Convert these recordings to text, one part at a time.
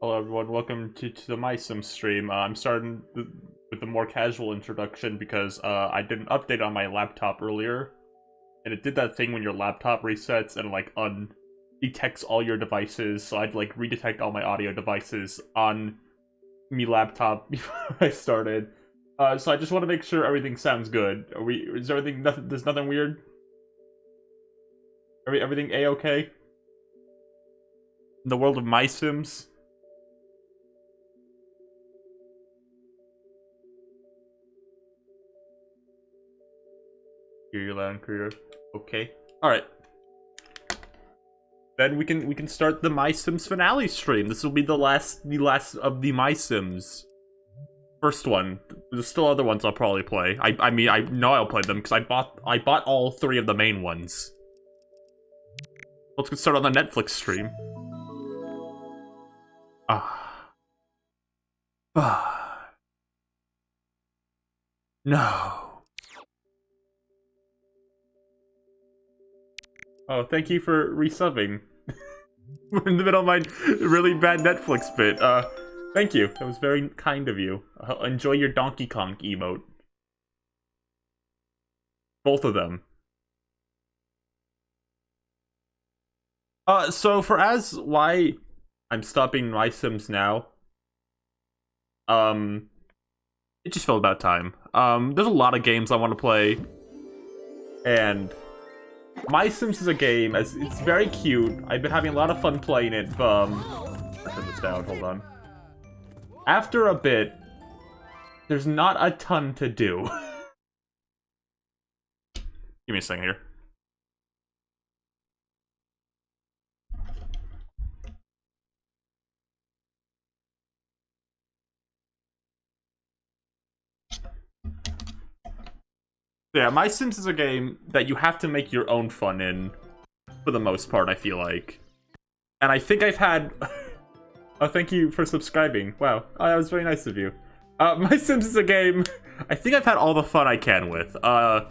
Hello everyone, welcome to the MySims stream. I'm starting with a more casual introduction because I did an update on my laptop earlier, and it did that thing when your laptop resets and like detects all your devices, so I'd like redetect all my audio devices on me laptop before I started. So I just want to make sure everything sounds good. Is everything, there's nothing weird? Everything A-okay? In the world of MySims? Hear you loud and clear. Okay. Alright. Then we can start the MySims finale stream. This will be the last of the MySims. First one. There's still other ones I'll probably play. I mean I know I'll play them because I bought all three of the main ones. Let's get started on the Netflix stream. No. Oh, thank you for resubbing. We're in the middle of my really bad Netflix bit. Thank you. That was very kind of you. Enjoy your Donkey Kong emote. Both of them. So for why I'm stopping MySims now, it just felt about time. There's a lot of games I want to play, and MySims is a game, it's very cute. I've been having a lot of fun playing it. Turn this down, hold on. After a bit, there's not a ton to do. Give me a second here. Yeah, MySims is a game that you have to make your own fun in, for the most part, I feel like. And I think I've had... Oh, thank you for subscribing. Wow, that was very nice of you. MySims is a game I think I've had all the fun I can with. Not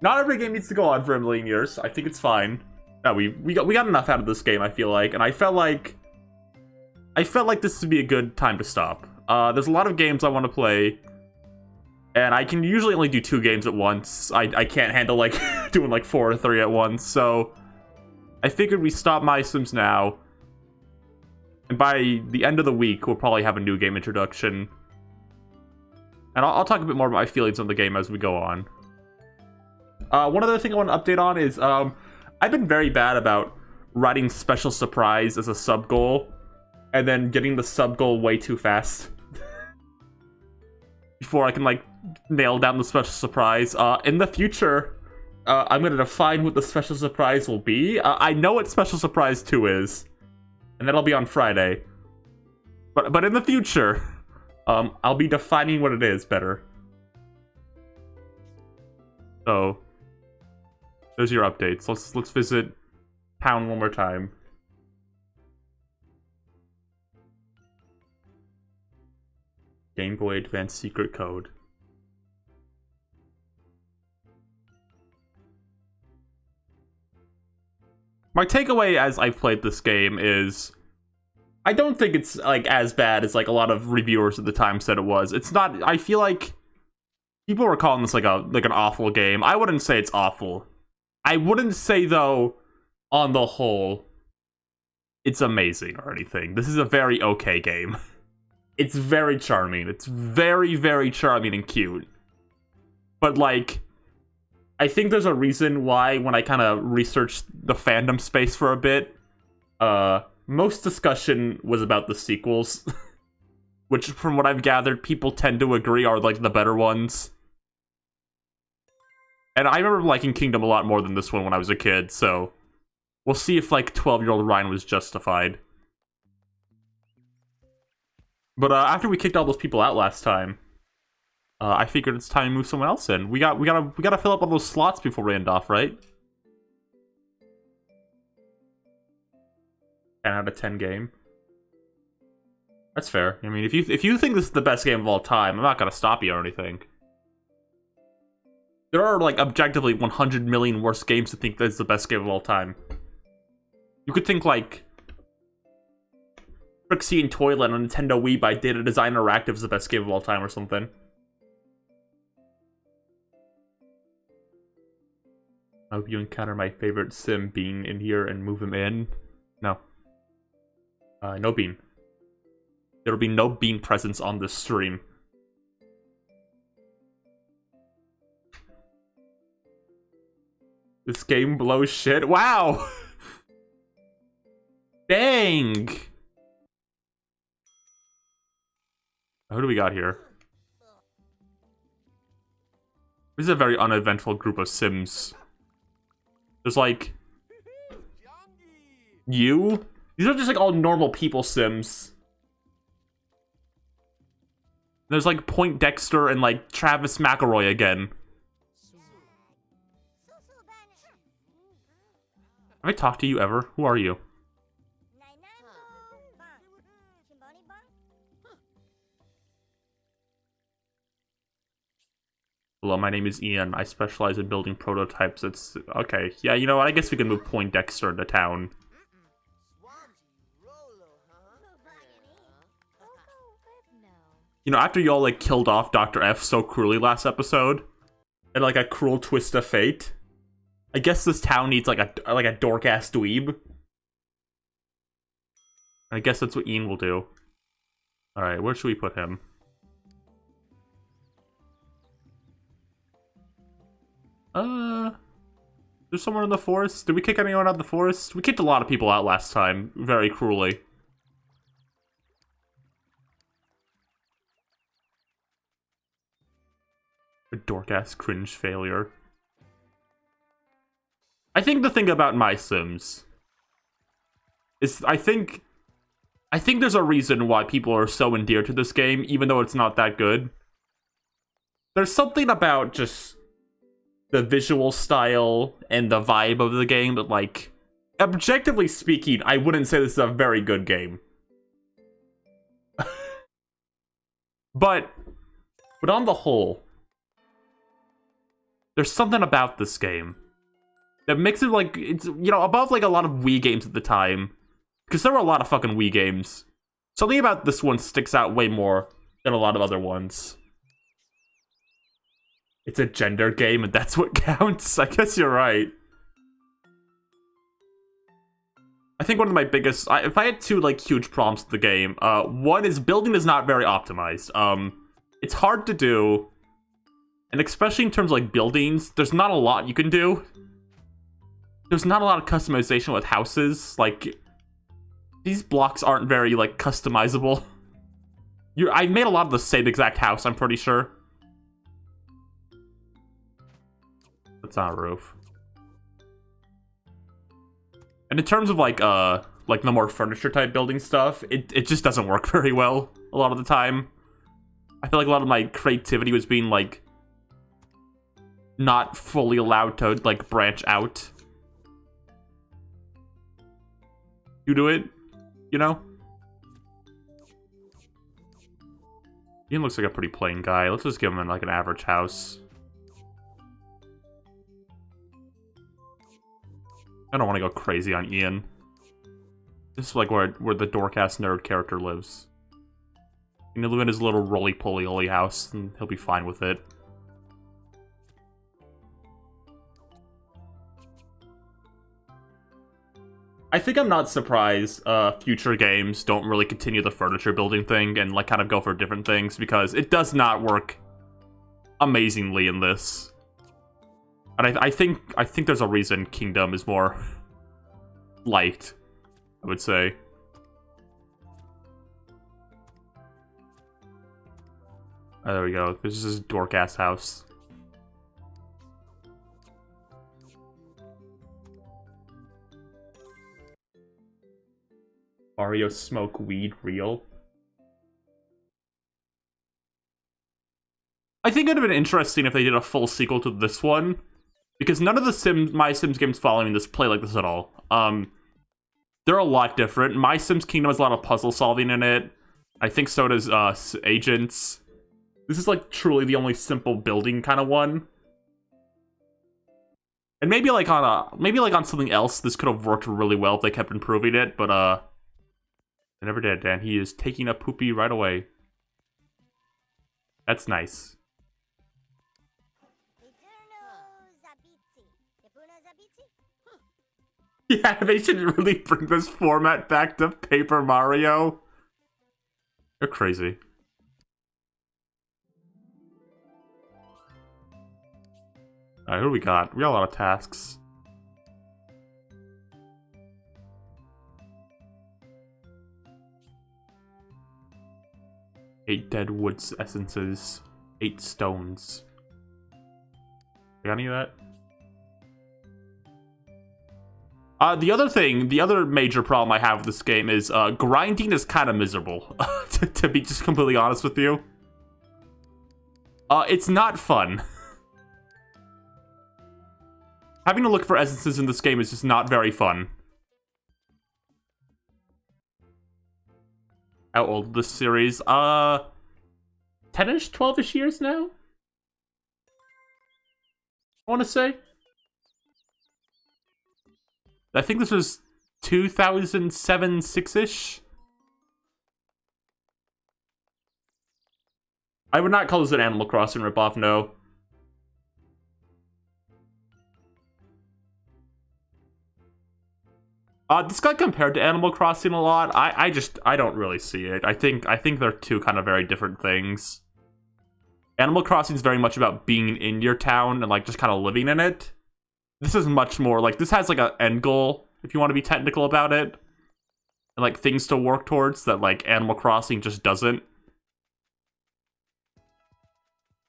every game needs to go on for a million years. I think it's fine. No, we got enough out of this game, I feel like, and I felt like this would be a good time to stop. There's a lot of games I want to play, and I can usually only do 2 games at once. I can't handle, like, doing, like, 4 or 3 at once, so I figured we stop MySims now, and by the end of the week, we'll probably have a new game introduction. And I'll talk a bit more about my feelings on the game as we go on. One other thing I want to update on is, I've been very bad about writing Special Surprise as a sub-goal, and then getting the sub-goal way too fast. Before I can, like, nail down the Special Surprise. In the future, I'm gonna define what the Special Surprise will be. I know what Special Surprise 2 is, and that'll be on Friday. But in the future, I'll be defining what it is better. So, those are your updates. Let's visit town one more time. Game Boy Advance secret code. My takeaway as I've played this game is, I don't think it's like as bad as like a lot of reviewers at the time said it was. It's not. I feel like people were calling this like an awful game. I wouldn't say it's awful. I wouldn't say though, on the whole, it's amazing or anything. This is a very okay game. It's very charming. It's very, very charming and cute. But, like, I think there's a reason why when I kind of researched the fandom space for a bit, most discussion was about the sequels. Which, from what I've gathered, people tend to agree are, like, the better ones. And I remember liking Kingdom a lot more than this one when I was a kid, so we'll see if, like, 12-year-old Ryan was justified. But after we kicked all those people out last time, I figured it's time to move someone else in. We gotta fill up all those slots before we end off, right? 10 out of 10 game. That's fair. I mean, if you think this is the best game of all time, I'm not gonna stop you or anything. There are like objectively 100 million worse games to think that's the best game of all time. You could think like Trixie and Toilet on Nintendo Wii by Data Design Interactive is the best game of all time or something. I hope you encounter my favorite sim, Bean, in here and move him in. No. No Bean. There will be no Bean presence on this stream. This game blows shit. Wow! Dang! Who do we got here? This is a very uneventful group of Sims. There's like... you? These are just like all normal people Sims. There's like Point Dexter and like Travis McElroy again. Have I talked to you ever? Who are you? Hello, my name is Ian. I specialize in building prototypes. It's... okay. Yeah, you know what? I guess we can move Point Dexter into town. You know, after y'all, like, killed off Dr. F so cruelly last episode, and, like, a cruel twist of fate, I guess this town needs, like a dork-ass dweeb. I guess that's what Ian will do. Alright, where should we put him? There's someone in the forest? Did we kick anyone out of the forest? We kicked a lot of people out last time, very cruelly. A dork-ass cringe failure. I think the thing about MySims is I think there's a reason why people are so endeared to this game, even though it's not that good. There's something about just the visual style and the vibe of the game that, like, objectively speaking, I wouldn't say this is a very good game. But on the whole, there's something about this game that makes it, like, it's, you know, above, like, a lot of Wii games at the time. Because there were a lot of fucking Wii games. Something about this one sticks out way more than a lot of other ones. It's a gender game, and that's what counts. I guess you're right. I think one of my biggest... if I had two, like, huge problems with the game, one is building is not very optimized. It's hard to do, and especially in terms of, like, buildings, there's not a lot you can do. There's not a lot of customization with houses. Like, these blocks aren't very, like, customizable. I made a lot of the same exact house, I'm pretty sure. That's not a roof. And in terms of, like the more furniture-type building stuff, it just doesn't work very well a lot of the time. I feel like a lot of my creativity was being, like, not fully allowed to, like, branch out due to it, you know? Ian looks like a pretty plain guy. Let's just give him, like, an average house. I don't want to go crazy on Ian. This is like where the dork-ass nerd character lives. He'll live in his little roly-poly-oly house, and he'll be fine with it. I think I'm not surprised future games don't really continue the furniture building thing and, like, kind of go for different things, because it does not work amazingly in this. And I think there's a reason Kingdom is more liked, I would say. Oh, there we go. This is his dork-ass house. Mario smoke weed real? I think it would have been interesting if they did a full sequel to this one. Because none of the MySims games following this play like this at all. They're a lot different. MySims Kingdom has a lot of puzzle solving in it. I think so does Agents. This is, like, truly the only simple building kind of one. And maybe like on something else, this could have worked really well if they kept improving it. But I never did, and he is taking a poopy right away. That's nice. Yeah, they should really bring this format back to Paper Mario. They're crazy. Alright, who do we got? We got a lot of tasks. Eight dead woods essences. 8 stones. Got any of that? The other major problem I have with this game is grinding is kind of miserable, to be just completely honest with you. It's not fun. Having to look for essences in this game is just not very fun. How old this series? 10-ish, 12-ish years now? I want to say. I think this was 2007, 6-ish. I would not call this an Animal Crossing ripoff, no. This got compared to Animal Crossing a lot. I don't really see it. I think they're two kind of very different things. Animal Crossing is very much about being in your town and like just kind of living in it. This is much more like, this has like an end goal, if you want to be technical about it. And like things to work towards that like Animal Crossing just doesn't.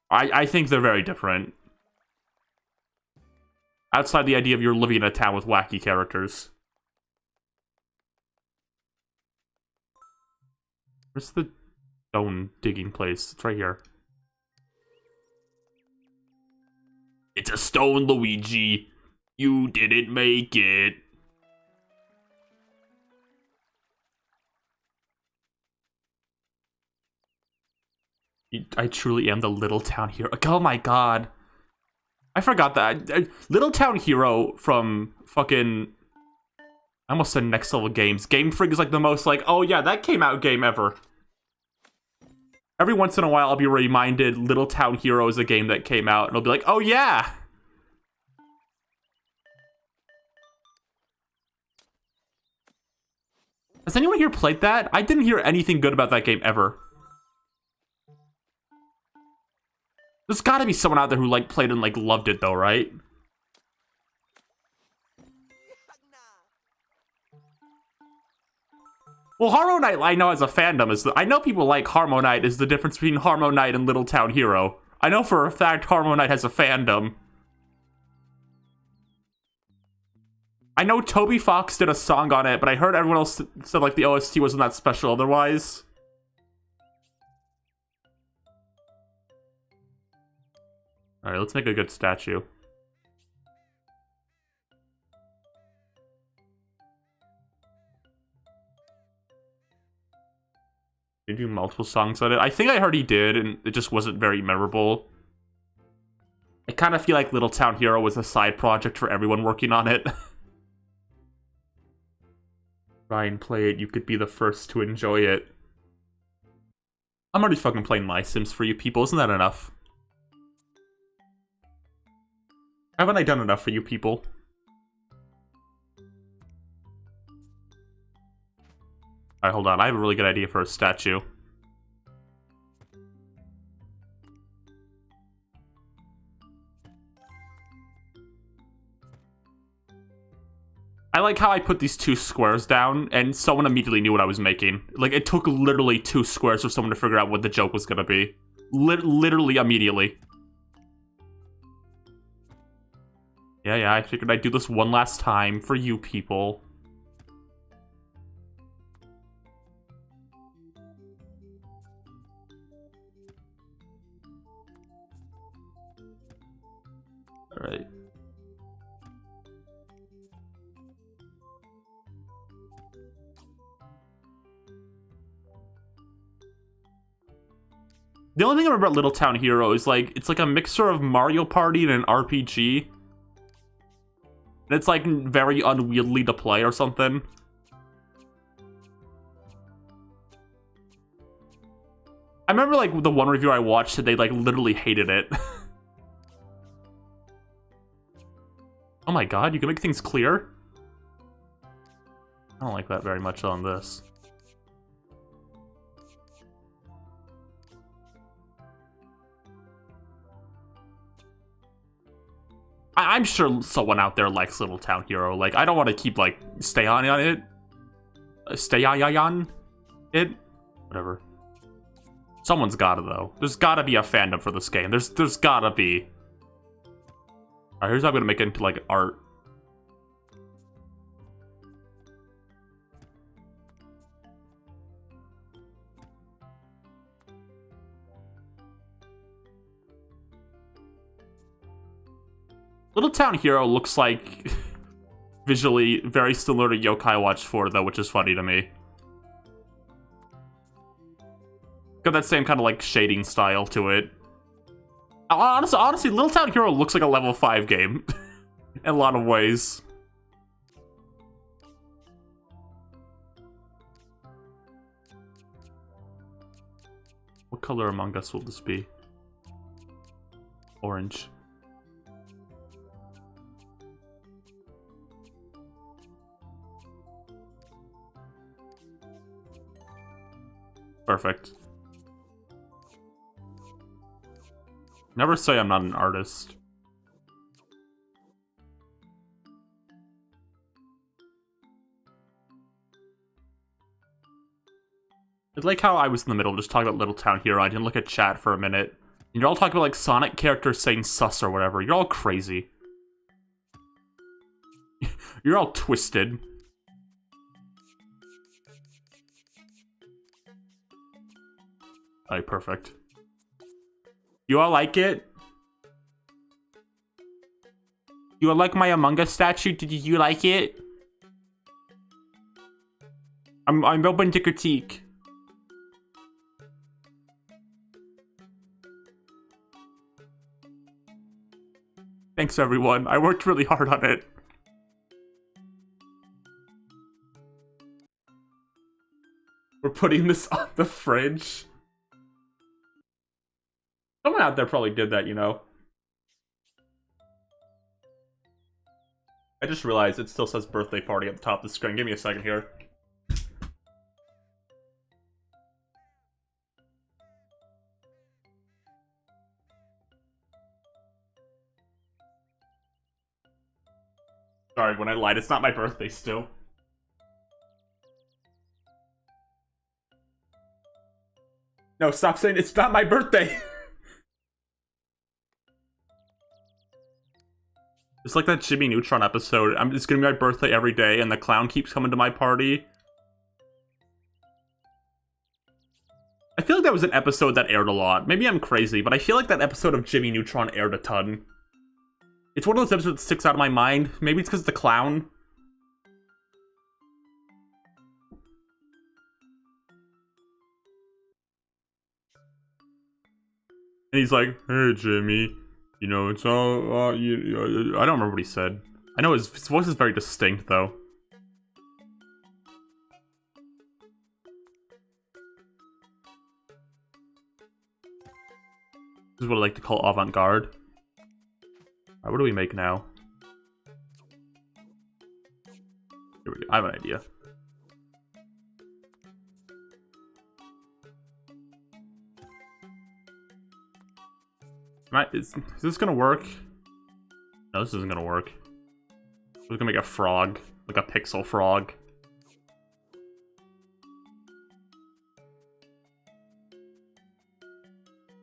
I think they're very different. Outside the idea of you're living in a town with wacky characters. Where's the stone digging place? It's right here. It's a stone, Luigi. You didn't make it. I truly am the little town hero. Oh my god. I forgot that. Little Town Hero from fucking... I almost said Next Level Games. Game Freak is like the most like, oh yeah, that came out game ever. Every once in a while I'll be reminded Little Town Hero is a game that came out, and I'll be like, oh yeah! Has anyone here played that? I didn't hear anything good about that game ever. There's gotta be someone out there who like played and like loved it though, right? Well, Harmo Knight I know as a fandom is I know people like Harmo Knight is the difference between Harmo Knight and Little Town Hero. I know for a fact Harmo Knight has a fandom. I know Toby Fox did a song on it, but I heard everyone else said like the OST wasn't that special otherwise. Alright, let's make a good statue. Did he do multiple songs on it? I think I heard he did, and it just wasn't very memorable. I kind of feel like Little Town Hero was a side project for everyone working on it. Ryan, play it. You could be the first to enjoy it. I'm already fucking playing MySims for you people. Isn't that enough? Haven't I done enough for you people? Alright, hold on. I have a really good idea for a statue. I like how I put these 2 squares down, and someone immediately knew what I was making. Like, it took literally 2 squares for someone to figure out what the joke was gonna be. Literally immediately. Yeah, I figured I'd do this one last time for you people. Alright. The only thing I remember about Little Town Hero is like, it's like a mixture of Mario Party and an RPG. And it's like very unwieldy to play or something. I remember, like, the one review I watched that they, like, literally hated it. Oh my god, you can make things clear? I don't like that very much on this. I'm sure someone out there likes Little Town Hero. Like, I don't want to keep, like, stay on it. Stay on it? Whatever. Someone's gotta, though. There's gotta be a fandom for this game. There's gotta be. Alright, here's how I'm gonna make it into, like, art. Little Town Hero looks like visually very similar to Yokai Watch 4, though, which is funny to me. Got that same kind of, like, shading style to it. Honestly, Little Town Hero looks like a level 5 game. In a lot of ways. What color Among Us will this be? Orange. Perfect. Never say I'm not an artist. It's like how I was in the middle just talking about Little Town Hero. I didn't look at chat for a minute. And you're all talking about, like, Sonic characters saying sus or whatever. You're all crazy. You're all twisted. Alright, perfect. You all like it? You all like my Among Us statue? Did you like it? I'm open to critique. Thanks, everyone. I worked really hard on it. We're putting this on the fridge. Someone out there probably did that, you know. I just realized it still says birthday party at the top of the screen. Give me a second here. Sorry, when I lied, it's not my birthday still. No, stop saying it's not my birthday. It's like that Jimmy Neutron episode. It's gonna be my birthday every day, and the clown keeps coming to my party. I feel like that was an episode that aired a lot. Maybe I'm crazy, but I feel like that episode of Jimmy Neutron aired a ton. It's one of those episodes that sticks out of my mind. Maybe it's because of the clown. And he's like, "Hey, Jimmy. You know, it's all, I don't remember what he said. I know his voice is very distinct, though. This is what I like to call avant-garde. Alright, what do we make now? Here we go. I have an idea. Is this gonna work? No, this isn't gonna work. We're gonna make a frog. Like a pixel frog.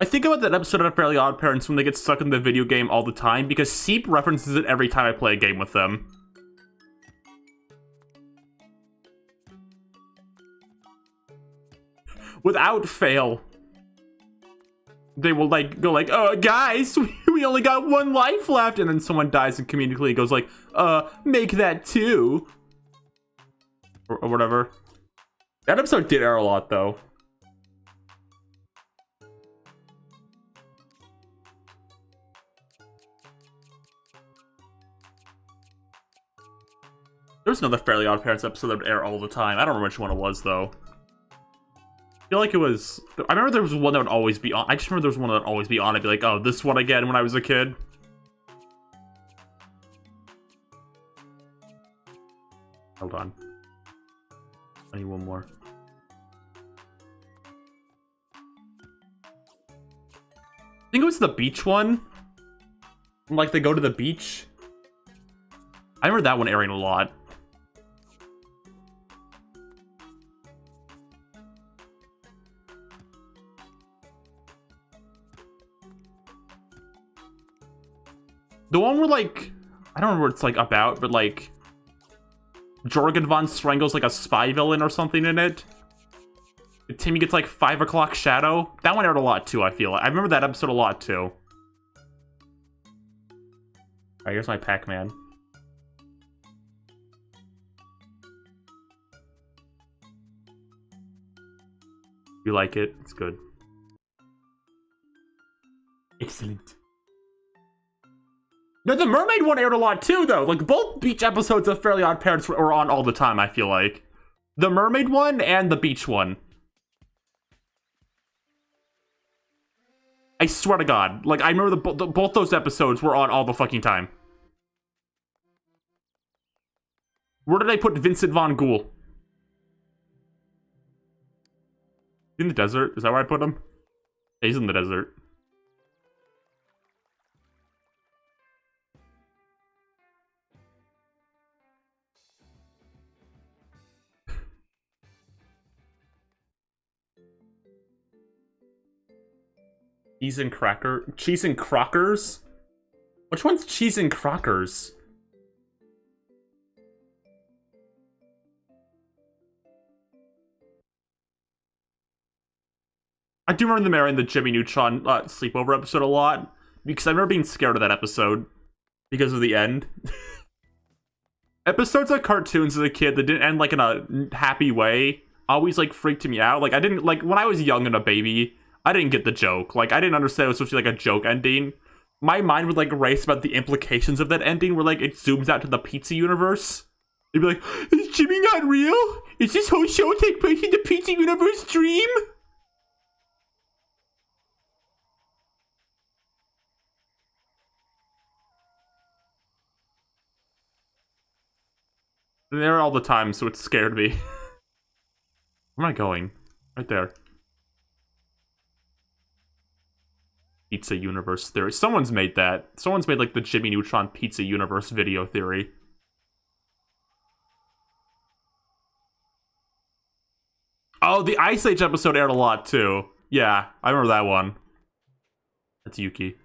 I think about that episode of Fairly Odd Parents when they get stuck in the video game all the time, because Seep references it every time I play a game with them. Without fail. They will, like, go like, guys, we only got one life left, and then someone dies and comedically goes like, make that two. Or whatever. That episode did air a lot, though. There was another Fairly Odd Parents episode that would air all the time. I don't remember which one it was, though. feel like it was... I remember there was one that would always be on. I just remember there was one that would always be on. I'd be like, oh, this one again when I was a kid. Hold on. I need one more. I think it was the beach one. Like, they go to the beach. I remember that one airing a lot. The one where, like, I don't remember what it's, like, about, but, like, Jorgen von Strangel's, like, a spy villain or something in it. Timmy gets, like, 5 o'clock shadow. That one aired a lot, too, I feel. I remember that episode a lot, too. Alright, here's my Pac-Man. You like it? It's good. Excellent. No, the mermaid one aired a lot too, though. Like, both beach episodes of Fairly Odd Parents were on all the time, I feel like. The mermaid one and the beach one. I swear to God. Like, I remember both those episodes were on all the fucking time. Where did I put Vincent Von Ghoul? In the desert? Is that where I put him? Yeah, he's in the desert. Cheese and crackers? Which one's cheese and crackers? I do remember them airing the Jimmy Neutron sleepover episode a lot, because I remember being scared of that episode because of the end. Episodes of cartoons as a kid that didn't end like in a happy way always like freaked me out. Like, I didn't, like, when I was young and a baby, I didn't get the joke. Like, I didn't understand it was supposed to be like a joke ending. My mind would like race about the implications of that ending where like it zooms out to the pizza universe. It'd be like, is Jimmy not real? Is this whole show take place in the pizza universe dream? They're there all the time, so it scared me. Where am I going? Right there. Pizza universe theory. Someone's made that. Someone's made like the Jimmy Neutron pizza universe video theory. Oh, the Ice Age episode aired a lot too. Yeah, I remember that one. That's Yuki.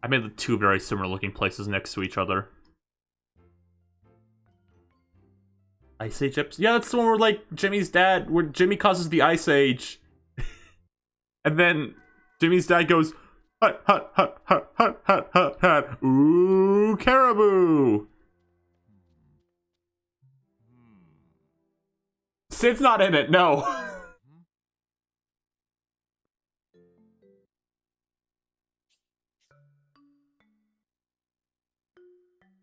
I made the two very similar looking places next to each other. Ice Age episode? Yeah, that's the one where like Jimmy's dad, where Jimmy causes the Ice Age. And then Jimmy's dad goes, hut, hut, hut, hut, hut, hut, hut, hut. Ooh, caribou. Sid's not in it, no.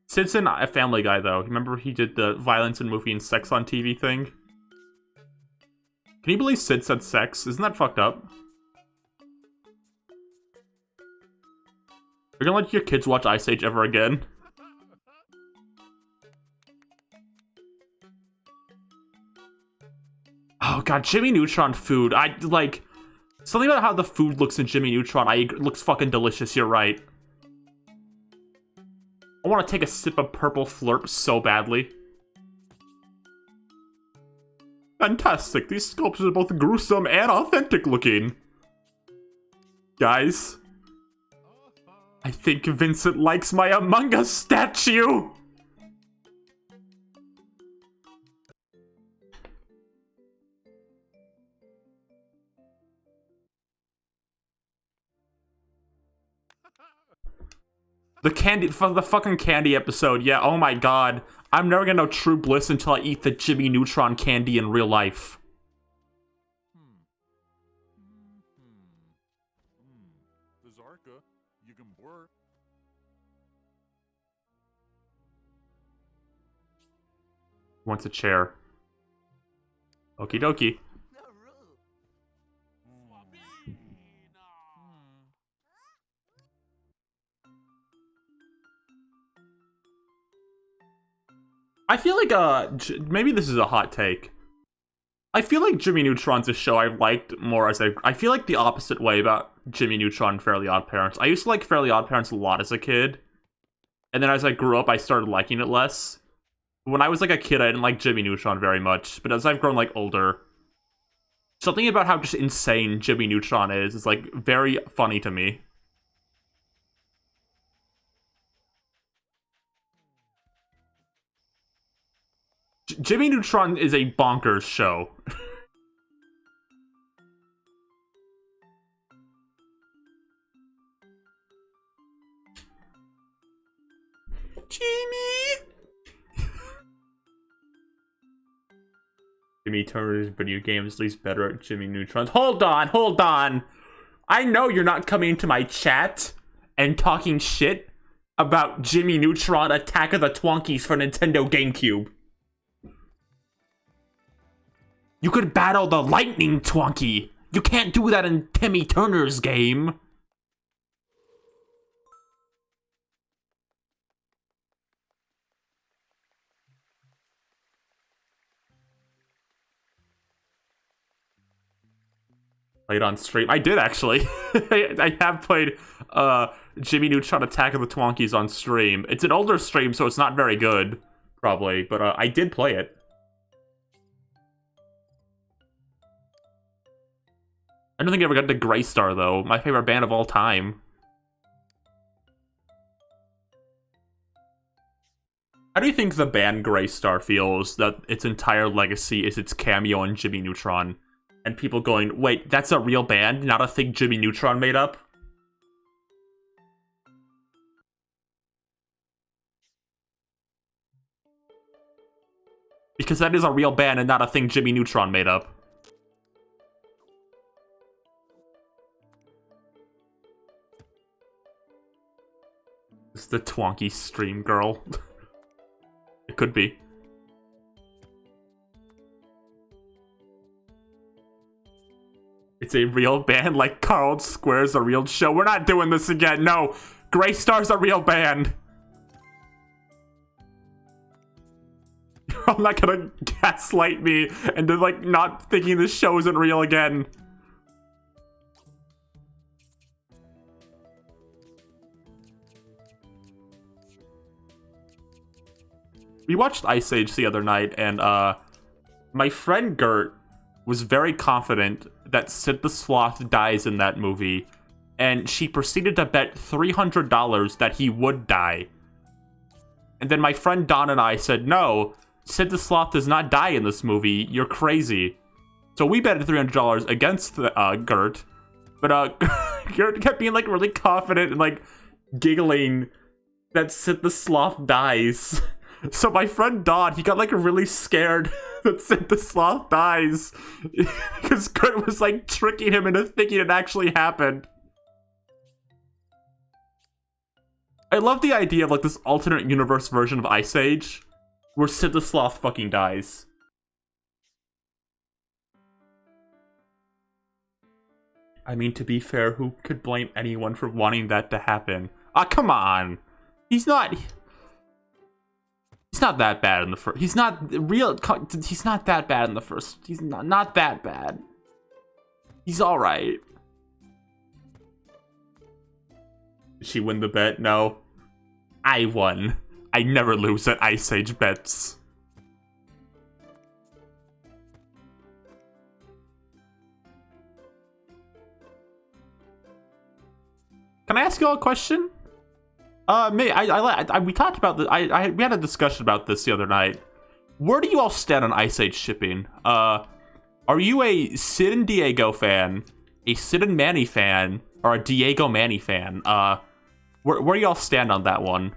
Sid's in a Family Guy, though. Remember he did the violence in movie and sex on TV thing? Can you believe Sid said sex? Isn't that fucked up? You're gonna let your kids watch Ice Age ever again? Oh god, Jimmy Neutron food. I, like... Something about how the food looks in Jimmy Neutron. Looks fucking delicious, you're right. I want to take a sip of purple flurp so badly. Fantastic, these sculptures are both gruesome and authentic looking. Guys, I think Vincent likes my Among Us statue! The fucking candy episode, yeah, oh my god. I'm never gonna know true bliss until I eat the Jimmy Neutron candy in real life. Wants a chair. Okie dokie. I feel like maybe this is a hot take. I feel like Jimmy Neutron's a show I've liked more as I feel like the opposite way about Jimmy Neutron and Fairly Odd Parents. I used to like Fairly Odd Parents a lot as a kid. And then as I grew up, I started liking it less. When I was like a kid, I didn't like Jimmy Neutron very much. But as I've grown like older, something about how just insane Jimmy Neutron is like very funny to me. Jimmy Neutron is a bonkers show. Jimmy! Jimmy Turner's video games at least better at Jimmy Neutron's. Hold on! I know you're not coming into my chat and talking shit about Jimmy Neutron Attack of the Twonkies for Nintendo GameCube. You could battle the Lightning Twonky. You can't do that in Timmy Turner's game. Played on stream. I did actually. I have played Jimmy Neutron Attack of the Twonkies on stream. It's an older stream, so it's not very good, probably. But I did play it. I don't think I ever got to Greystar, though. My favorite band of all time. How do you think the band Greystar feels that its entire legacy is its cameo on Jimmy Neutron? And people going, wait, that's a real band, not a thing Jimmy Neutron made up? Because that is a real band and not a thing Jimmy Neutron made up. It's the Twonky stream girl. It could be. It's a real band, like Carl Square's a real show. We're not doing this again, no! Greystar's a real band! I'm not gonna gaslight me into, like, not thinking this show isn't real again. We watched Ice Age the other night, and, my friend Gert was very confident that Sid the Sloth dies in that movie, and she proceeded to bet $300 that he would die. And then my friend Don and I said, no, Sid the Sloth does not die in this movie, you're crazy. So we betted $300 against Gert, but Gert kept being like really confident and like giggling that Sid the Sloth dies. So my friend Don, he got like really scared that Sid the Sloth dies because Gert was like tricking him into thinking it actually happened. I love the idea of like this alternate universe version of Ice Age where Sid the Sloth fucking dies. I mean, to be fair, who could blame anyone for wanting that to happen? Ah, come on. He's not that bad in the first. He's not that bad in the first. He's not that bad. He's all right. Did she win the bet? No. I won. I never lose at Ice Age bets. Can I ask you all a question? We talked about this. We had a discussion about this the other night. Where do you all stand on Ice Age shipping? Are you a Sid and Diego fan, a Sid and Manny fan, or a Diego Manny fan? Where do y'all stand on that one?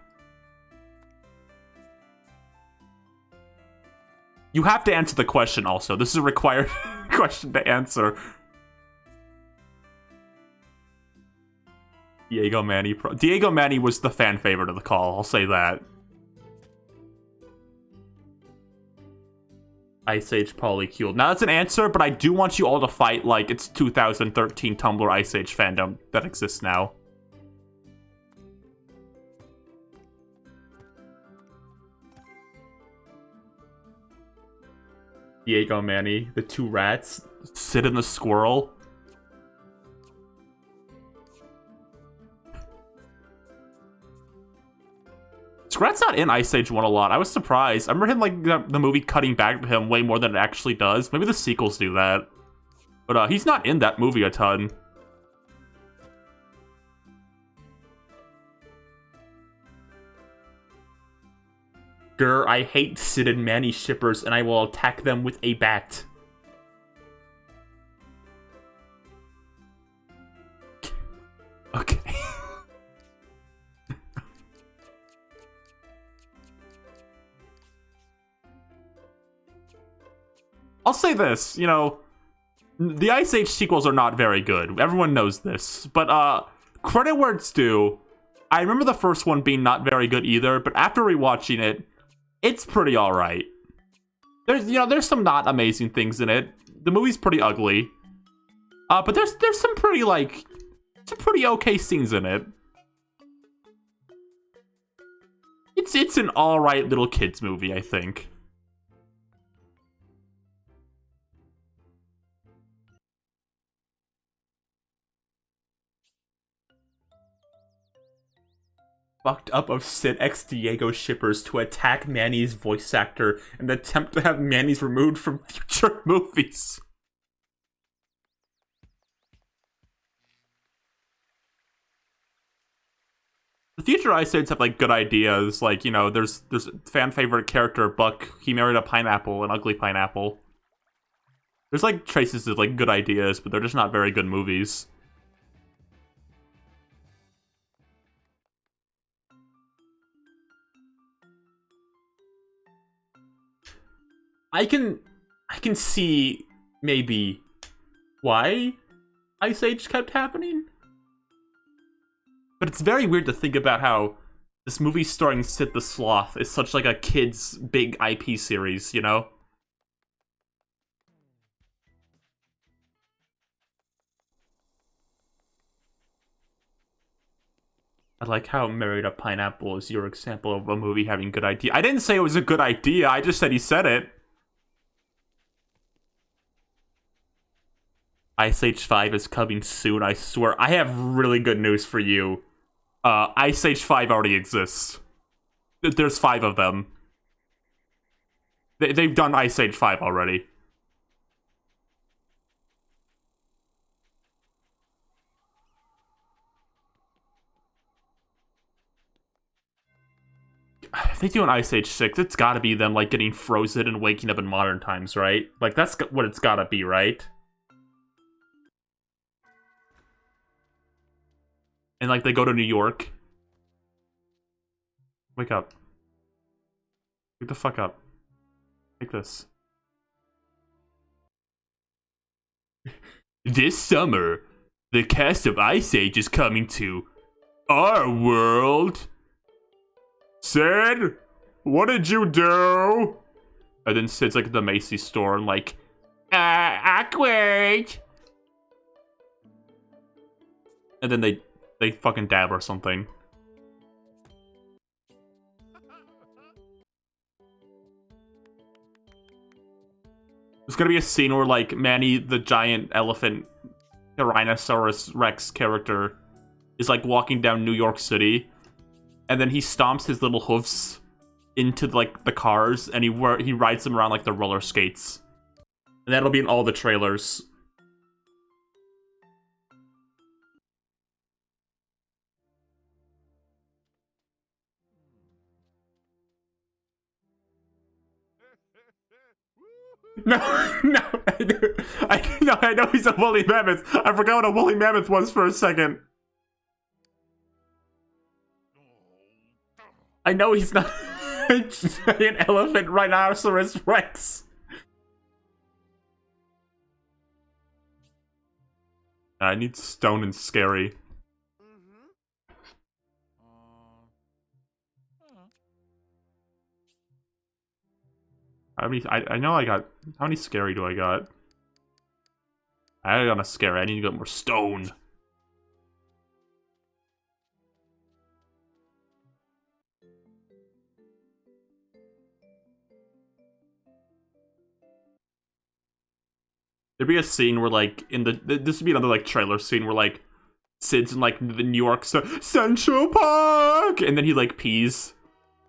You have to answer the question also. This is a required question to answer. Diego Manny was the fan favorite of the call, I'll say that. Ice Age Polycule. Now that's an answer, but I do want you all to fight like it's 2013 Tumblr Ice Age fandom that exists now. Diego Manny, the two rats, Sid and the squirrel. Scrat's not in Ice Age 1 a lot. I was surprised. I remember him, like, the movie cutting back to him way more than it actually does. Maybe the sequels do that. But he's not in that movie a ton. Grr, I hate Sid and Manny shippers, and I will attack them with a bat. Okay. I'll say this, you know, the Ice Age sequels are not very good. Everyone knows this. But, credit where it's due. I remember the first one being not very good either, but after rewatching it, it's pretty alright. There's some not amazing things in it. The movie's pretty ugly. But there's some pretty, like, some pretty okay scenes in it. It's an alright little kids movie, I think. Fucked up of Sid x Diego shippers to attack Manny's voice actor and attempt to have Manny's removed from future movies. The future Ice Ages have, like, good ideas. Like, you know, there's fan favorite character Buck. He married a pineapple, an ugly pineapple. There's, like, traces of, like, good ideas, but they're just not very good movies. I can see, maybe, why Ice Age kept happening. But it's very weird to think about how this movie starring Sid the Sloth is such, like, a kid's big IP series, you know? I like how Married a Pineapple is your example of a movie having good idea. I didn't say it was a good idea, I just said he said it. Ice Age 5 is coming soon, I swear. I have really good news for you. Ice Age 5 already exists. There's 5 of them. They've done Ice Age 5 already. If they do an Ice Age 6, it's gotta be them, like, getting frozen and waking up in modern times, right? Like, that's what it's gotta be, right? And, like, they go to New York. Wake up. Wake the fuck up. Take this. This summer, the cast of Ice Age is coming to our world. Sid, what did you do? And then Sid's, like, at the Macy's store and, like, awkward. And then they fucking dab or something. There's gonna be a scene where, like, Manny, the giant elephant Tyrannosaurus Rex character, is, like, walking down New York City, and then he stomps his little hoofs into, like, the cars, and he rides them around like the roller skates. And that'll be in all the trailers. No, I know he's a woolly mammoth. I forgot what a woolly mammoth was for a second. I know he's not a giant elephant rhinoceros rex. I need stone and scary. How many? I know I got. How many scary do I got? I got a scary. I need to get more stone. There'd be a scene where, like, in the this would be another like trailer scene where like Sid's in like the New York Central Park, and then he like pees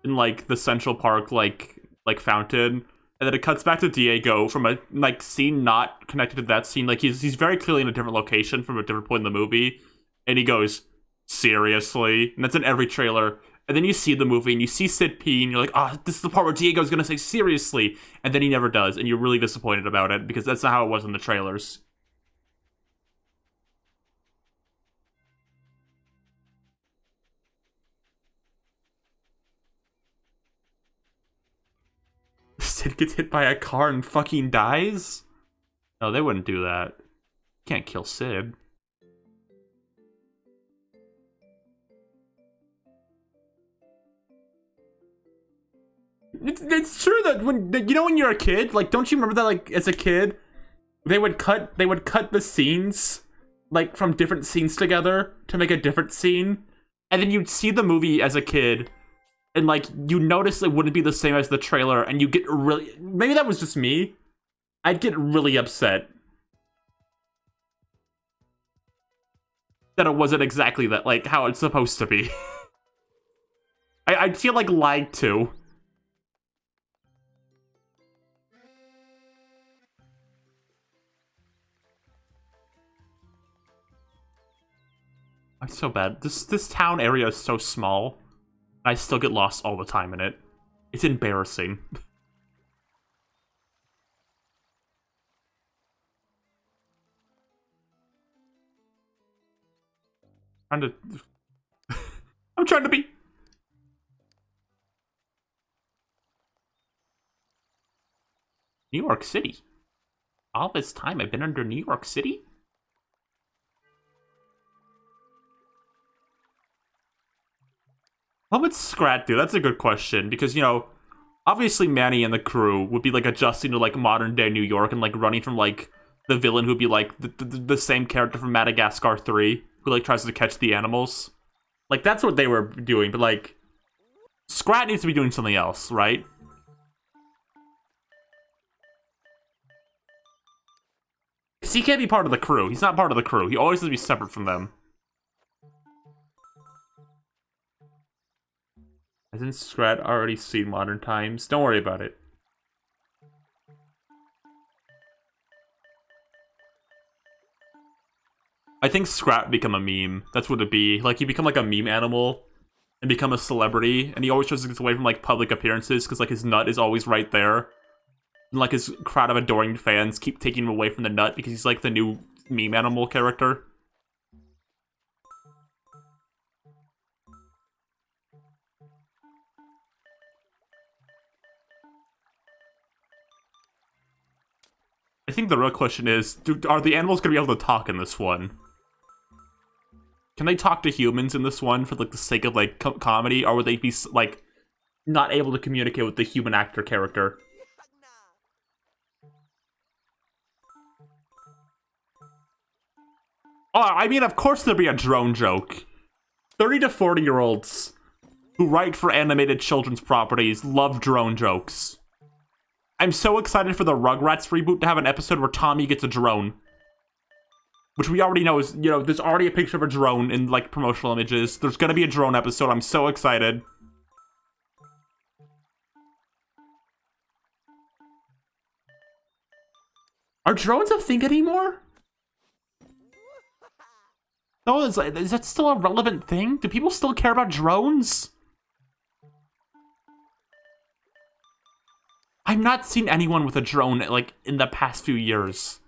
in like the Central Park like fountain, and then it cuts back to Diego from a like scene not connected to that scene. Like he's very clearly in a different location from a different point in the movie, and he goes, seriously, and that's in every trailer. And then you see the movie and you see Sid pee, and you're like, oh, this is the part where Diego's gonna say seriously, and then he never does, and you're really disappointed about it because that's not how it was in the trailers. Sid gets hit by a car and fucking dies? No, they wouldn't do that. Can't kill Sid. It's true that when you're a kid, like, don't you remember that, like, as a kid, they would cut the scenes like from different scenes together to make a different scene, and then you'd see the movie as a kid, and like you notice it wouldn't be the same as the trailer, and you get really, maybe that was just me, I'd get really upset that it wasn't exactly that, like how it's supposed to be. I'd feel like lied to. I'm so bad. This town area is so small. I still get lost all the time in it. It's embarrassing. I'm trying to be. New York City. All this time I've been under New York City? What would Scrat do? That's a good question, because, obviously Manny and the crew would be, like, adjusting to, like, modern-day New York and, like, running from, like, the villain who'd be, like, the same character from Madagascar 3, who, like, tries to catch the animals. Like, that's what they were doing, but, like, Scrat needs to be doing something else, right? Because he can't be part of the crew. He's not part of the crew. He always has to be separate from them. Hasn't Scrat already seen Modern Times? Don't worry about it. I think Scrat become a meme. That's what it'd be. Like, he become like a meme animal and become a celebrity, and he always tries to get away from like public appearances because like his nut is always right there. And like his crowd of adoring fans keep taking him away from the nut because he's like the new meme animal character. I think the real question is, are the animals going to be able to talk in this one? Can they talk to humans in this one for like the sake of like comedy, or would they be like not able to communicate with the human actor character? Oh, I mean, of course there'd be a drone joke. 30 to 40-year-olds who write for animated children's properties love drone jokes. I'm so excited for the Rugrats reboot to have an episode where Tommy gets a drone. Which we already know is, there's already a picture of a drone in, like, promotional images. There's gonna be a drone episode. I'm so excited. Are drones a thing anymore? No, is that still a relevant thing? Do people still care about drones? I've not seen anyone with a drone, like, in the past few years.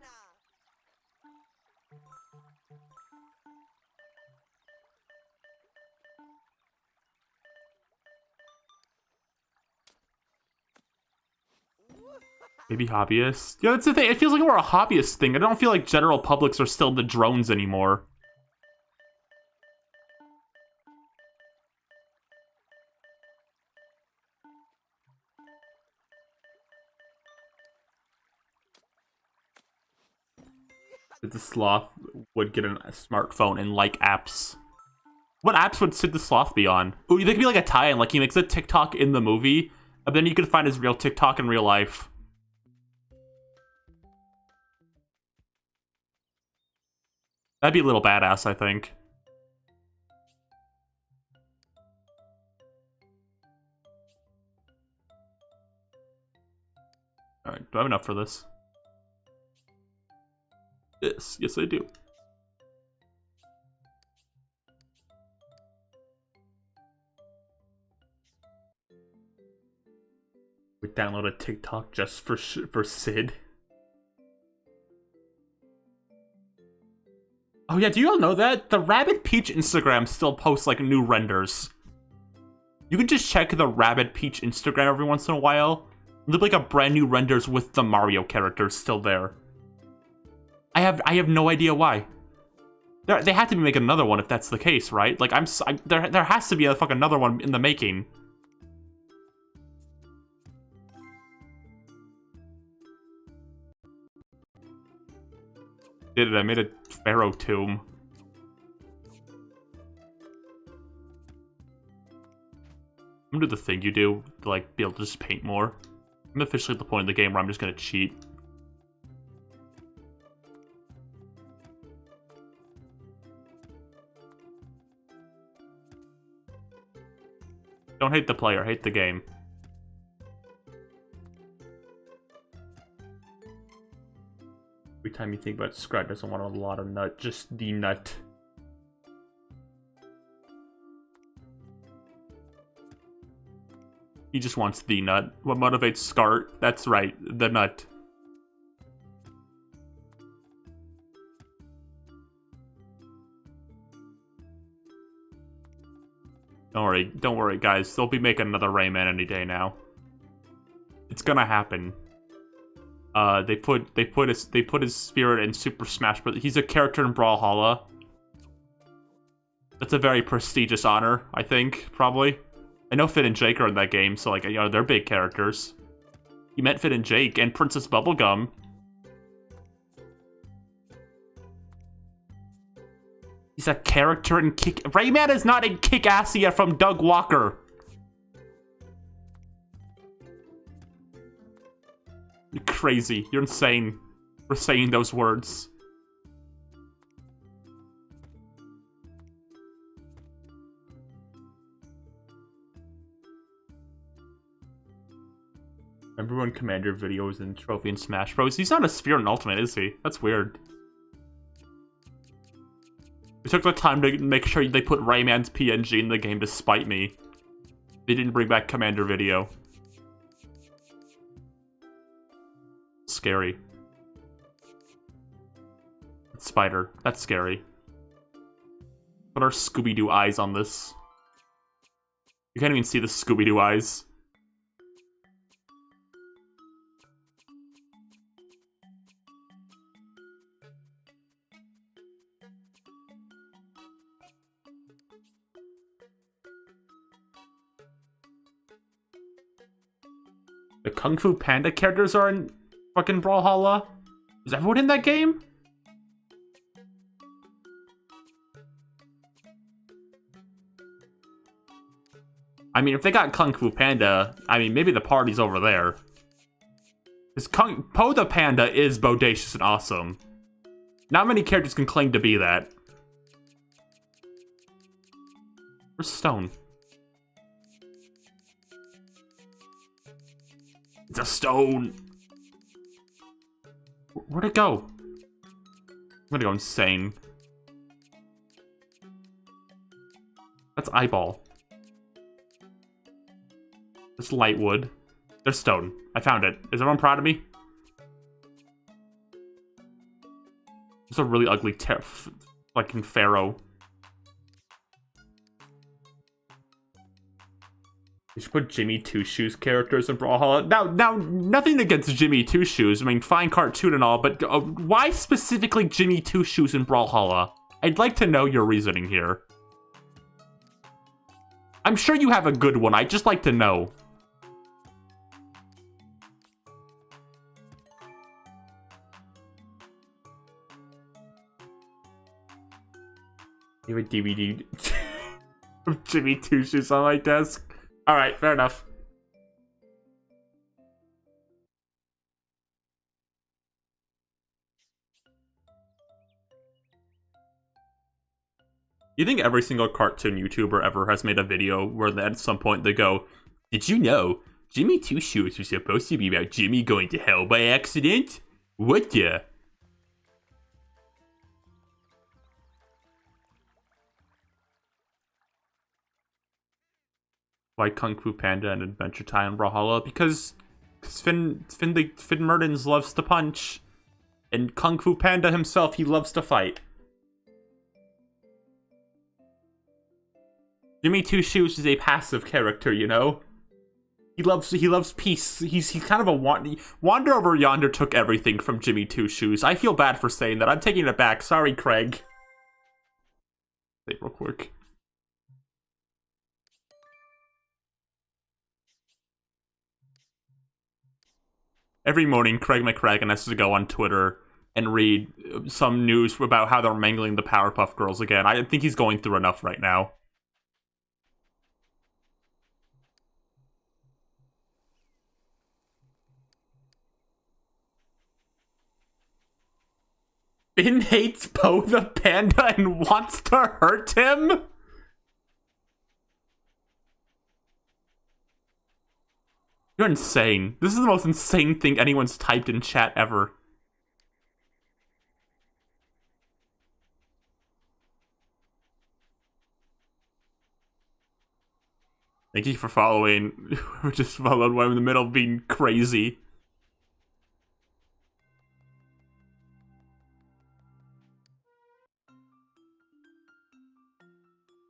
Maybe hobbyists? Yeah, that's the thing. It feels like we're a hobbyist thing. I don't feel like general publics are still the drones anymore. The Sloth would get a smartphone and like apps. What apps would Sid the Sloth be on? Ooh, they could be like a tie-in, like he makes a TikTok in the movie, and then you could find his real TikTok in real life. That'd be a little badass, I think. Alright, do I have enough for this? Yes I do. We downloaded TikTok just for Sid. Oh yeah, do you all know that? The Rabbit Peach Instagram still posts like new renders. You can just check the Rabbit Peach Instagram every once in a while. There'll be like a brand new renders with the Mario characters still there. I have no idea why. They have to be making another one if that's the case, right? Like there has to be a fucking another one in the making. Did it? I made a pharaoh tomb. I'm gonna do the thing you do to like be able to just paint more. I'm officially at the point in the game where I'm just gonna cheat. Don't hate the player, hate the game. Every time you think about Scribe doesn't want a lot of nut, just the nut. He just wants the nut. What motivates Scart? That's right, the nut. Don't worry, guys. They'll be making another Rayman any day now. It's gonna happen. They put his spirit in Super Smash Bros. He's a character in Brawlhalla. That's a very prestigious honor, I think, probably. I know Finn and Jake are in that game, so like, you know, they're big characters. You met Finn and Jake and Princess Bubblegum. He's a character in Kick... Rayman is not in Kick-Assia from Doug Walker. You're crazy. You're insane for saying those words. Remember when Commander Video was in Trophy and Smash Bros? He's not a Spirit in Ultimate, is he? That's weird. They took the time to make sure they put Rayman's PNG in the game to spite me. They didn't bring back Commander Video. Scary. Spider. That's scary. What are Scooby-Doo eyes on this? You can't even see the Scooby-Doo eyes. The Kung Fu Panda characters are in fucking Brawlhalla? Is everyone in that game? I mean, if they got Kung Fu Panda, I mean, maybe the party's over there. Because Po the Panda is bodacious and awesome. Not many characters can claim to be that. Where's Stone? It's a stone! Where'd it go? I'm gonna go insane. That's Eyeball. That's Lightwood. There's Stone. I found it. Is everyone proud of me? It's a really ugly fucking Pharaoh. You should put Jimmy Two Shoes characters in Brawlhalla. Now, nothing against Jimmy Two Shoes. I mean, fine cartoon and all, but why specifically Jimmy Two Shoes in Brawlhalla? I'd like to know your reasoning here. I'm sure you have a good one. I'd just like to know. You have a DVD of Jimmy Two Shoes on my desk. Alright, fair enough. You think every single cartoon YouTuber ever has made a video where at some point they go, "Did you know Jimmy Two Shoes was supposed to be about Jimmy going to hell by accident? What the?" Why Kung Fu Panda and Adventure Time Brawlhalla? Because Finn Mertens loves to punch. And Kung Fu Panda himself, he loves to fight. Jimmy Two Shoes is a passive character, you know? He loves peace. He's kind of a Wander Over Yonder took everything from Jimmy Two Shoes. I feel bad for saying that. I'm taking it back. Sorry, Craig. Wait, real quick. Every morning, Craig McCracken has to go on Twitter and read some news about how they're mangling the Powerpuff Girls again. I think he's going through enough right now. Finn hates Poe the Panda and wants to hurt him? You're insane. This is the most insane thing anyone's typed in chat ever. Thank you for following. We just followed one in the middle being crazy.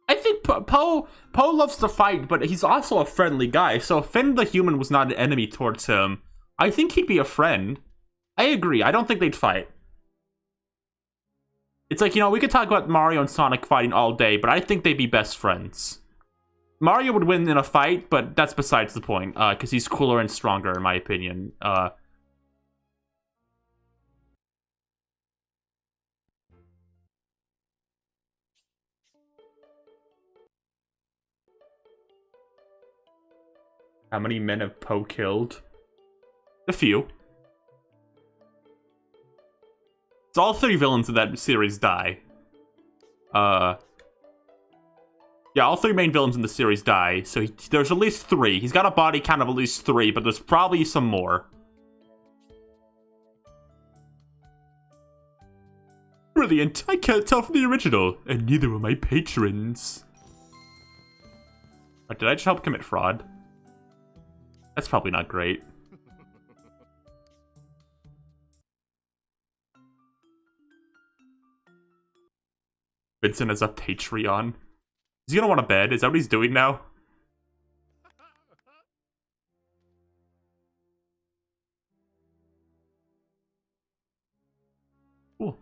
I think Poe loves to fight, but he's also a friendly guy. So if Finn the human was not an enemy towards him, I think he'd be a friend. I agree. I don't think they'd fight. It's like, you know, we could talk about Mario and Sonic fighting all day, but I think they'd be best friends. Mario would win in a fight, but that's besides the point, because he's cooler and stronger, in my opinion. How many men have Poe killed? A few. So all 3 villains in that series die. Yeah, all 3 main villains in the series die, so there's at least 3. He's got a body count of at least 3, but there's probably some more. Brilliant, I can't tell from the original, and neither will my patrons. Did I just help commit fraud? That's probably not great. Vincent has a Patreon. Is he gonna want a bed? Is that what he's doing now? Cool.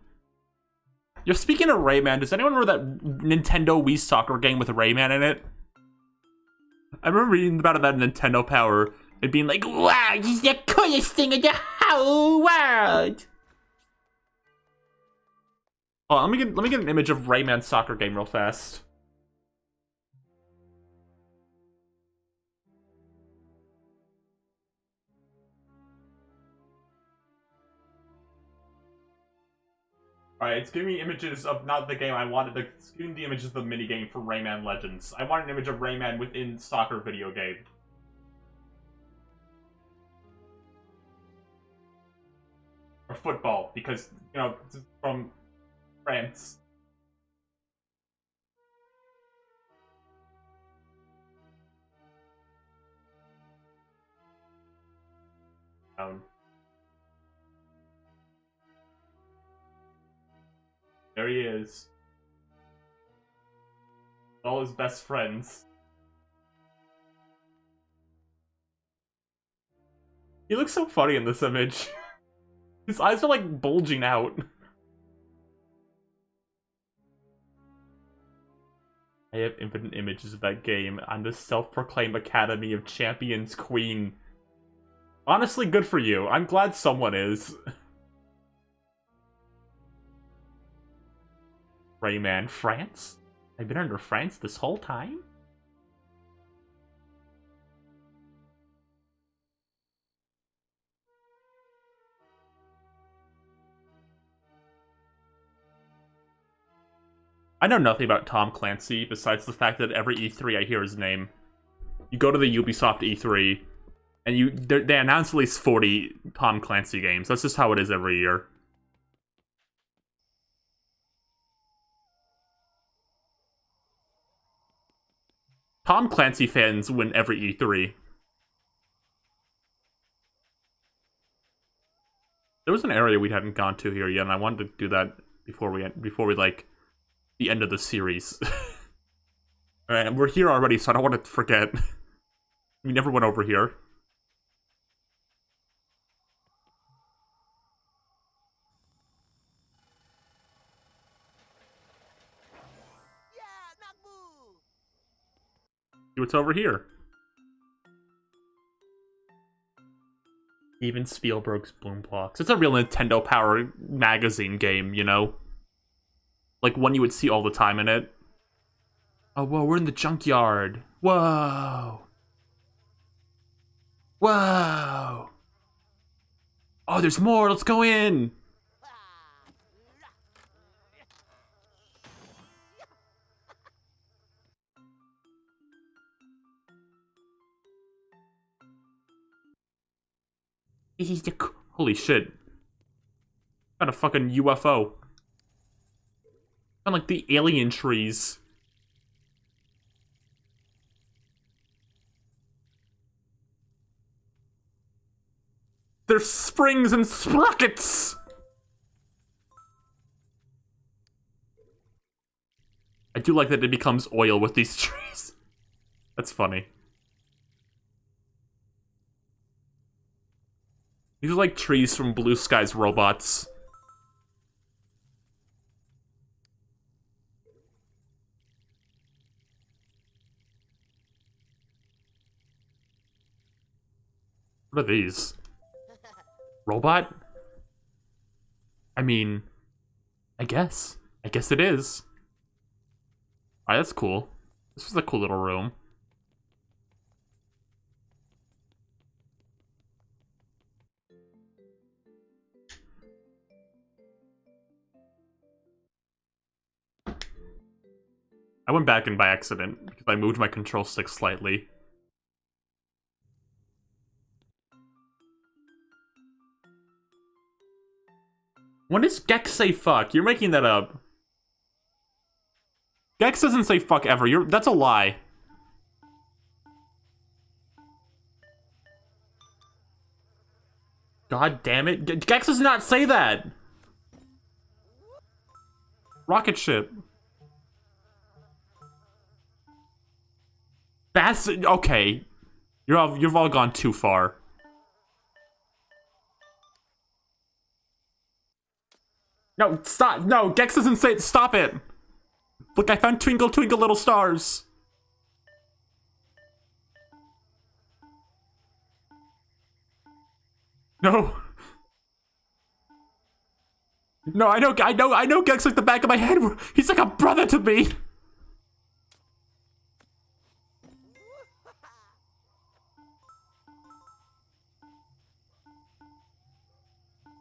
Yo, speaking of Rayman, does anyone remember that Nintendo Wii soccer game with Rayman in it? I remember reading about that Nintendo Power and being like, "Wow, this is the coolest thing in the whole world!" Oh, let me get an image of Rayman's soccer game real fast. Alright, it's giving me images of not the game I wanted. It's giving the images of the minigame for Rayman Legends. I want an image of Rayman within soccer video game. Or football, because, you know, it's from France. There he is. All his best friends. He looks so funny in this image. His eyes are like bulging out. I have infinite images of that game. I'm the self-proclaimed Academy of Champions Queen. Honestly, good for you. I'm glad someone is. Rayman, France? I've been under France this whole time? I know nothing about Tom Clancy besides the fact that every E3 I hear his name. You go to the Ubisoft E3, and they announce at least 40 Tom Clancy games. That's just how it is every year. Tom Clancy fans win every E3. There was an area we hadn't gone to here yet, and I wanted to do that before we like the end of the series. Alright, we're here already, so I don't want to forget. We never went over here. See what's over here. Even Spielberg's Bloom Blocks. It's a real Nintendo Power magazine game, you know? Like one you would see all the time in it. Oh, whoa, we're in the junkyard. Whoa. Whoa. Oh, there's more. Let's go in. Holy shit. Got a fucking UFO. Kind of like the alien trees. There's springs and sprockets! I do like that it becomes oil with these trees. That's funny. These are like trees from Blue Sky's robots. What are these? Robot? I mean, I guess. I guess it is. Alright, that's cool. This was a cool little room. I went back in by accident because I moved my control stick slightly. When does Gex say fuck? You're making that up. Gex doesn't say fuck ever. That's a lie. God damn it. Gex does not say that. Rocket ship. That's okay. You've all gone too far. No, stop. No, Gex doesn't say it. Stop it. Look, I found Twinkle Twinkle Little Stars. No. No, I know Gex like the back of my head. He's like a brother to me.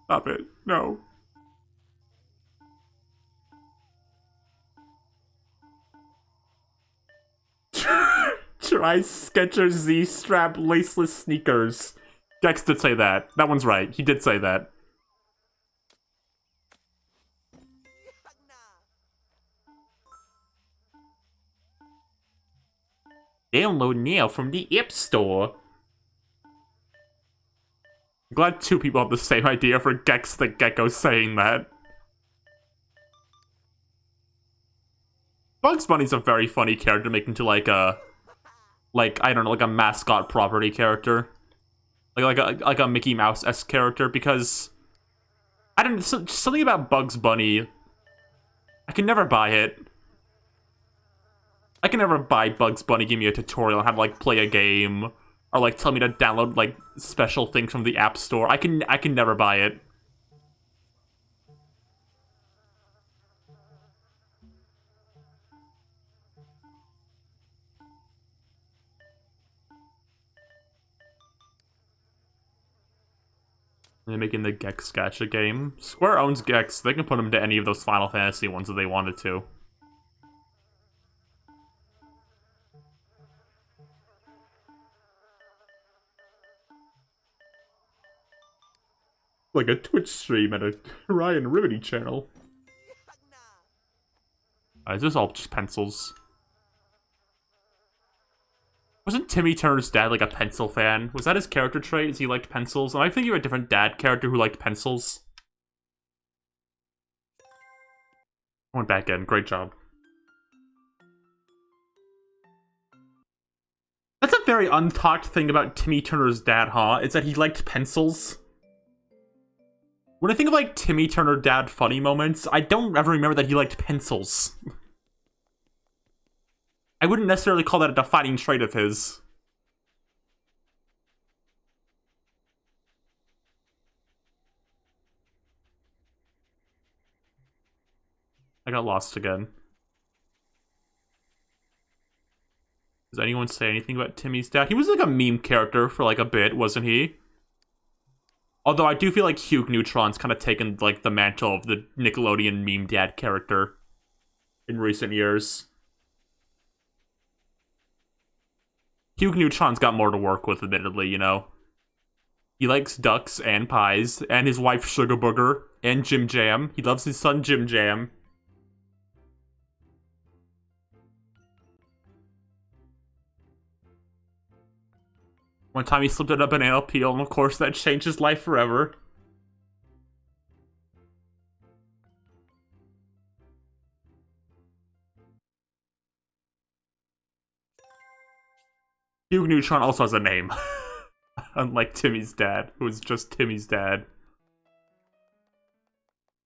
Stop it. No. Try Skechers Z-strap laceless sneakers. Gex did say that. That one's right. He did say that. Download now from the App Store. I'm glad two people have the same idea for Gex the Gecko saying that. Bugs Bunny's a very funny character to make into like a... I don't know, like a mascot property character. Like a Mickey Mouse-esque character, because... I don't know, something about Bugs Bunny... I can never buy it. I can never buy Bugs Bunny, give me a tutorial on how to, like, play a game, or, like, tell me to download, like, special things from the App Store. I can never buy it. They're making the Gex Gacha game. Square owns Gex. They can put him to any of those Final Fantasy ones if they wanted to. Like a Twitch stream at a RyanRibbity channel. Is this all just pencils? Wasn't Timmy Turner's dad like a pencil fan? Was that his character trait? Is he liked pencils? Am I thinking of a different dad character who liked pencils? Went back in. Great job. That's a very untalked thing about Timmy Turner's dad, huh? Is that he liked pencils? When I think of like Timmy Turner dad funny moments, I don't ever remember that he liked pencils. I wouldn't necessarily call that a defining trait of his. I got lost again. Does anyone say anything about Timmy's dad? He was like a meme character for like a bit, wasn't he? Although I do feel like Hugh Neutron's kind of taken like the mantle of the Nickelodeon meme dad character in recent years. Hugh Neutron's got more to work with, admittedly, you know. He likes ducks and pies, and his wife Sugar Booger, and Jim Jam. He loves his son Jim Jam. One time he slipped in a banana peel, and of course that changed his life forever. Hugh Neutron also has a name. Unlike Timmy's dad, who is just Timmy's dad.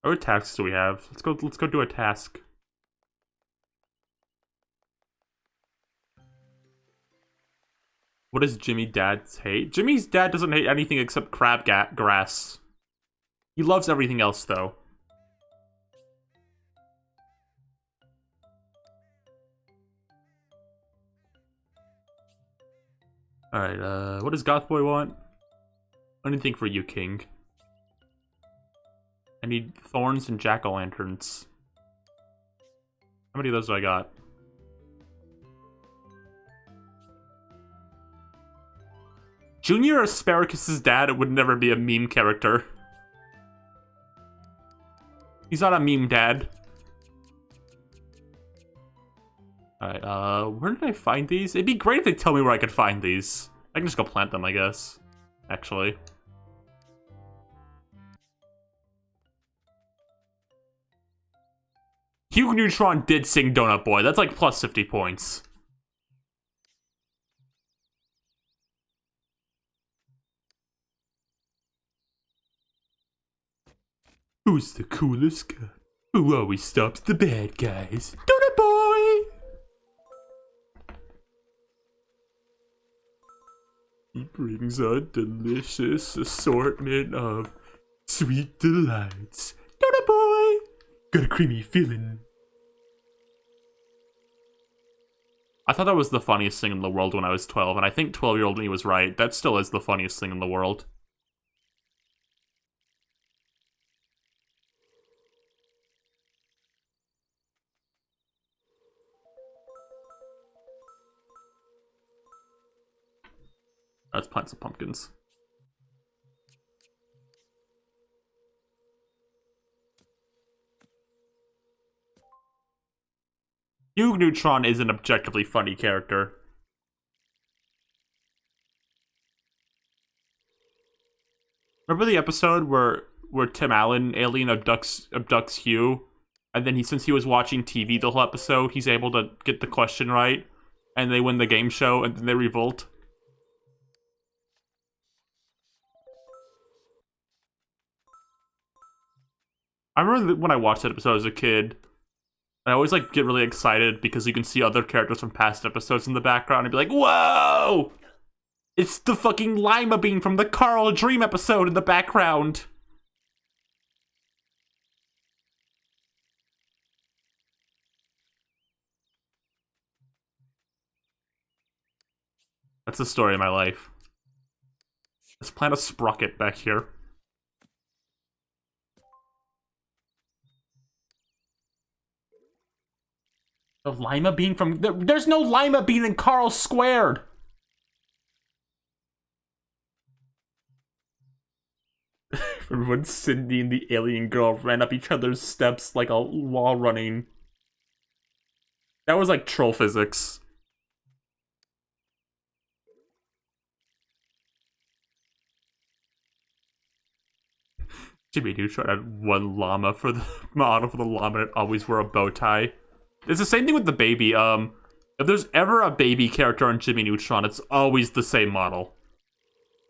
What tasks do we have? Let's go do a task. What does Jimmy dad hate? Jimmy's dad doesn't hate anything except crabgrass. He loves everything else though. Alright, what does Gothboy want? Anything for you, King. I need thorns and jack-o'-lanterns. How many of those do I got? Junior Asparagus' dad would never be a meme character. He's not a meme dad. Alright, where did I find these? It'd be great if they tell me where I could find these. I can just go plant them, I guess. Actually. Hugh Neutron did sing Donut Boy. That's like plus 50 points. Who's the coolest guy? Who always stops the bad guys? Donut Boy! He brings a delicious assortment of sweet delights. Donut Boy! Got a creamy feeling. I thought that was the funniest thing in the world when I was 12, and I think 12-year-old me was right. That still is the funniest thing in the world. Let's plant some pumpkins. Hugh Neutron is an objectively funny character. Remember the episode where Tim Allen alien abducts Hugh, and then since he was watching TV the whole episode, he's able to get the question right, and they win the game show, and then they revolt. I remember when I watched that episode as a kid, I always like get really excited because you can see other characters from past episodes in the background and be like, whoa! It's the fucking Lima Bean from the Carl Dream episode in the background! That's the story of my life. Let's plant a sprocket back here. The Lima Bean from... There's no Lima Bean in Carl Squared! When Cindy and the alien girl ran up each other's steps like a wall running. That was like troll physics. Jimmy Neutron had one llama for the model for the llama and always wore a bow tie. It's the same thing with the baby. If there's ever a baby character on Jimmy Neutron, it's always the same model.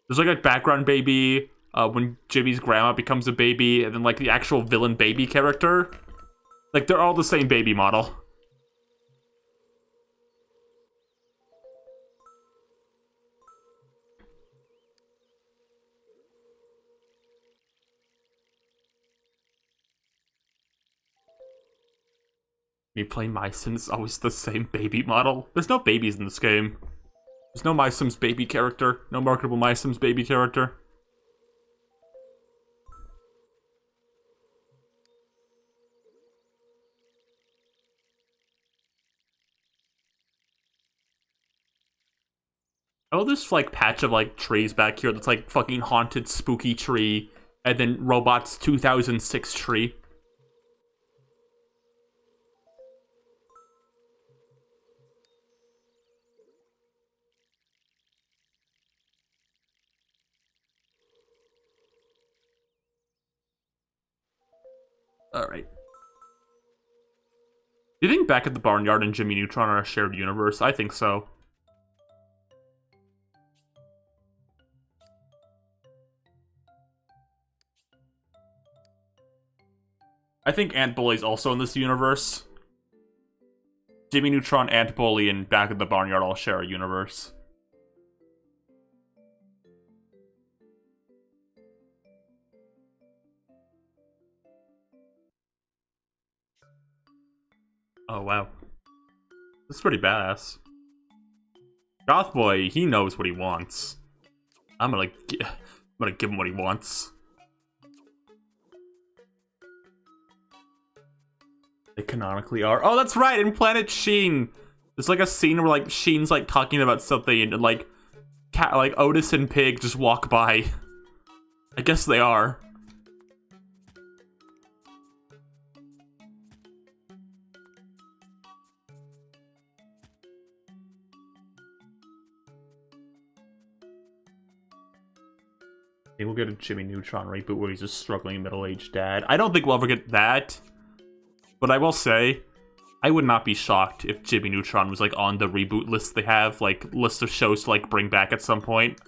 There's like a background baby, when Jimmy's grandma becomes a baby, and then like the actual villain baby character. Like they're all the same baby model. Me playing MySims is always the same baby model. There's no babies in this game. There's no MySims baby character. No marketable MySims baby character. Oh, this like patch of like trees back here that's like fucking haunted spooky tree, and then Robots 2006 tree. Alright. Do you think Back at the Barnyard and Jimmy Neutron are a shared universe? I think so. I think Ant Bully's also in this universe. Jimmy Neutron, Ant Bully, and Back at the Barnyard all share a universe. Oh, wow. That's pretty badass. Goth Boy, he knows what he wants. I'm gonna give him what he wants. They canonically are. Oh, that's right, in Planet Sheen. There's like a scene where like Sheen's like talking about something and like Otis and Pig just walk by. I guess they are. Maybe we'll get a Jimmy Neutron reboot where he's a struggling middle-aged dad. I don't think we'll ever get that. But I will say, I would not be shocked if Jimmy Neutron was like on the reboot list they have, like list of shows to like bring back at some point.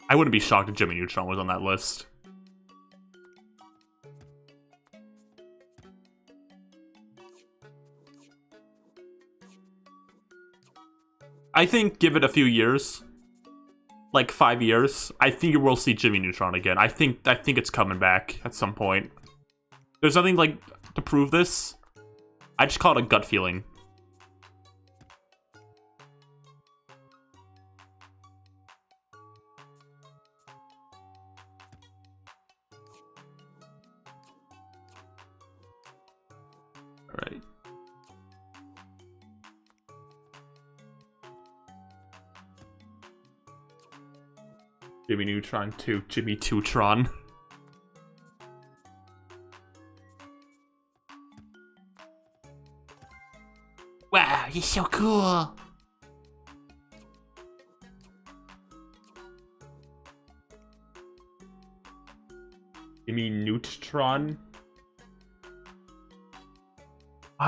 I wouldn't be shocked if Jimmy Neutron was on that list. I think give it a few years. Like 5 years, I think you will see Jimmy Neutron again. I think it's coming back at some point. There's nothing like to prove this. I just call it a gut feeling. All right. Jimmy Neutron 2, Jimmy Neutron. Wow, you're so cool. Jimmy Neutron.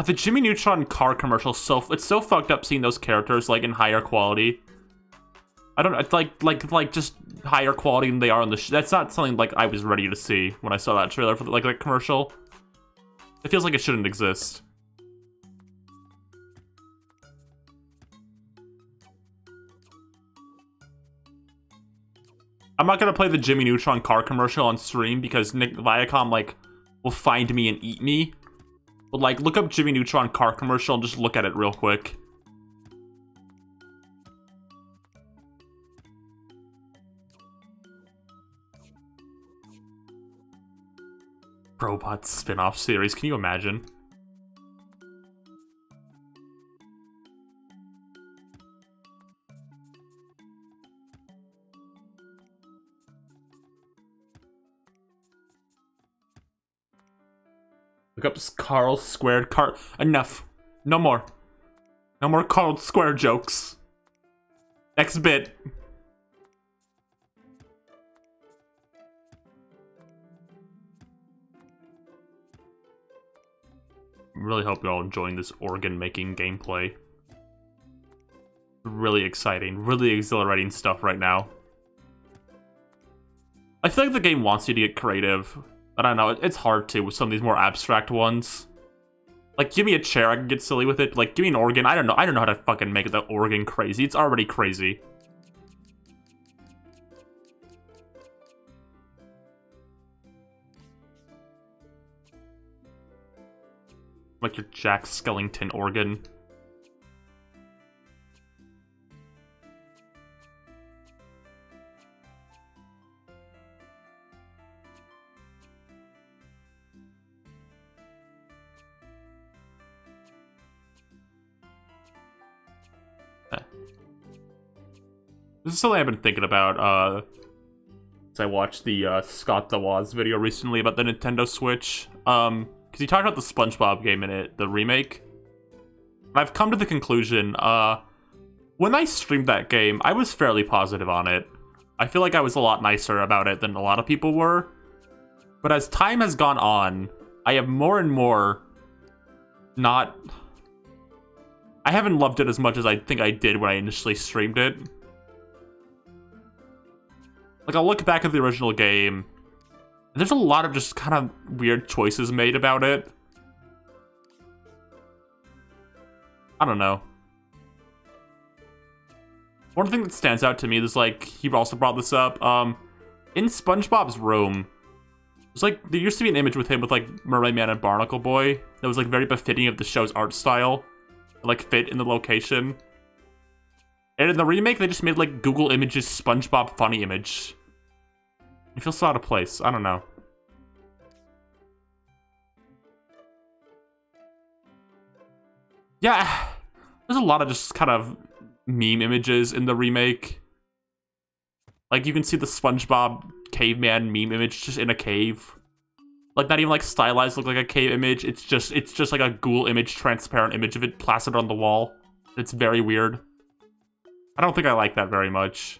The Jimmy Neutron car commercial, it's so fucked up seeing those characters like in higher quality. I don't know, it's like just higher quality than they are on the that's not something like I was ready to see when I saw that trailer for like that commercial. It feels like it shouldn't exist. I'm not gonna play the Jimmy Neutron car commercial on stream because Viacom like will find me and eat me. But like look up Jimmy Neutron car commercial and just look at it real quick. Robot spin-off series, can you imagine? Look up Carl squared Carl. Enough. No more. No more Carl square jokes. Next bit. Really hope you're all enjoying this organ making gameplay. Really exciting, really exhilarating stuff right now. I feel like the game wants you to get creative. I don't know, it's hard to with some of these more abstract ones. Like, give me a chair, I can get silly with it. Like, give me an organ, I don't know how to fucking make the organ crazy. It's already crazy. Like your Jack Skellington organ. This is something I've been thinking about, since I watched the, Scott the Woz video recently about the Nintendo Switch. Because he talked about the SpongeBob game in it, the remake. And I've come to the conclusion, when I streamed that game, I was fairly positive on it. I feel like I was a lot nicer about it than a lot of people were. But as time has gone on, I have more and more not... I haven't loved it as much as I think I did when I initially streamed it. Like, I'll look back at the original game, and there's a lot of just kind of weird choices made about it. I don't know. One thing that stands out to me is, like, he also brought this up, in SpongeBob's room, it's like, there used to be an image with him with, like, Mermaid Man and Barnacle Boy that was, like, very befitting of the show's art style, like, fit in the location. And in the remake, they just made, like, Google Images SpongeBob funny image. It feels so out of place. I don't know. Yeah, there's a lot of just kind of meme images in the remake. Like, you can see the SpongeBob caveman meme image just in a cave. Like, not even, like, stylized look like a cave image. It's just like a Google image, transparent image of it plastered on the wall. It's very weird. I don't think I like that very much.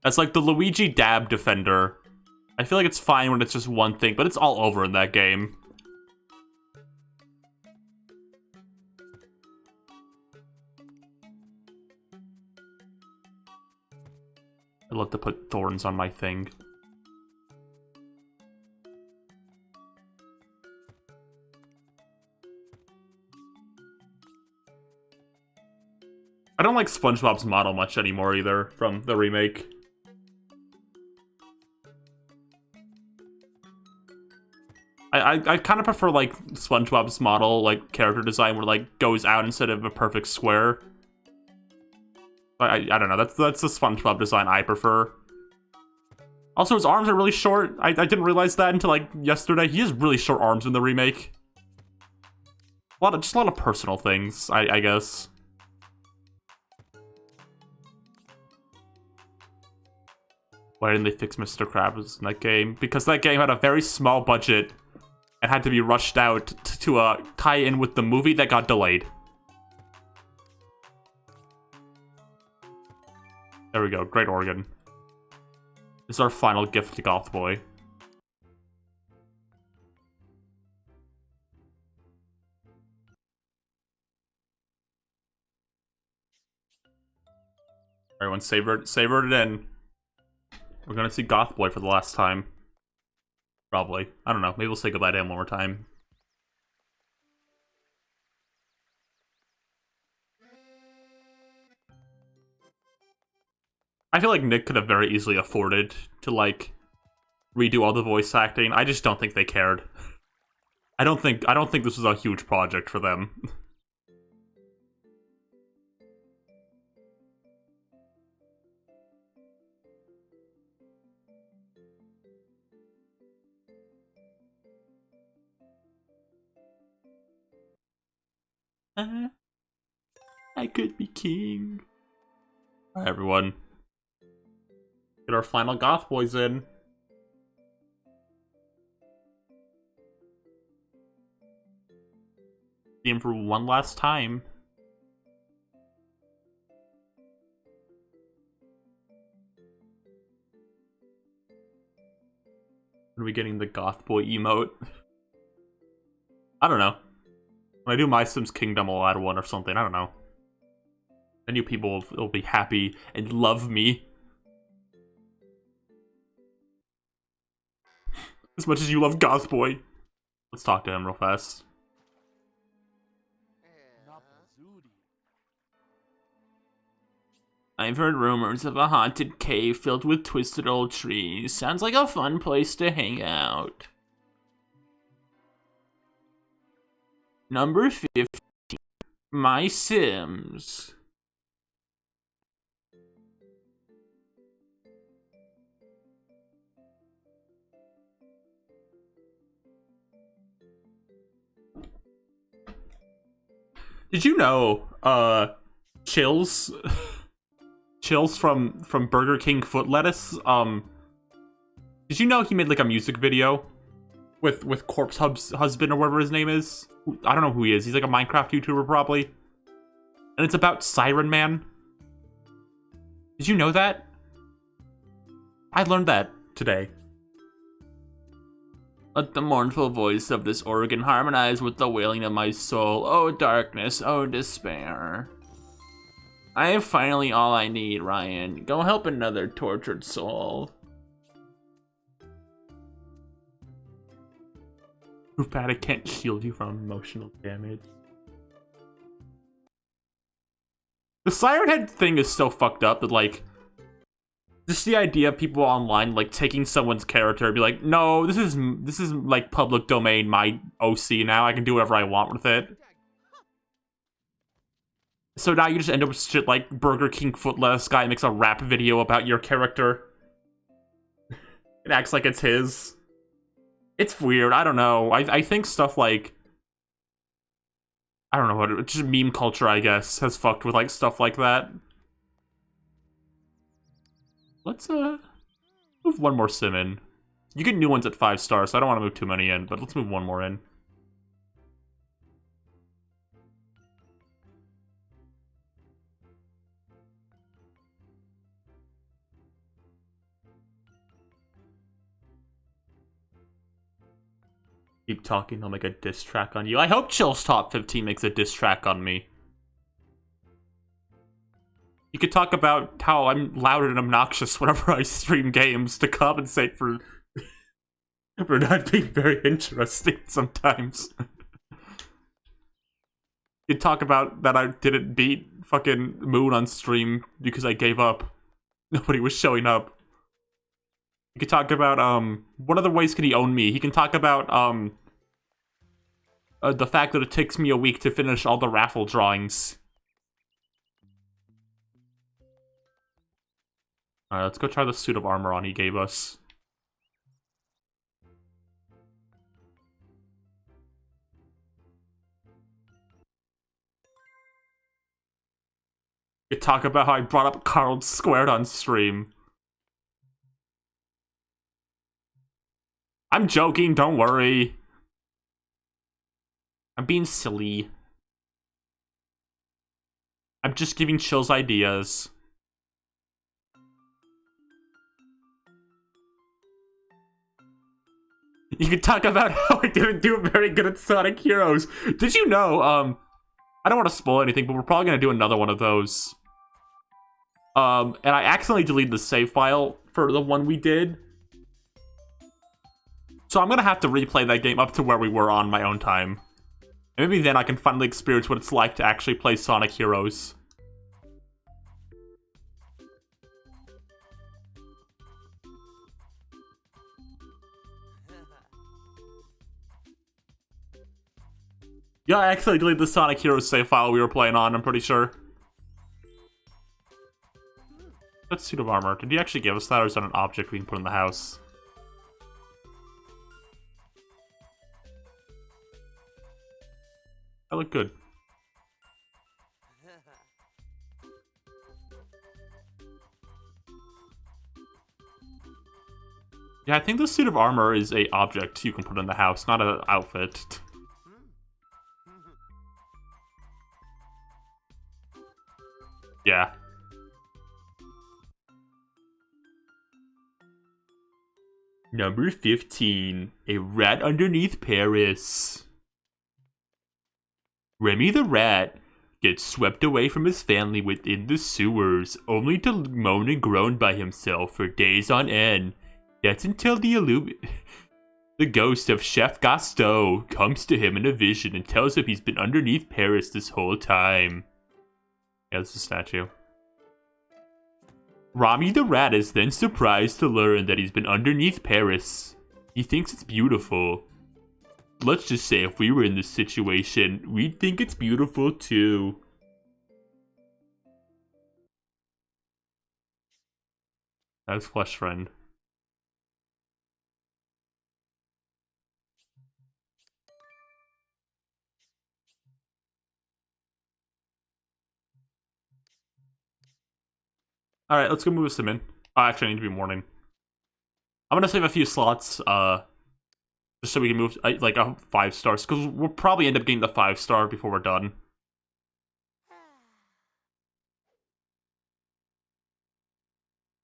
That's like the Luigi Dab Defender. I feel like it's fine when it's just one thing, but it's all over in that game. I'd love to put thorns on my thing. I don't like SpongeBob's model much anymore either, from the remake. I kind of prefer, like, SpongeBob's model, like, character design where, like, goes out instead of a perfect square. I don't know, that's the SpongeBob design I prefer. Also, his arms are really short. I didn't realize that until, like, yesterday. He has really short arms in the remake. Just a lot of personal things, I guess. Why didn't they fix Mr. Krabs in that game? Because that game had a very small budget and had to be rushed out to tie in with the movie that got delayed. There we go, great organ. This is our final gift to Goth Boy. Everyone savored it in. We're gonna see Goth Boy for the last time. Probably. I don't know. Maybe we'll say goodbye to him one more time. I feel like Nick could have very easily afforded to, like, redo all the voice acting. I just don't think they cared. I don't think this was a huge project for them. I could be king. Alright, everyone. Get our final Goth Boys in. See him for one last time. Are we getting the goth boy emote? I don't know. When I do MySims Kingdom, I'll add one or something. I don't know. I knew people will be happy and love me. As much as you love goth boy. Let's talk to him real fast. I've heard rumors of a haunted cave filled with twisted old trees. Sounds like a fun place to hang out. Number 15. MySims. Did you know, Chills from Burger King Foot Lettuce, did you know he made like a music video with Corpse Husband or whatever his name is? I don't know who he is. He's like a Minecraft YouTuber probably. And it's about Siren Man. Did you know that? I learned that today. Let the mournful voice of this organ harmonize with the wailing of my soul. Oh darkness, oh despair. I have finally all I need, Ryan. Go help another tortured soul. Proof that it can't shield you from emotional damage. The Siren Head thing is so fucked up that, like, just the idea of people online, like, taking someone's character and be like, no, this is like public domain, my OC now, I can do whatever I want with it. So now you just end up with shit like Burger King Foot Lettuce guy makes a rap video about your character. It acts like it's his. It's weird, I don't know. I think stuff like... I don't know what, just meme culture, I guess, has fucked with like stuff like that. Let's move one more sim in. You get new ones at 5 stars, so I don't want to move too many in, but let's move one more in. Keep talking, I'll make a diss track on you. I hope Chill's Top 15 makes a diss track on me. You could talk about how I'm loud and obnoxious whenever I stream games to compensate for not being very interesting sometimes. You could talk about that I didn't beat fucking Moon on stream because I gave up. Nobody was showing up. You could talk about, what other ways can he own me? He can talk about, the fact that it takes me a week to finish all the raffle drawings. Alright, let's go try the suit of armor on he gave us. You talk about how I brought up Carl Squared on stream. I'm joking, don't worry. I'm being silly. I'm just giving Chills ideas. You can talk about how I didn't do very good at Sonic Heroes. Did you know, I don't want to spoil anything, but we're probably going to do another one of those. And I accidentally deleted the save file for the one we did. So I'm going to have to replay that game up to where we were on my own time. And maybe then I can finally experience what it's like to actually play Sonic Heroes. Yeah, I accidentally deleted the Sonic Heroes save file we were playing on, I'm pretty sure. That's suit of armor. Did he actually give us that, or is that an object we can put in the house? I look good. Yeah, I think the suit of armor is a object you can put in the house, not an outfit. Yeah. Number 15. A rat underneath Paris. Remy the rat gets swept away from his family within the sewers, only to moan and groan by himself for days on end. That's until the ghost of Chef Gaston comes to him in a vision and tells him he's been underneath Paris this whole time. Yeah, that's a statue. Rami the rat is then surprised to learn that he's been underneath Paris. He thinks it's beautiful. Let's just say if we were in this situation, we'd think it's beautiful too. That's Flesh Friend. Alright, let's go move a sim in. Oh, actually, I need to be morning. I'm gonna save a few slots, just so we can move, like, 5 stars, because we'll probably end up getting the 5-star before we're done.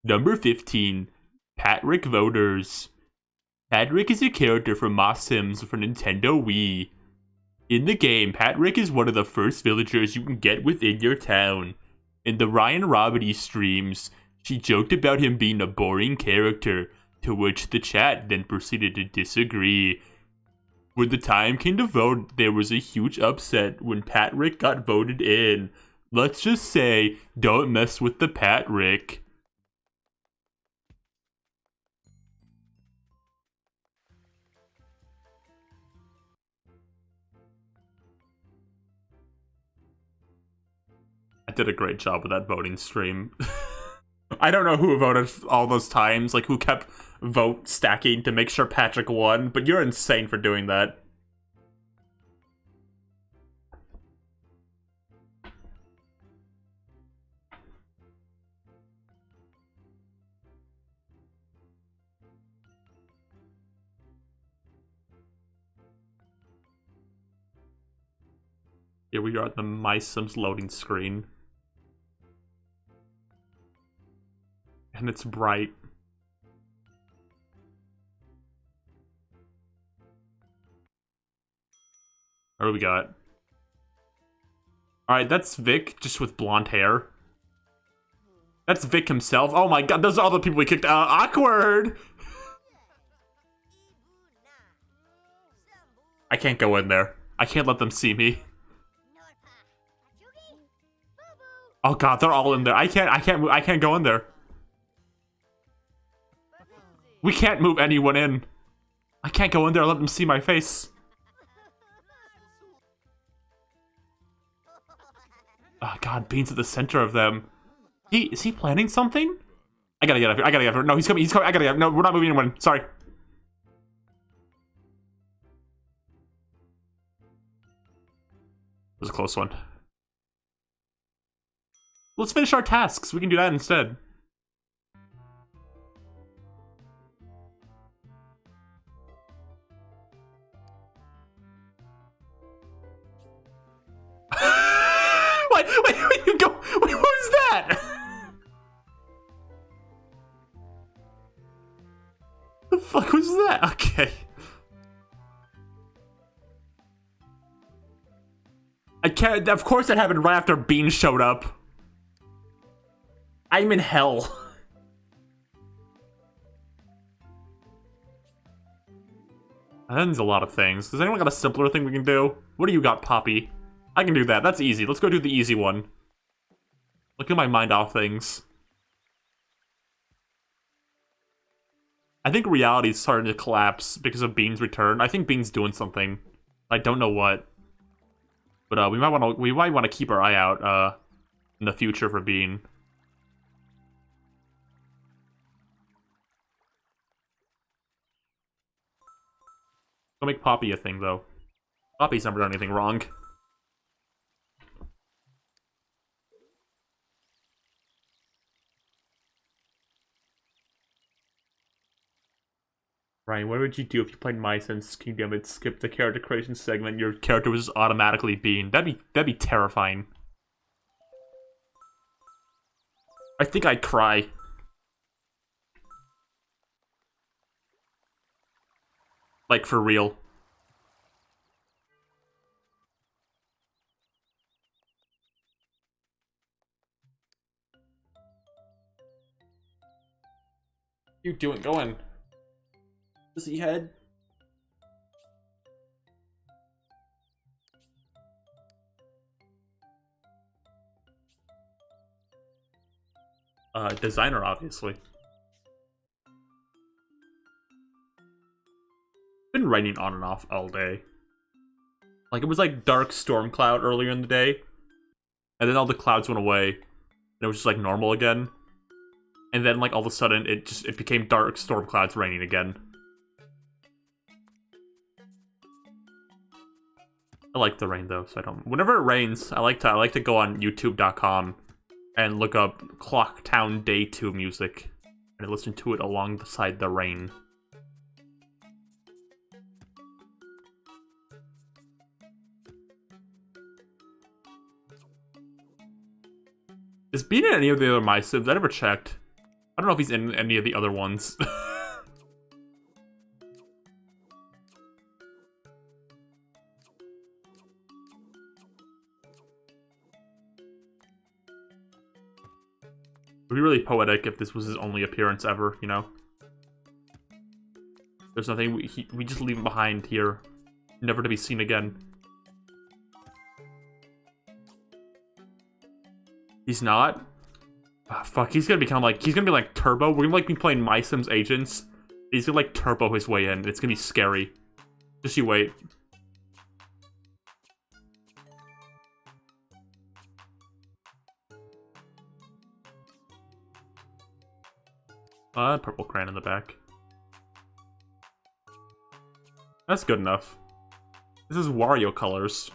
Number 15. Patrick Voters. Patrick is a character from MySims for Nintendo Wii. In the game, Patrick is one of the first villagers you can get within your town. In the RyanRibbity streams, she joked about him being a boring character, to which the chat then proceeded to disagree. When the time came to vote, there was a huge upset when Patrick got voted in. Let's just say, don't mess with the Patrick. I did a great job with that voting stream. I don't know who voted all those times, like who kept vote stacking to make sure Patrick won, but you're insane for doing that. Here we are at the MySims loading screen. And it's bright. What do we got? Alright, that's Vic, just with blonde hair. That's Vic himself. Oh my god, those are all the people we kicked out. Awkward! I can't go in there. I can't let them see me. Oh god, they're all in there. I can't go in there. We can't move anyone in. I can't go in there and let them see my face. Oh god, Bean's at the center of them. Is he planning something? I gotta get up here. I gotta get up here. No, he's coming. He's coming. I gotta get up. No, we're not moving anyone. Sorry. It was a close one. Let's finish our tasks. We can do that instead. Wait, you go. Wait, what was that? The fuck was that? Okay. I can't. Of course, that happened right after Bean showed up. I'm in hell. That means a lot of things. Does anyone got a simpler thing we can do? What do you got, Poppy? I can do that. That's easy. Let's go do the easy one. Look at my mind off things. I think reality's starting to collapse because of Bean's return. I think Bean's doing something. I don't know what. But we might want to keep our eye out in the future for Bean. Don't make Poppy a thing though. Poppy's never done anything wrong. Ryan, what would you do if you played MySims Kingdom and skipped the character creation segment? Your character was just automatically Bean. That'd be terrifying. I think I'd cry. Like, for real. You doing? Going. Does he head? Designer, obviously. Been raining on and off all day. Like, it was like dark storm cloud earlier in the day, and then all the clouds went away, and it was just like normal again. And then, like, all of a sudden, it became dark storm clouds raining again. I like the rain though, so I don't. Whenever it rains, I like to go on YouTube.com and look up Clocktown Day 2 music and listen to it alongside the rain. Is Bean in any of the other MySims? I never checked. I don't know if he's in any of the other ones. It would be really poetic if this was his only appearance ever, you know? There's nothing, we just leave him behind here. Never to be seen again. He's not? Oh, fuck, he's gonna be like Turbo. We're gonna like be playing MySims agents. He's gonna like Turbo his way in. It's gonna be scary. Just you wait. Purple crayon in the back. That's good enough. This is Wario colors.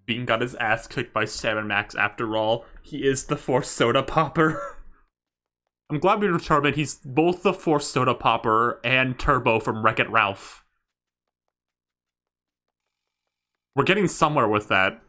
Bean got his ass kicked by Salmon Max after all. He is the Force Soda Popper. I'm glad we determined he's both the Force Soda Popper and Turbo from Wreck-It Ralph. We're getting somewhere with that.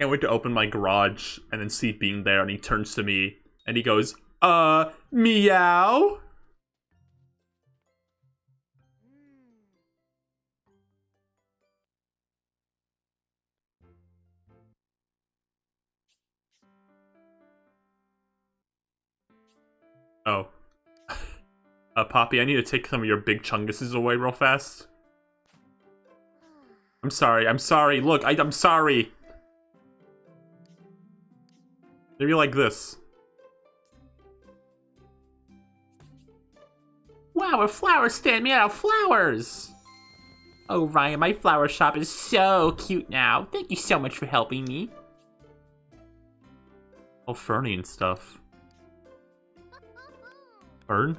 Can't wait to open my garage and then see Bean there, and he turns to me and he goes, meow? Oh. Poppy, I need to take some of your big chunguses away real fast. I'm sorry, look, I'm sorry. Maybe like this. Wow, a flower stand made out of flowers! Oh, Ryan, my flower shop is so cute now. Thank you so much for helping me. Oh, Fernie and stuff. Fern?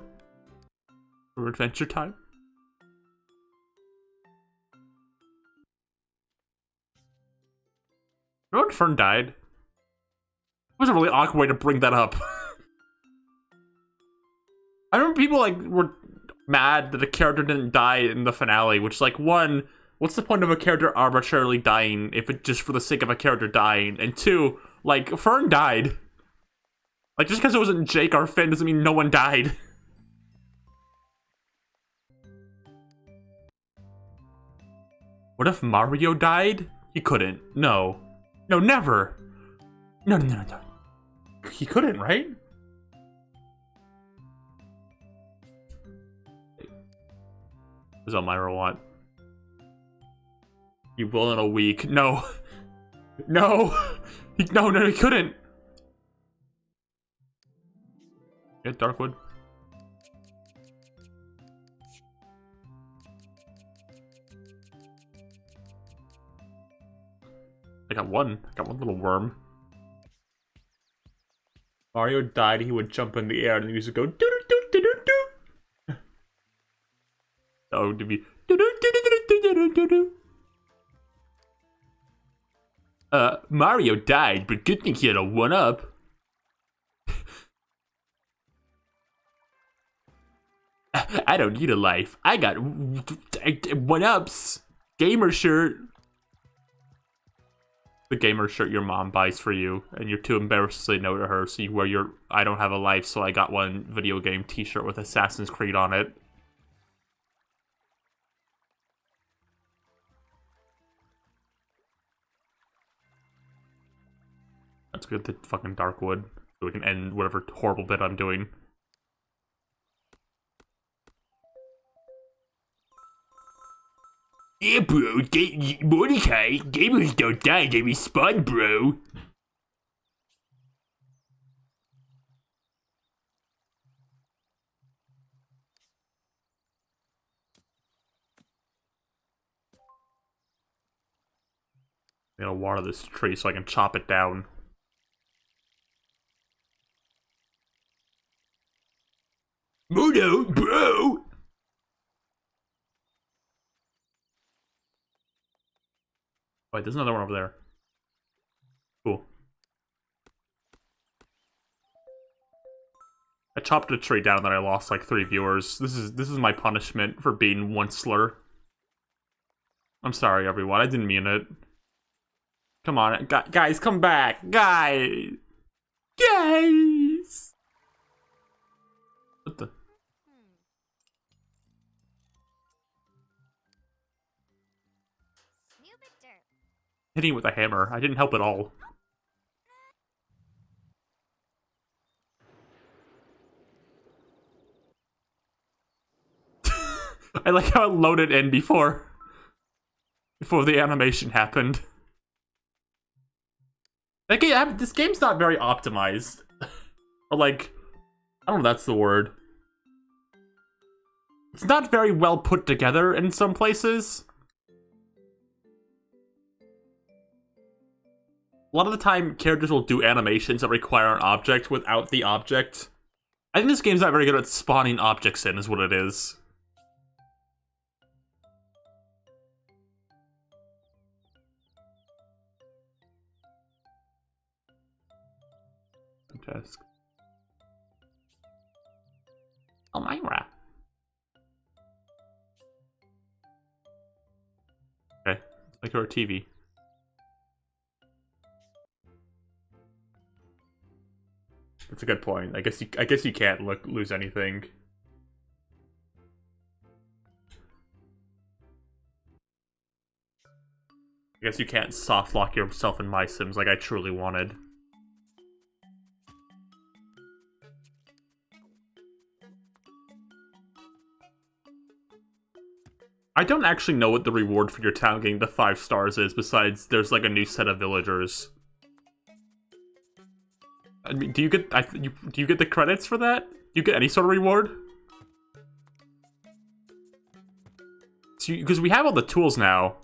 For adventure time? Remember when Fern died? It was a really awkward way to bring that up. I remember people like were mad that the character didn't die in the finale, which, like, one, what's the point of a character arbitrarily dying if it's just for the sake of a character dying? And two, like, Fern died. Like, just because it wasn't Jake or Finn doesn't mean no one died. What if Mario died? He couldn't. No. No, never. No. He couldn't, right? What does Elmira want? You will in a week. No. No. No, he couldn't. Get Darkwood. I got one little worm. Mario died, he would jump in the air and the music would go doo doo doo doo doo. Oh, to be doo doo doo doo doo doo doo. Mario died, but good thing he had a 1-up. I don't need a life. I got 1-ups. Gamer shirt. The gamer shirt your mom buys for you, and you're too embarrassed to say no to her, so you wear your I don't have a life, so I got one video game t-shirt with Assassin's Creed on it. Let's get the fucking Darkwood, so we can end whatever horrible bit I'm doing. Yeah, bro, Mordecai, gamers don't die, they respawn, bro. I'm gonna water this tree so I can chop it down. Mono, bro! Wait, there's another one over there. Cool. I chopped a tree down that I lost like 3 viewers. This is my punishment for being one slur. I'm sorry, everyone. I didn't mean it. Come on, guys, come back, guys. What the? Hitting with a hammer. I didn't help at all. I like how it loaded in before the animation happened. This game's not very optimized. Or like, I don't know if that's the word. It's not very well put together in some places. A lot of the time, characters will do animations that require an object without the object. I think this game's not very good at spawning objects in, is what it is. Fantastic. Elmira. Okay, let's make her a TV. That's a good point. I guess you can't lose anything. I guess you can't soft lock yourself in MySims like I truly wanted. I don't actually know what the reward for your town getting the 5 stars is, besides there's like a new set of villagers. I mean, do you get the credits for that? Do you get any sort of reward? Because we have all the tools now.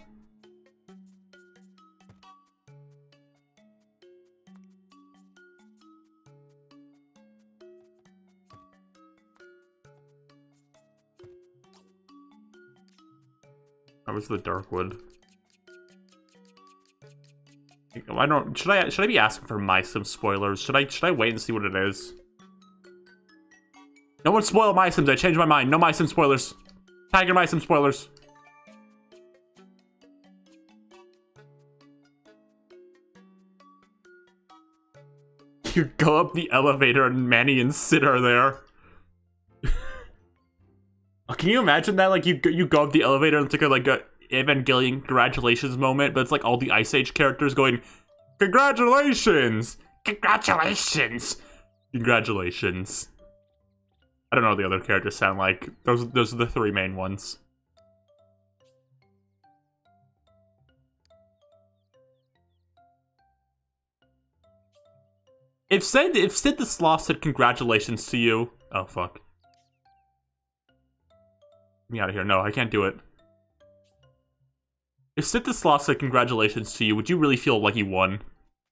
That was the Darkwood. Should I be asking for MySims spoilers? Should I wait and see what it is? No one spoil MySims, I changed my mind. No MySims spoilers. Tag your MySims spoilers. You go up the elevator and Manny and Sid are there. Can you imagine that? Like, you go up the elevator and it's like a Evangelion congratulations moment, but it's like all the Ice Age characters going, congratulations! Congratulations! Congratulations. I don't know what the other characters sound like. Those are the 3 main ones. If Sid the Sloth said congratulations to you... Oh, fuck. Get me out of here. No, I can't do it. If Sid the Sloth said congratulations to you, would you really feel like you won?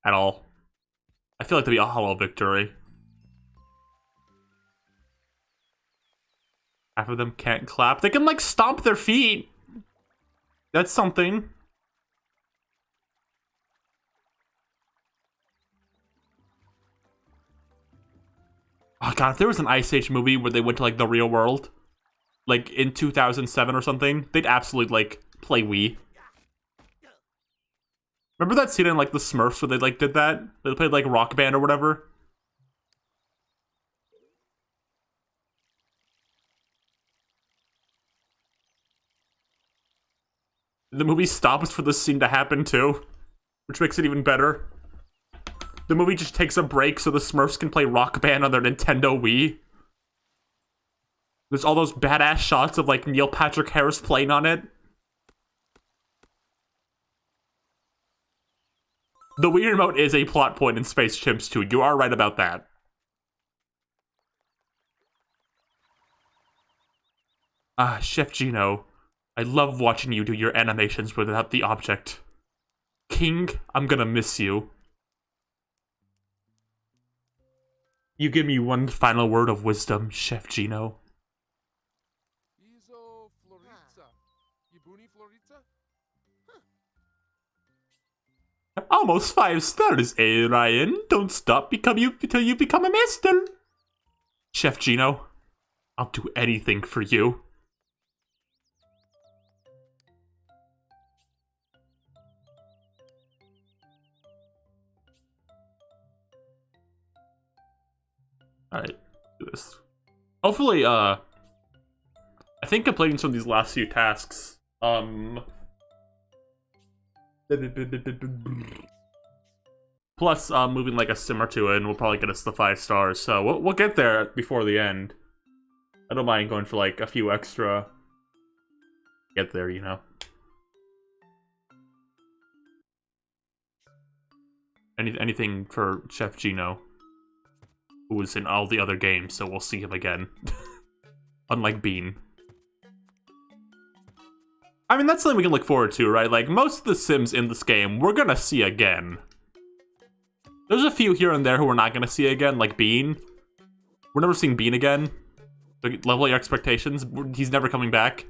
At all? I feel like that'd be a hollow victory. Half of them can't clap. They can, like, stomp their feet. That's something. Oh god, if there was an Ice Age movie where they went to like the real world, like in 2007 or something, they'd absolutely like play Wii. Remember that scene in like the Smurfs where they like did that? They played like Rock Band or whatever. The movie stops for this scene to happen too, which makes it even better. The movie just takes a break so the Smurfs can play Rock Band on their Nintendo Wii. There's all those badass shots of like Neil Patrick Harris playing on it. The Wii Remote is a plot point in Space Chimps 2. You are right about that. Ah, Chef Gino. I love watching you do your animations without the object. King, I'm gonna miss you. You give me one final word of wisdom, Chef Gino. Almost 5 stars, eh, Ryan? Don't stop till you become a master. Chef Gino, I'll do anything for you. Alright, do this. Hopefully, I think completing some of these last few tasks, plus, moving like a sim or two in will probably get us the 5 stars, so we'll get there before the end. I don't mind going for like a few extra. Get there, you know. Anything for Chef Gino, who was in all the other games, so we'll see him again. Unlike Bean. I mean, that's something we can look forward to, right? Like, most of the Sims in this game, we're gonna see again. There's a few here and there who we're not gonna see again, like Bean. We're never seeing Bean again. Like, level your expectations. He's never coming back.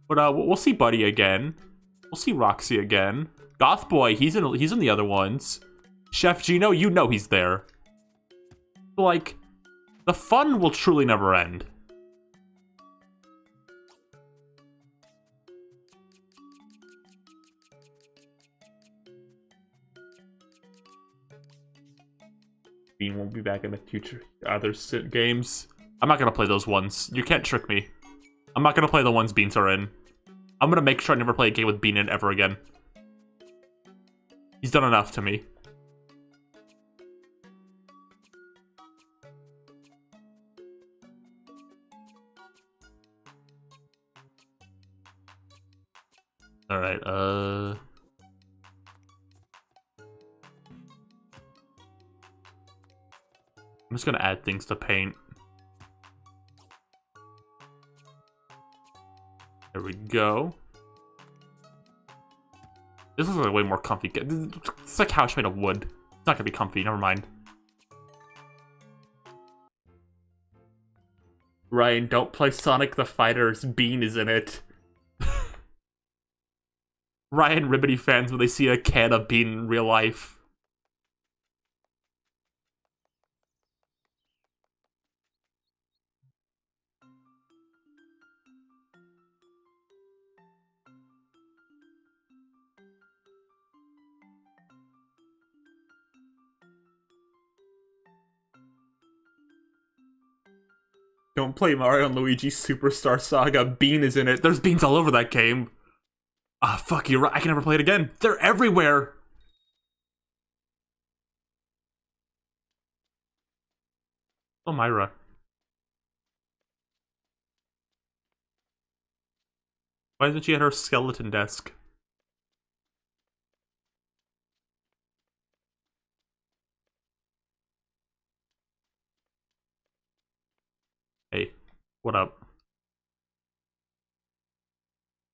But, we'll see Buddy again. We'll see Roxy again. Goth Boy, he's in the other ones. Chef Gino, you know he's there. Like, the fun will truly never end. Bean won't be back in the future. Other games. I'm not gonna play those ones. You can't trick me. I'm not gonna play the ones Beans are in. I'm gonna make sure I never play a game with Bean in ever again. He's done enough to me. Alright, I'm just gonna add things to paint. There we go. This is like way more comfy. It's like a couch made of wood. It's not gonna be comfy, never mind. Ryan, don't play Sonic the Fighters. Bean is in it. RyanRibbity fans when they see a can of Bean in real life. Don't play Mario and Luigi Superstar Saga. Bean is in it. There's beans all over that game. Ah, fuck, you're right. I can never play it again. They're everywhere. Oh, Myra. Why isn't she at her skeleton desk? Hey, what up?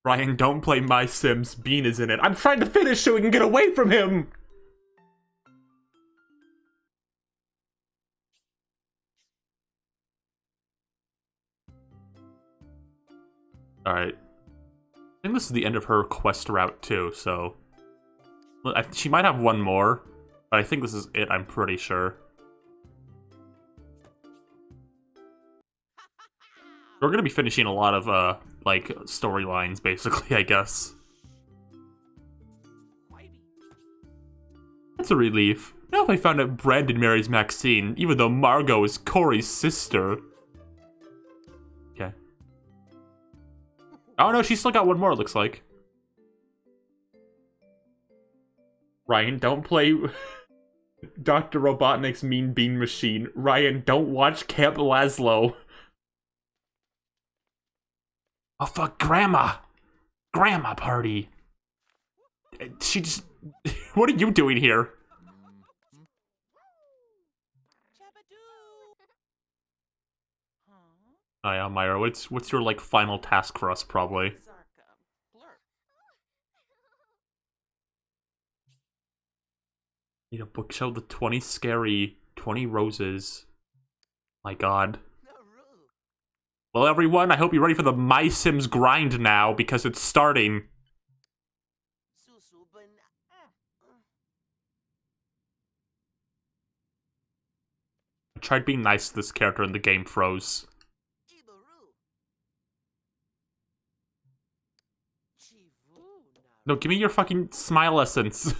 Ryan, don't play MySims. Bean is in it. I'm trying to finish so we can get away from him! Alright. I think this is the end of her quest route, too, so... She might have one more, but I think this is it, I'm pretty sure. We're gonna be finishing a lot of, like, storylines, basically, I guess. That's a relief. Now if I found out Brandon marries Maxine, even though Margot is Corey's sister. Okay. Oh no, she's still got one more, it looks like. Ryan, don't play Dr. Robotnik's Mean Bean Machine. Ryan, don't watch Camp Laszlo. Oh fuck, Grandma! Grandma party! She just... What are you doing here? Oh yeah, Myra, what's your, like, final task for us, probably? Need a bookshelf with 20 scary, 20 roses. My god. Well, everyone, I hope you're ready for the MySims grind now, because it's starting. I tried being nice to this character and the game froze. No, give me your fucking smile essence.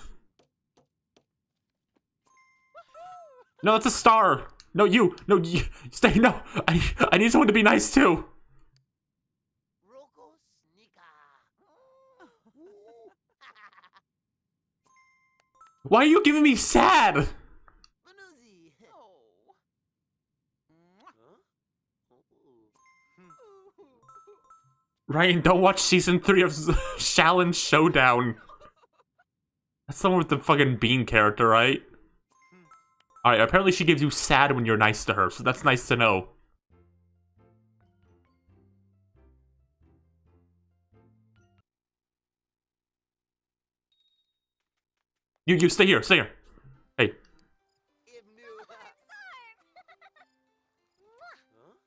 No, it's a star. No, you. No, you. Stay. No. I need someone to be nice too. Why are you giving me sad? Ryan, don't watch season 3 of Shallon Showdown. That's someone with the fucking bean character, right? Alright, apparently she gives you sad when you're nice to her, so that's nice to know. You stay here, stay here. Hey.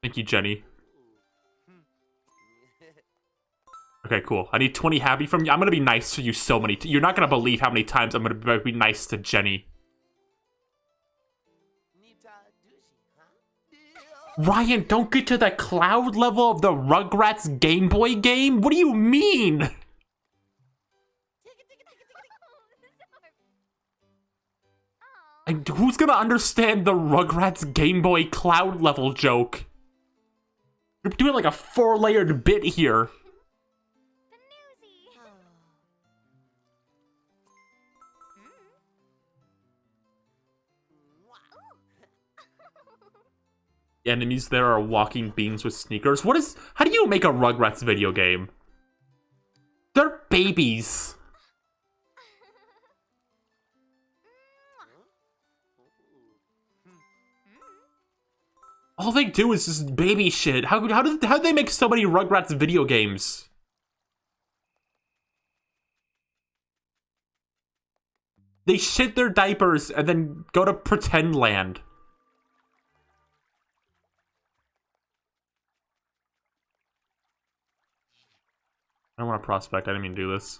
Thank you, Jenny. Okay, cool. I need 20 happy from you. I'm gonna be nice to you so many you're not gonna believe how many times I'm gonna be nice to Jenny. Ryan, don't get to the cloud level of the Rugrats Game Boy game? What do you mean? And who's gonna understand the Rugrats Game Boy cloud level joke? You're doing like a 4-layered bit here. The enemies there are walking beings with sneakers. How do you make a Rugrats video game? They're babies. All they do is just baby shit. How did they make so many Rugrats video games? They shit their diapers and then go to pretend land. I don't want to prospect. I didn't mean to do this.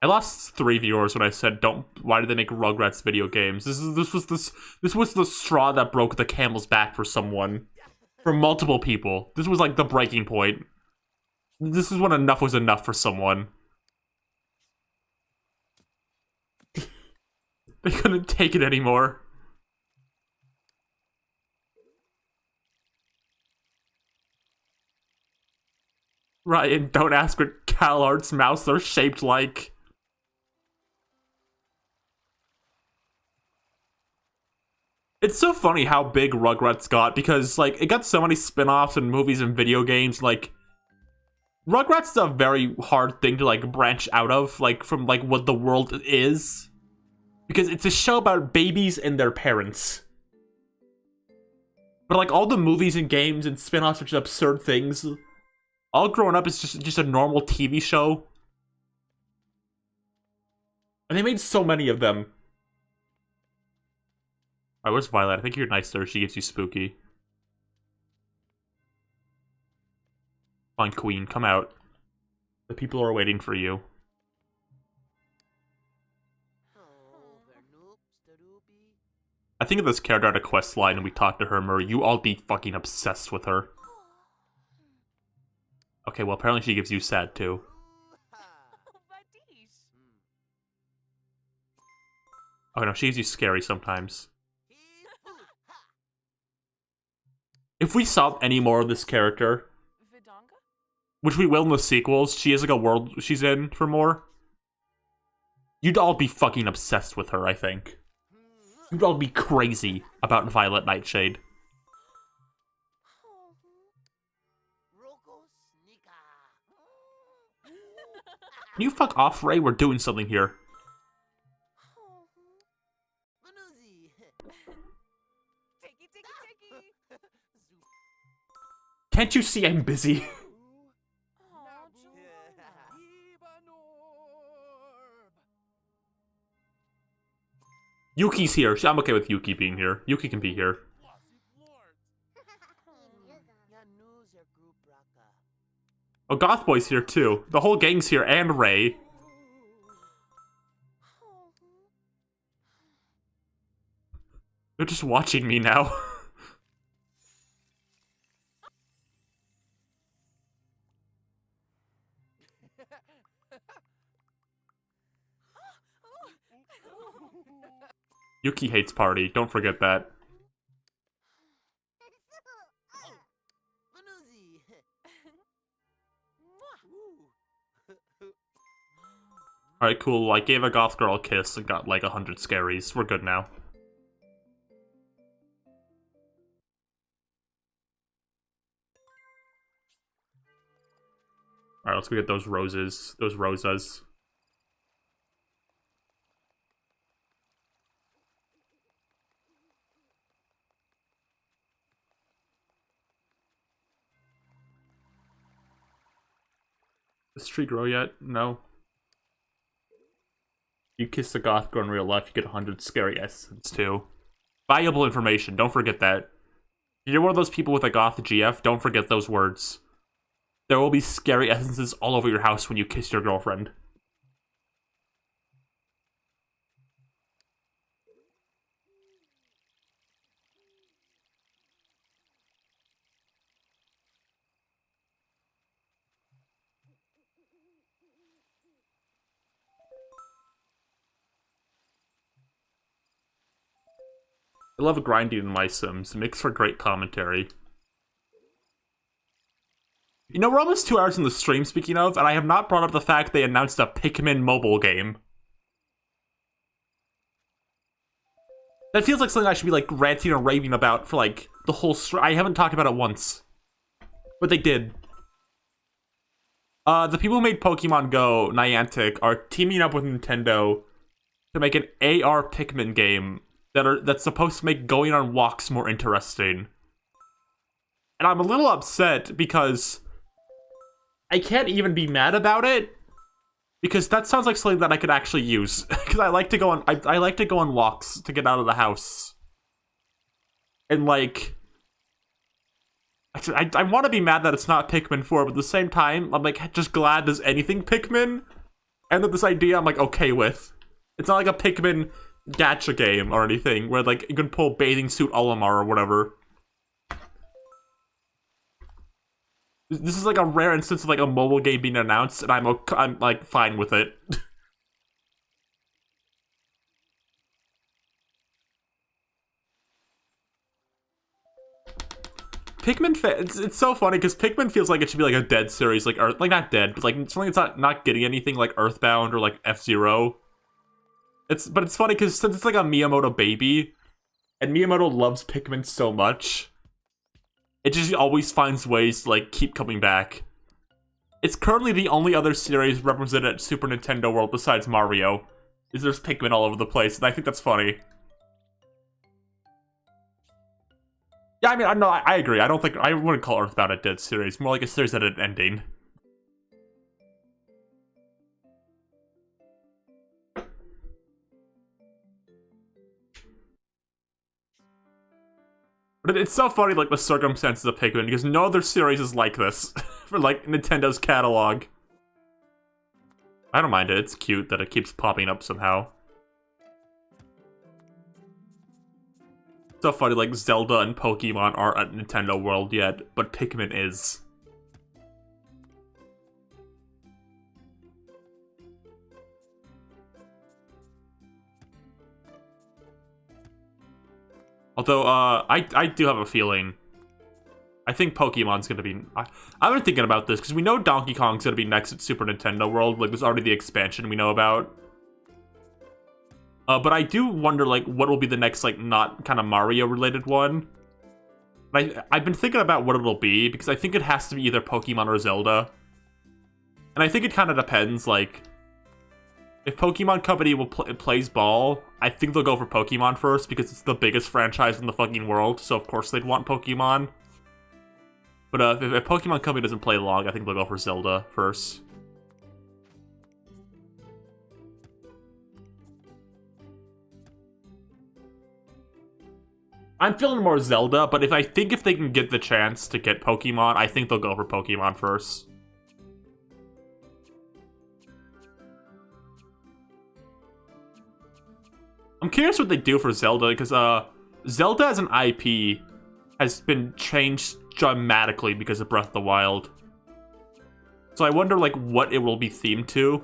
I lost 3 viewers when I said, why did they make Rugrats video games? This was the straw that broke the camel's back for someone. For multiple people. This was like the breaking point. This is when enough was enough for someone. They couldn't take it anymore. Ryan, don't ask what CalArts mouse are shaped like. It's so funny how big Rugrats got, because, like, it got so many spin-offs and movies and video games, like... Rugrats is a very hard thing to, like, branch out of, like, from, like, what the world is. Because it's a show about babies and their parents. But, like, all the movies and games and spin-offs are just absurd things. All Grown Up is just a normal TV show. And they made so many of them. Alright, where's Violet? I think you're nice to her. She gives you spooky. Fine, Queen, come out. The people are waiting for you. I think if this character had a quest line and we talked to her, Murray, you all be fucking obsessed with her. Okay, well, apparently she gives you sad, too. Oh, no, she gives you scary sometimes. If we saw any more of this character, which we will in the sequels, she has like a world she's in for more, you'd all be fucking obsessed with her, I think. You'd all be crazy about Violet Nightshade. Can you fuck off, Ray? We're doing something here. Can't you see I'm busy? Yuki's here. I'm okay with Yuki being here. Yuki can be here. Oh, Goth Boy's here too. The whole gang's here, and Ray. They're just watching me now. Yuki hates party. Don't forget that. Alright, cool. I gave a goth girl a kiss and got like 100 scaries. We're good now. Alright, let's go get those roses. Those rosas. Does this tree grow yet? No. You kiss a goth girl in real life, you get 100 scary essence too. Valuable information, don't forget that. If you're one of those people with a goth GF, don't forget those words. There will be scary essences all over your house when you kiss your girlfriend. I love grinding in MySims. It makes for great commentary. You know, we're almost 2 hours in the stream, speaking of, and I have not brought up the fact they announced a Pikmin mobile game. That feels like something I should be, like, ranting and raving about for, like, the whole stream. I haven't talked about it once. But they did. The people who made Pokemon Go, Niantic, are teaming up with Nintendo to make an AR Pikmin game that's supposed to make going on walks more interesting. And I'm a little upset because I can't even be mad about it, because that sounds like something that I could actually use. Because I like to go on I like to go on walks to get out of the house. And like I want to be mad that it's not Pikmin 4, but at the same time, I'm like just glad there's anything Pikmin. And that this idea I'm like okay with. It's not like a Pikmin gacha game or anything where like you can pull Bathing Suit Olimar or whatever. This is like a rare instance of like a mobile game being announced, and I'm like fine with it. Pikmin, it's so funny because Pikmin feels like it should be like a dead series, like like not dead, but like something that's not getting anything like Earthbound or like F-Zero. But it's funny because since it's like a Miyamoto baby, and Miyamoto loves Pikmin so much, it just always finds ways to like keep coming back. It's currently the only other series represented at Super Nintendo World besides Mario. There's Pikmin all over the place, and I think that's funny. Yeah, I mean, I agree. I wouldn't call Earthbound a dead series. More like a series that had an ending. But it's so funny, like, the circumstances of Pikmin, because no other series is like this for, like, Nintendo's catalog. I don't mind it. It's cute that it keeps popping up somehow. So funny, like, Zelda and Pokemon aren't at Nintendo World yet, but Pikmin is. Although, I do have a feeling. I think Pokemon's gonna be... I've been thinking about this, because we know Donkey Kong's gonna be next at Super Nintendo World. Like, there's already the expansion we know about. But I do wonder, like, what will be the next, like, not kind of Mario-related one. I've been thinking about what it'll be, because I think it has to be either Pokemon or Zelda. And I think it kind of depends, like... If Pokemon Company plays ball, I think they'll go for Pokemon first, because it's the biggest franchise in the fucking world, so of course they'd want Pokemon. But if Pokemon Company doesn't play along, I think they'll go for Zelda first. I'm feeling more Zelda, but if they can get the chance to get Pokemon, I think they'll go for Pokemon first. I'm curious what they do for Zelda, because Zelda as an IP has been changed dramatically because of Breath of the Wild. So I wonder, like, what it will be themed to.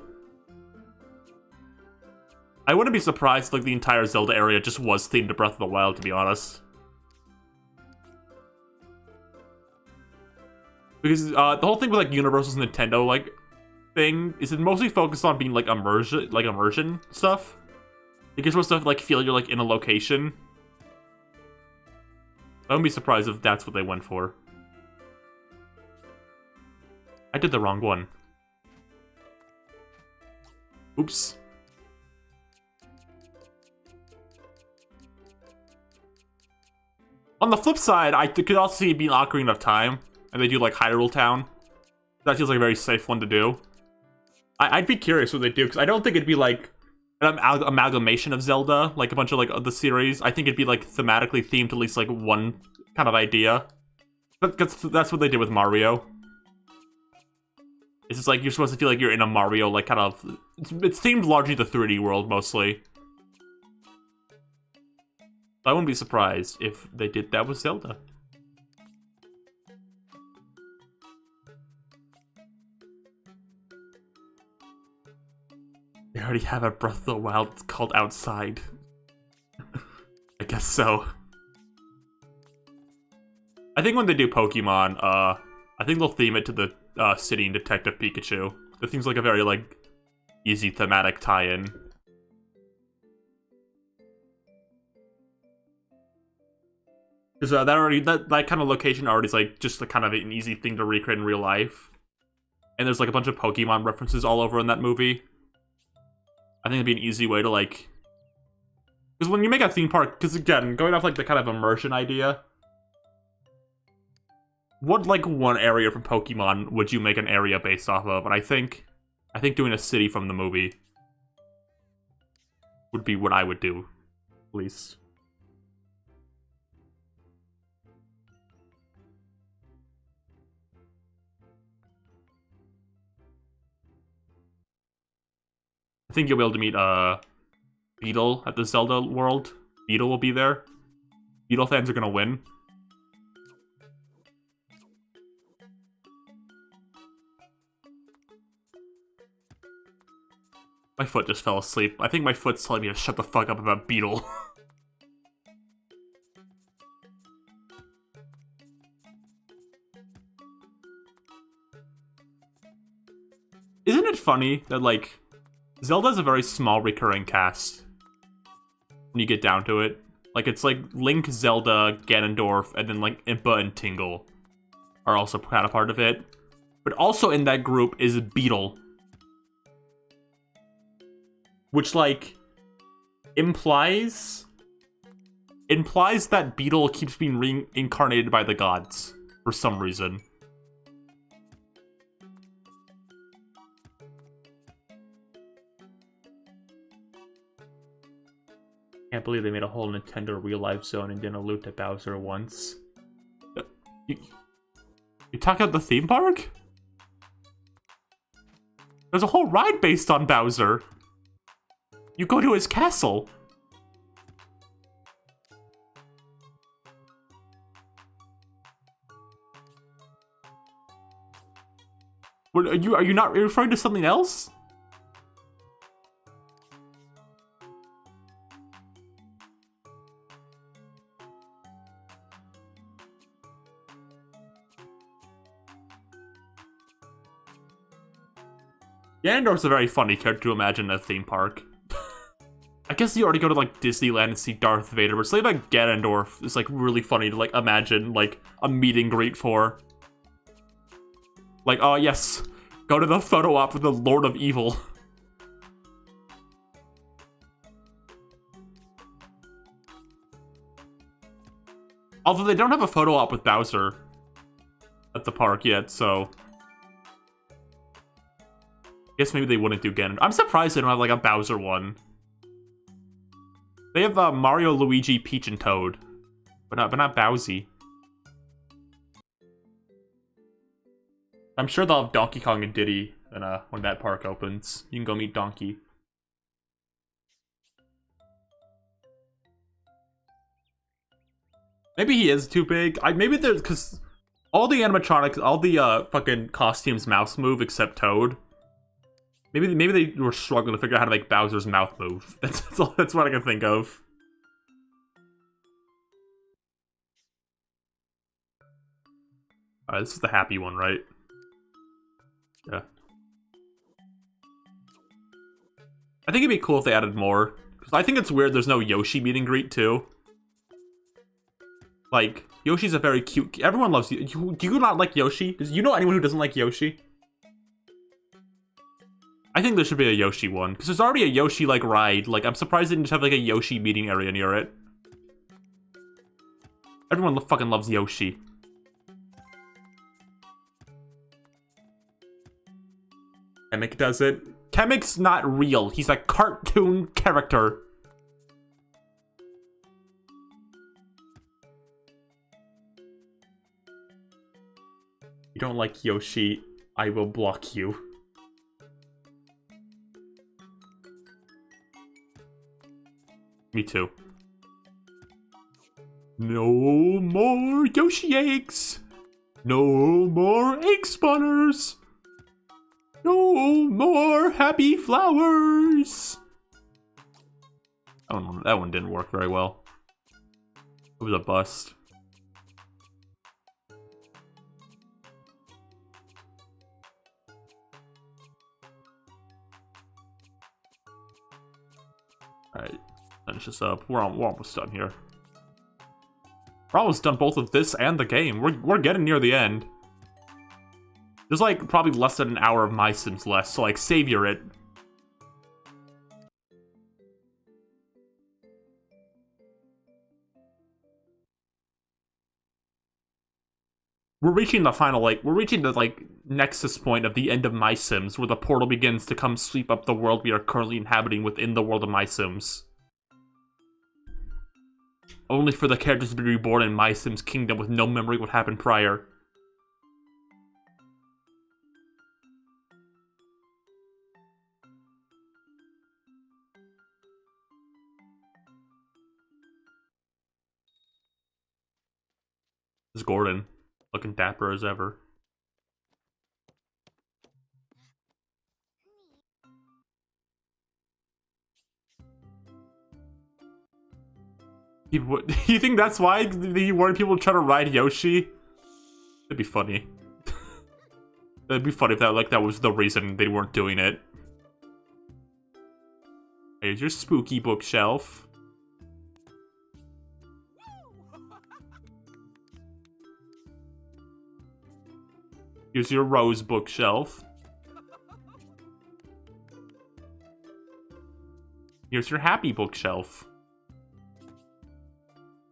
I wouldn't be surprised if, like, the entire Zelda area just was themed to Breath of the Wild, to be honest. Because the whole thing with, like, Universal's Nintendo, like, thing is it mostly focused on being, like, immersion stuff. Like, you're supposed to, like, feel you're, like, in a location. I wouldn't be surprised if that's what they went for. I did the wrong one. Oops. On the flip side, I could also see it being Ocarina of Time, and they do, like, Hyrule Town. That feels like a very safe one to do. I'd be curious what they do, because I don't think it'd be, like, an amalgamation of Zelda, like a bunch of, like, the series. I think it'd be, like, thematically themed to at least, like, one kind of idea. That's what they did with Mario. It's just, like, you're supposed to feel like you're in a Mario, like, kind of... It's themed largely the 3D world, mostly. I wouldn't be surprised if they did that with Zelda. They already have a Breath of the Wild. It's called Outside. I guess so. I think when they do Pokemon, I think they'll theme it to the city in Detective Pikachu. That seems like a very, like, easy thematic tie-in. Because that kind of location already is, like, just kind of an easy thing to recreate in real life. And there's, like, a bunch of Pokemon references all over in that movie. I think it'd be an easy way to, like... Because when you make a theme park... Because, again, going off, like, the kind of immersion idea... What, like, one area from Pokemon would you make an area based off of? And I think doing a city from the movie would be what I would do, at least. I think you'll be able to meet Beetle at the Zelda world. Beetle will be there. Beetle fans are gonna win. My foot just fell asleep. I think my foot's telling me to shut the fuck up about Beetle. Isn't it funny that, like, Zelda's a very small recurring cast when you get down to it? Like, it's like Link, Zelda, Ganondorf, and then, like, Impa and Tingle are also kind of part of it. But also in that group is Beetle. Which, like, implies that Beetle keeps being reincarnated by the gods for some reason. Can't believe they made a whole Nintendo real life zone and didn't allude to Bowser once. You talking about the theme park? There's a whole ride based on Bowser. You go to his castle. What, are you not referring to something else? Ganondorf's a very funny character to imagine in a theme park. I guess you already go to, like, Disneyland and see Darth Vader, but something like Ganondorf is, like, really funny to, like, imagine, like, a meet and greet for. Like, oh, yes, go to the photo op with the Lord of Evil. Although they don't have a photo op with Bowser at the park yet, so... I guess maybe they wouldn't do Ganondorf. I'm surprised they don't have, like, a Bowser one. They have Mario, Luigi, Peach, and Toad. But not Bowsy. I'm sure they'll have Donkey Kong and Diddy when that park opens. You can go meet Donkey. Maybe he is too big. Maybe there's... Because all the animatronics, all the fucking costumes mouse move except Toad. Maybe they were struggling to figure out how to make Bowser's mouth move. That's what I can think of. Alright, this is the happy one, right? Yeah. I think it'd be cool if they added more. Because I think it's weird there's no Yoshi meet and greet, too. Like, Yoshi's a very cute... Everyone loves you. Do you not like Yoshi? Do you know anyone who doesn't like Yoshi? I think there should be a Yoshi one. Because there's already a Yoshi, like, ride. Like, I'm surprised they didn't just have, like, a Yoshi meeting area near it. Everyone fucking loves Yoshi. Kamek does it. Kamek's not real. He's a cartoon character. You don't like Yoshi, I will block you. Me too. No more Yoshi eggs! No more egg spawners! No more happy flowers! Oh, that one didn't work very well. It was a bust. Alright, finish this up. We're almost done here. We're almost done both of this and the game. We're getting near the end. There's like probably less than an hour of MySims left, so like savor it. We're reaching the final, we're reaching the, nexus point of the end of MySims, where the portal begins to come sweep up the world we are currently inhabiting within the world of MySims. Only for the characters to be reborn in MySims kingdom with no memory of what happened prior. This is Gordon. Looking dapper as ever. You think that's why he wanted people to try to ride Yoshi? That'd be funny. That'd be funny if that was the reason they weren't doing it. Here's your spooky bookshelf. Here's your rose bookshelf. Here's your happy bookshelf.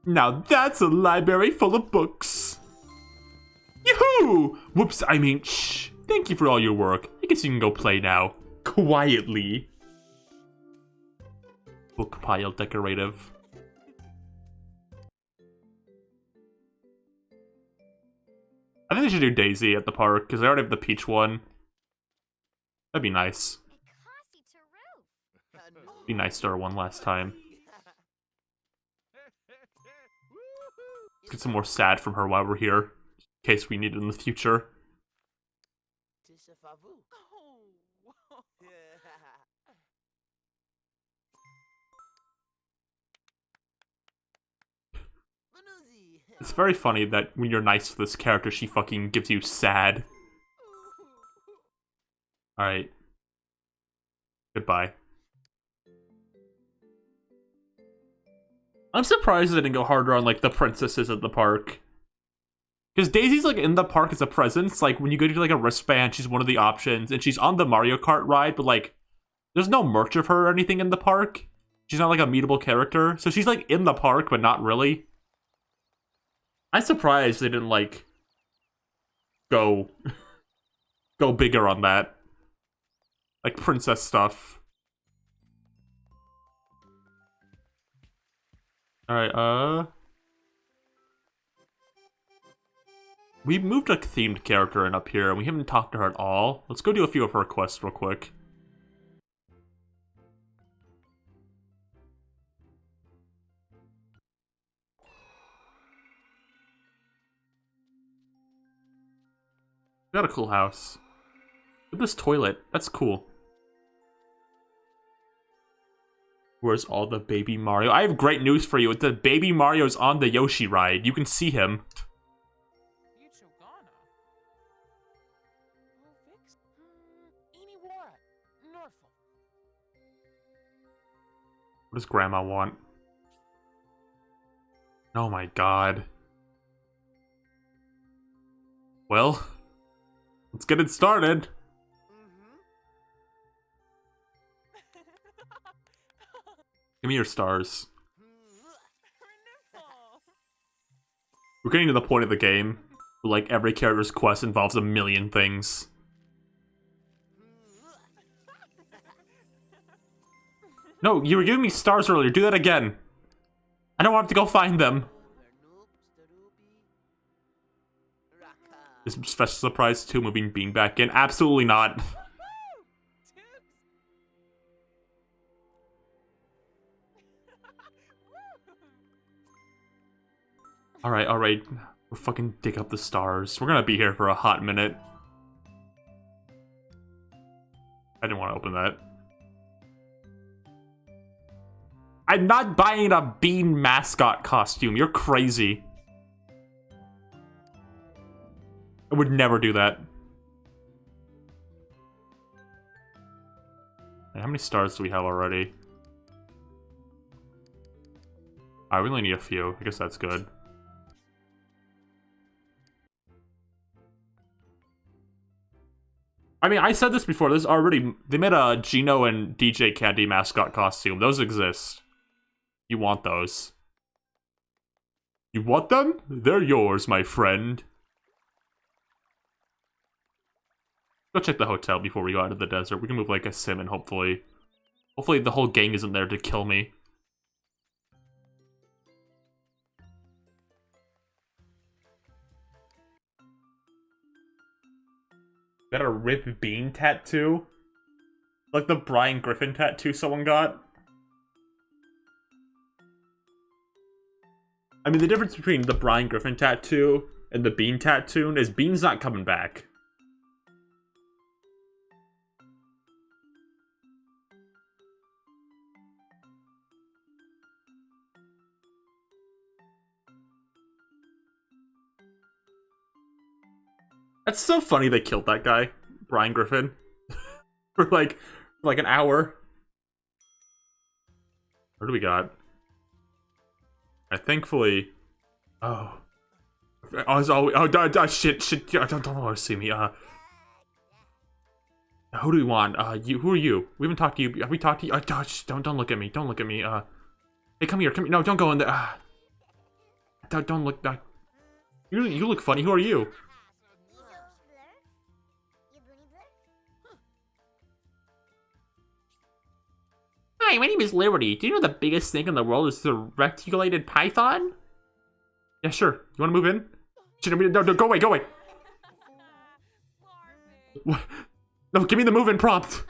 Now that's a library full of books. Yoo-hoo! Whoops, I mean, shh. Thank you for all your work. I guess you can go play now. Quietly. Book pile decorative. I think they should do Daisy at the park, because they already have the Peach one. That'd be nice. Be nice to her one last time. Let's get some more sad from her while we're here, in case we need it in the future. It's very funny that when you're nice to this character, she fucking gives you sad. Alright. Goodbye. I'm surprised they didn't go harder on, like, the princesses at the park. Because Daisy's, like, in the park as a presence. Like, when you go to, like, a wristband, she's one of the options. And she's on the Mario Kart ride, but, like, there's no merch of her or anything in the park. She's not, like, a meetable character. So she's, like, in the park, but not really. I'm surprised they didn't, like, go bigger on that. Like, princess stuff. Alright, we moved a themed character in up here, and we haven't talked to her at all. Let's go do a few of her quests real quick. Got a cool house. Look at this toilet. That's cool. Where's all the baby Mario? I have great news for you. The baby Mario's on the Yoshi ride. You can see him. What does Grandma want? Oh my god. Well, let's get it started. Give me your stars. We're getting to the point of the game where, like, every character's quest involves a million things. No, you were giving me stars earlier. Do that again. I don't want to go find them. Is Special Surprise 2 moving Bean back in? Absolutely not. Alright, alright. We'll fucking dig up the stars. We're gonna be here for a hot minute. I didn't want to open that. I'm not buying a Bean mascot costume. You're crazy. I would never do that. How many stars do we have already? Alright, we only need a few. I guess that's good. I mean, I said this before. There's already... They made a Gino and DJ Candy mascot costume. Those exist. You want those. You want them? They're yours, my friend. Go check the hotel before we go out of the desert. We can move like a sim and hopefully... Hopefully the whole gang isn't there to kill me. Got a Rip Bean tattoo? Like the Brian Griffin tattoo someone got? I mean, the difference between the Brian Griffin tattoo and the Bean tattoo is Bean's not coming back. That's so funny they killed that guy, Brian Griffin, for like an hour. What do we got? Thankfully... Oh. Shit. Don't want to see me. Who do we want? Who are you? We haven't talked to you. Have we talked to you? Don't look at me. Don't look at me. Hey, come here. No, don't go in there. Don't look. You look funny. Who are you? Hi, my name is Liberty. Do you know the biggest snake in the world is the reticulated python? Yeah, sure. You want to move in? No, go away, go away. What? No, give me the move-in prompt.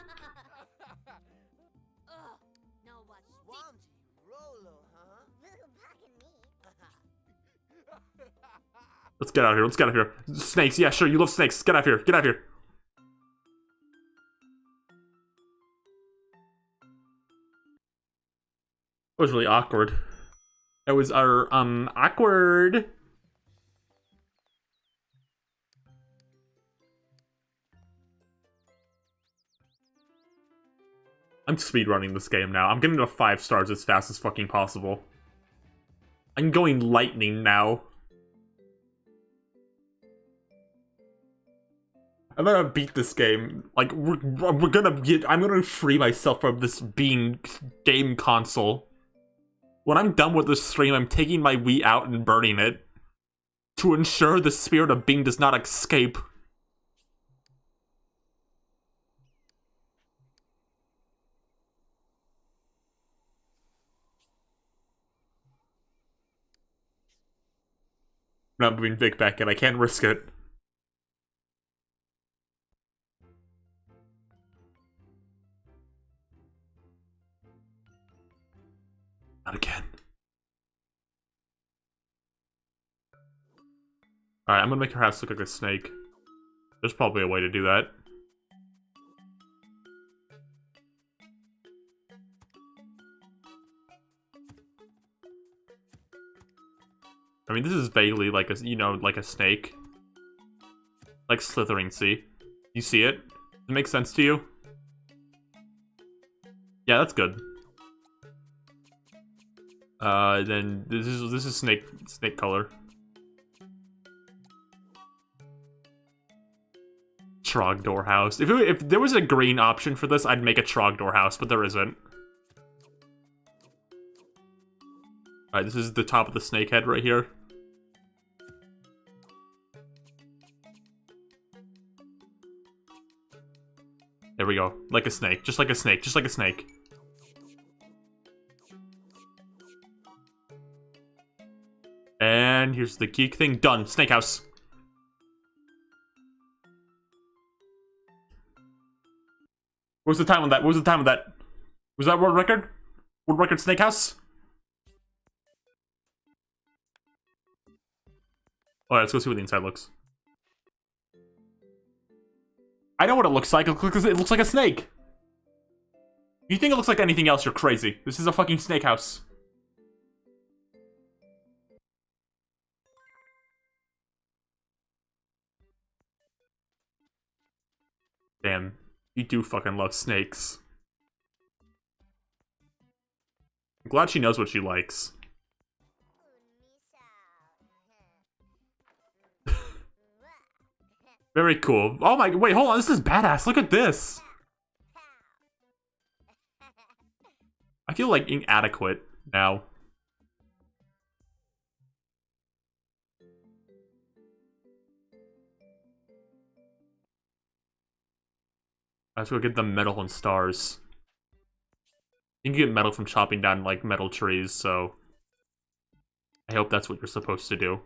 Let's get out of here. Let's get out of here. Snakes. Yeah, sure. You love snakes. Get out of here. Get out of here. That was really awkward. That was our, awkward. I'm speedrunning this game now. I'm getting to 5 stars as fast as fucking possible. I'm going lightning now. I'm gonna beat this game. Like, we're gonna get. I'm gonna free myself from this being game console. When I'm done with this stream, I'm taking my Wii out and burning it to ensure the spirit of Bing does not escape. I'm not moving Vic back in. I can't risk it. Not again. Alright, I'm gonna make her house look like a snake. There's probably a way to do that. I mean, this is vaguely like a, you know, like a snake. Like slithering, see? You see it? Does it make sense to you? Yeah, that's good. Then this is snake color. Trogdor house. If there was a green option for this, I'd make a Trogdor house, but there isn't. Alright, this is the top of the snake head right here. There we go. Like a snake. Just like a snake. Just like a snake. And here's the geek thing. Done. Snake house. What was the time on that? What was the time on that? Was that world record? World record snake house? Alright, let's go see what the inside looks. I know what it looks like. It looks like a snake. If you think it looks like anything else, you're crazy. This is a fucking snake house. Damn. You do fucking love snakes. I'm glad she knows what she likes. Very cool. Oh my, wait, hold on, this is badass. Look at this. I feel like inadequate now. Let's go get the metal and stars. You can get metal from chopping down, like, metal trees, so... I hope that's what you're supposed to do.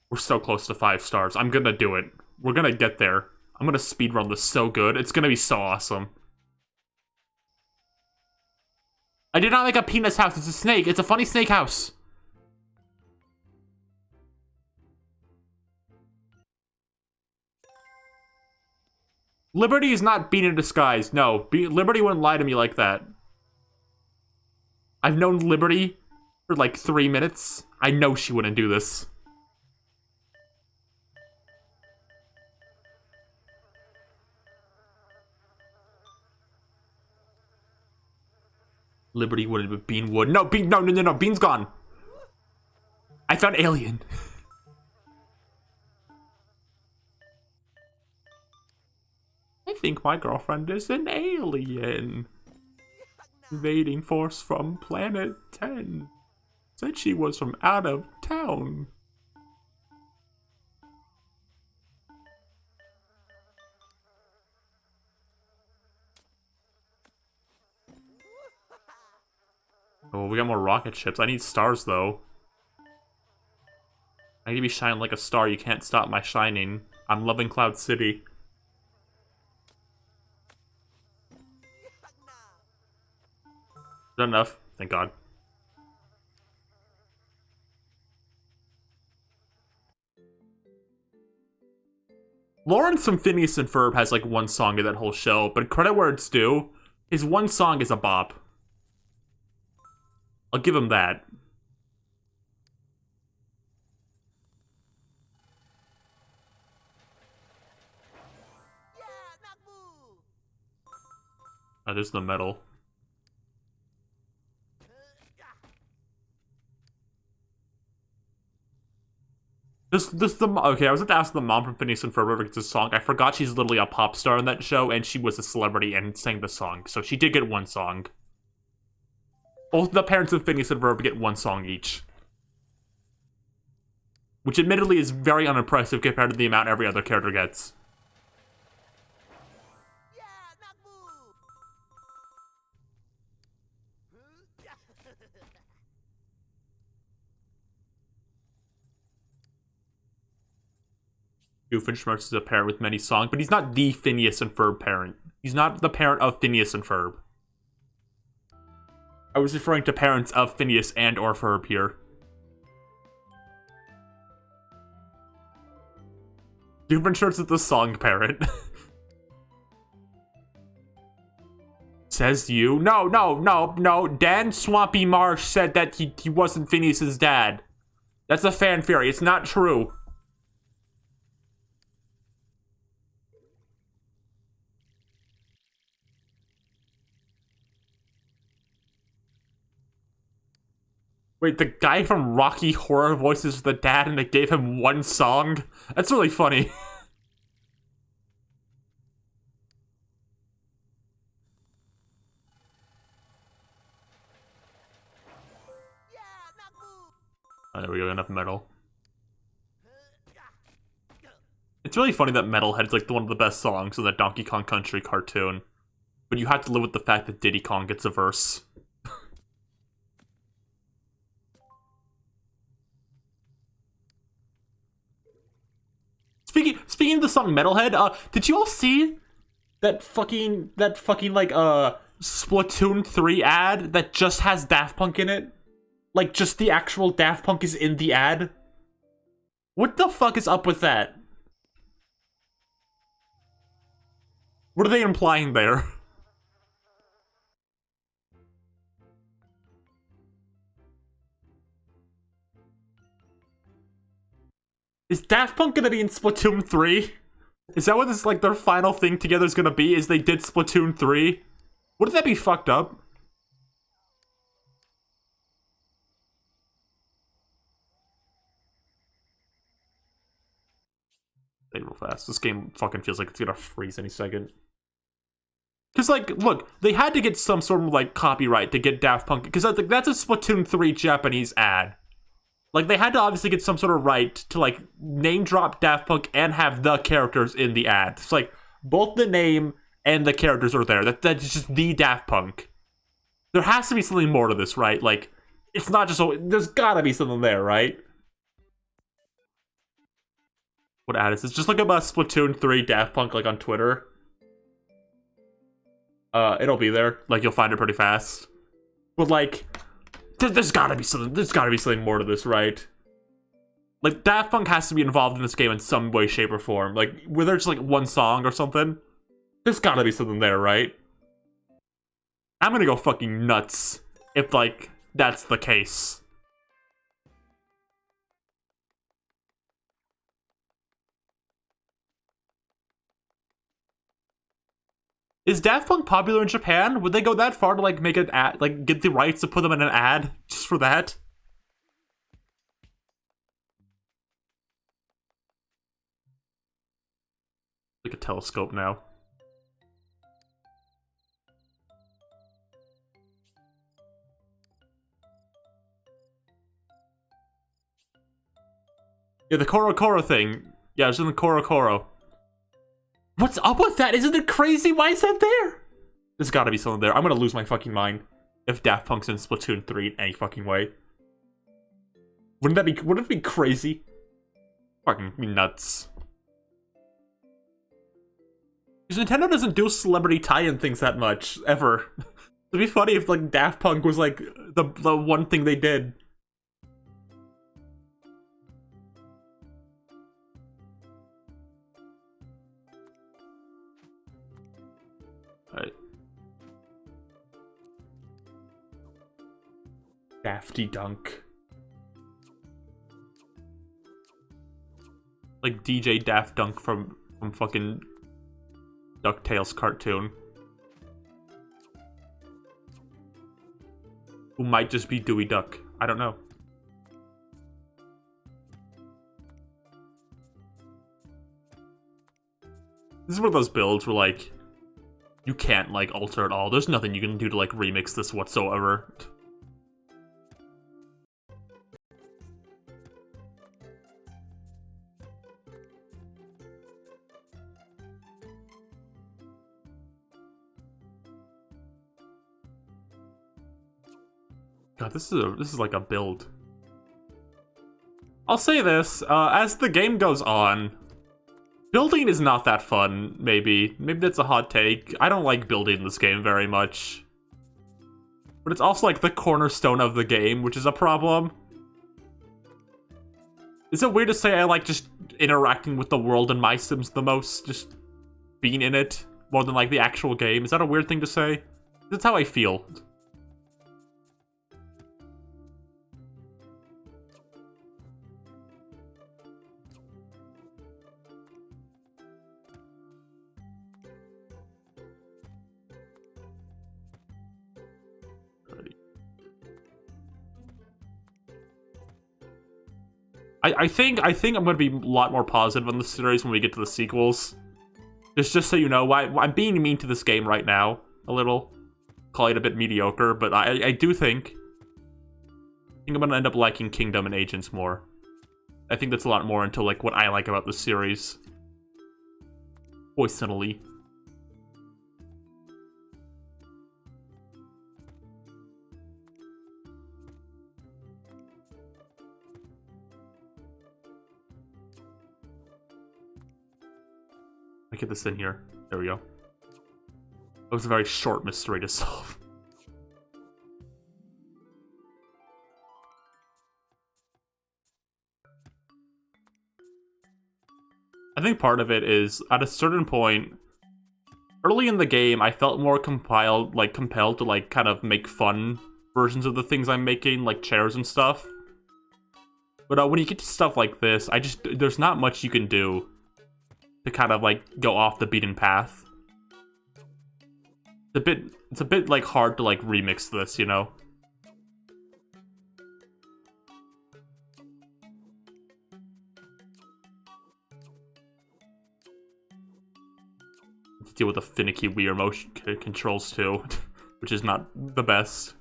We're so close to 5 stars. I'm gonna do it. We're gonna get there. I'm gonna speedrun this so good. It's gonna be so awesome. I did not make a penis house. It's a snake. It's a funny snake house. Liberty is not being in disguise. No, Liberty wouldn't lie to me like that. I've known Liberty for like 3 minutes. I know she wouldn't do this. Liberty wouldn't, but Bean would. No, Bean, no, Bean's gone. I found alien. I think my girlfriend is an alien. Invading force from planet 10. Said she was from out of town. Oh, we got more rocket ships. I need stars, though. I need to be shining like a star. You can't stop my shining. I'm loving Cloud City. Is that enough? Thank God. Lawrence from Phineas and Ferb has like one song in that whole show, but credit where it's due, his one song is a bop. I'll give him that. Oh, there's the medal. Okay, I was about to ask the mom from Phineas and Ferb if it's a song. I forgot she's literally a pop star in that show, and she was a celebrity and sang the song. So she did get one song. Both the parents of Phineas and Ferb get one song each. Which admittedly is very unimpressive compared to the amount every other character gets. Doofenshmirtz is a parent with many songs, but he's not the Phineas and Ferb parent. He's not the parent of Phineas and Ferb. I was referring to parents of Phineas and or Ferb here. Doofenshmirtz is the song parent. Says you? No. Dan Swampy Marsh said that he wasn't Phineas's dad. That's a fan theory. It's not true. Wait, the guy from Rocky Horror voices the dad and they gave him one song? That's really funny. Oh, there we go, enough metal. It's really funny that Metalhead's like one of the best songs in the Donkey Kong Country cartoon. But you have to live with the fact that Diddy Kong gets a verse. Speaking of the song Metalhead, did you all see that fucking like Splatoon 3 ad that just has Daft Punk in it? Like just the actual Daft Punk is in the ad? What the fuck is up with that? What are they implying there? Is Daft Punk gonna be in Splatoon 3? Is that what this, like, their final thing together is gonna be? Is they did Splatoon 3? Wouldn't that be fucked up? Play real fast. This game fucking feels like it's gonna freeze any second. Because, like, look, they had to get some sort of, like, copyright to get Daft Punk. Because that's a Splatoon 3 Japanese ad. Like, they had to obviously get some sort of right to, like, name drop Daft Punk and have the characters in the ad. It's like, both the name and the characters are there. That's just the Daft Punk. There has to be something more to this, right? Like, it's not just... There's gotta be something there, right? What ad is this? Just look up Splatoon 3 Daft Punk, like, on Twitter. It'll be there. Like, you'll find it pretty fast. But, like... There's gotta be something more to this, right? Like, Daft Punk has to be involved in this game in some way, shape, or form. Like, whether it's like one song or something, there's gotta be something there, right? I'm gonna go fucking nuts if, like, that's the case. Is Daft Punk popular in Japan? Would they go that far to, like, make an ad, like, get the rights to put them in an ad just for that? Like a telescope now. Yeah, the Koro Koro thing. Yeah, it was in the Koro Koro. What's up with that? Isn't it crazy? Why is that there? There's gotta be something there. I'm gonna lose my fucking mind if Daft Punk's in Splatoon 3 in any fucking way. Wouldn't it be crazy? Fucking nuts. Because Nintendo doesn't do celebrity tie-in things that much, ever. It'd be funny if, like, Daft Punk was, like, the one thing they did. Alright. Dafty Dunk. Like DJ Daft Dunk from fucking DuckTales cartoon. Who might just be Dewey Duck. I don't know. This is one of those builds where, like, you can't, like, alter at all. There's nothing you can do to, like, remix this whatsoever. God, this is like a build. I'll say this, as the game goes on, building is not that fun, maybe. Maybe that's a hot take. I don't like building this game very much. But it's also like the cornerstone of the game, which is a problem. Is it weird to say I like just interacting with the world in MySims the most? Just being in it more than like the actual game? Is that a weird thing to say? That's how I feel. I think I'm gonna be a lot more positive on the series when we get to the sequels. Just so you know, I'm being mean to this game right now, a little. Call it a bit mediocre, but I do think I'm gonna end up liking Kingdom and Agents more. I think that's a lot more into like what I like about the series. Personally. Get this in here. There we go. It was a very short mystery to solve. I think part of it is, at a certain point, early in the game, I felt more compelled to like kind of make fun versions of the things I'm making, like chairs and stuff. But when you get to stuff like this, there's not much you can do to kind of like go off the beaten path. It's a bit like hard to like remix this, you know? Deal with the finicky Wii motion controls too, which is not the best.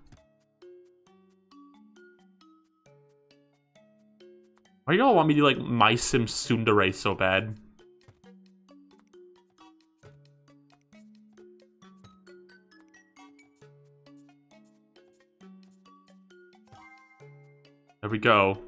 Why do y'all want me to like MySims Tsundere so bad? There we go.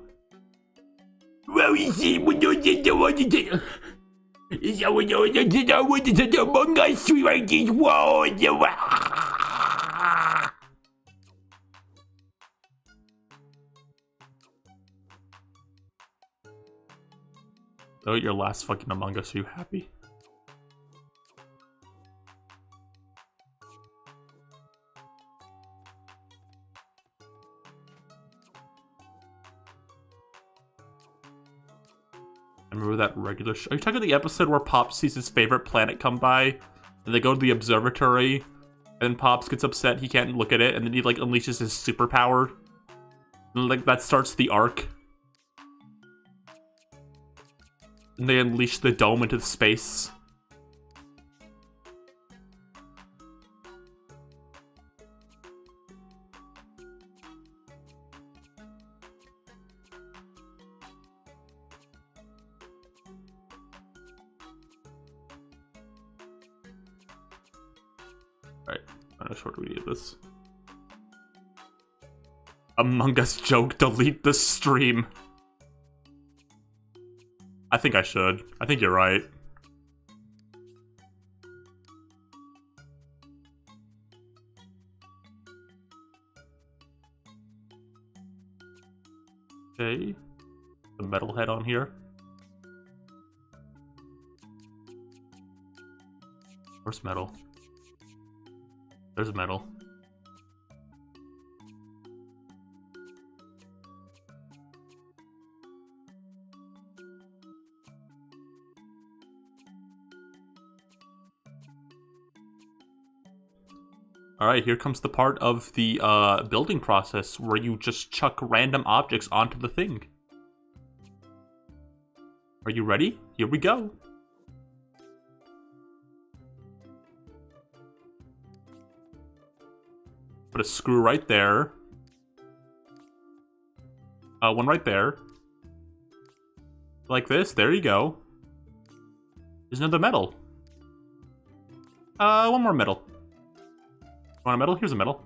Oh, your last fucking Among Us, are you happy? Remember that regular Are you talking about the episode where Pops sees his favorite planet come by, and they go to the observatory, and then Pops gets upset he can't look at it, and then he like unleashes his superpower? And like that starts the arc. And they unleash the dome into space. Alright, how short do we need this? Among Us joke, delete the stream. I think I should. I think you're right. Okay. The metal head on here. Where's metal? There's metal. Alright, here comes the part of the building process where you just chuck random objects onto the thing. Are you ready? Here we go. Put a screw right there. One right there. Like this, there you go. There's another metal. One more metal. Want a metal? Here's a metal.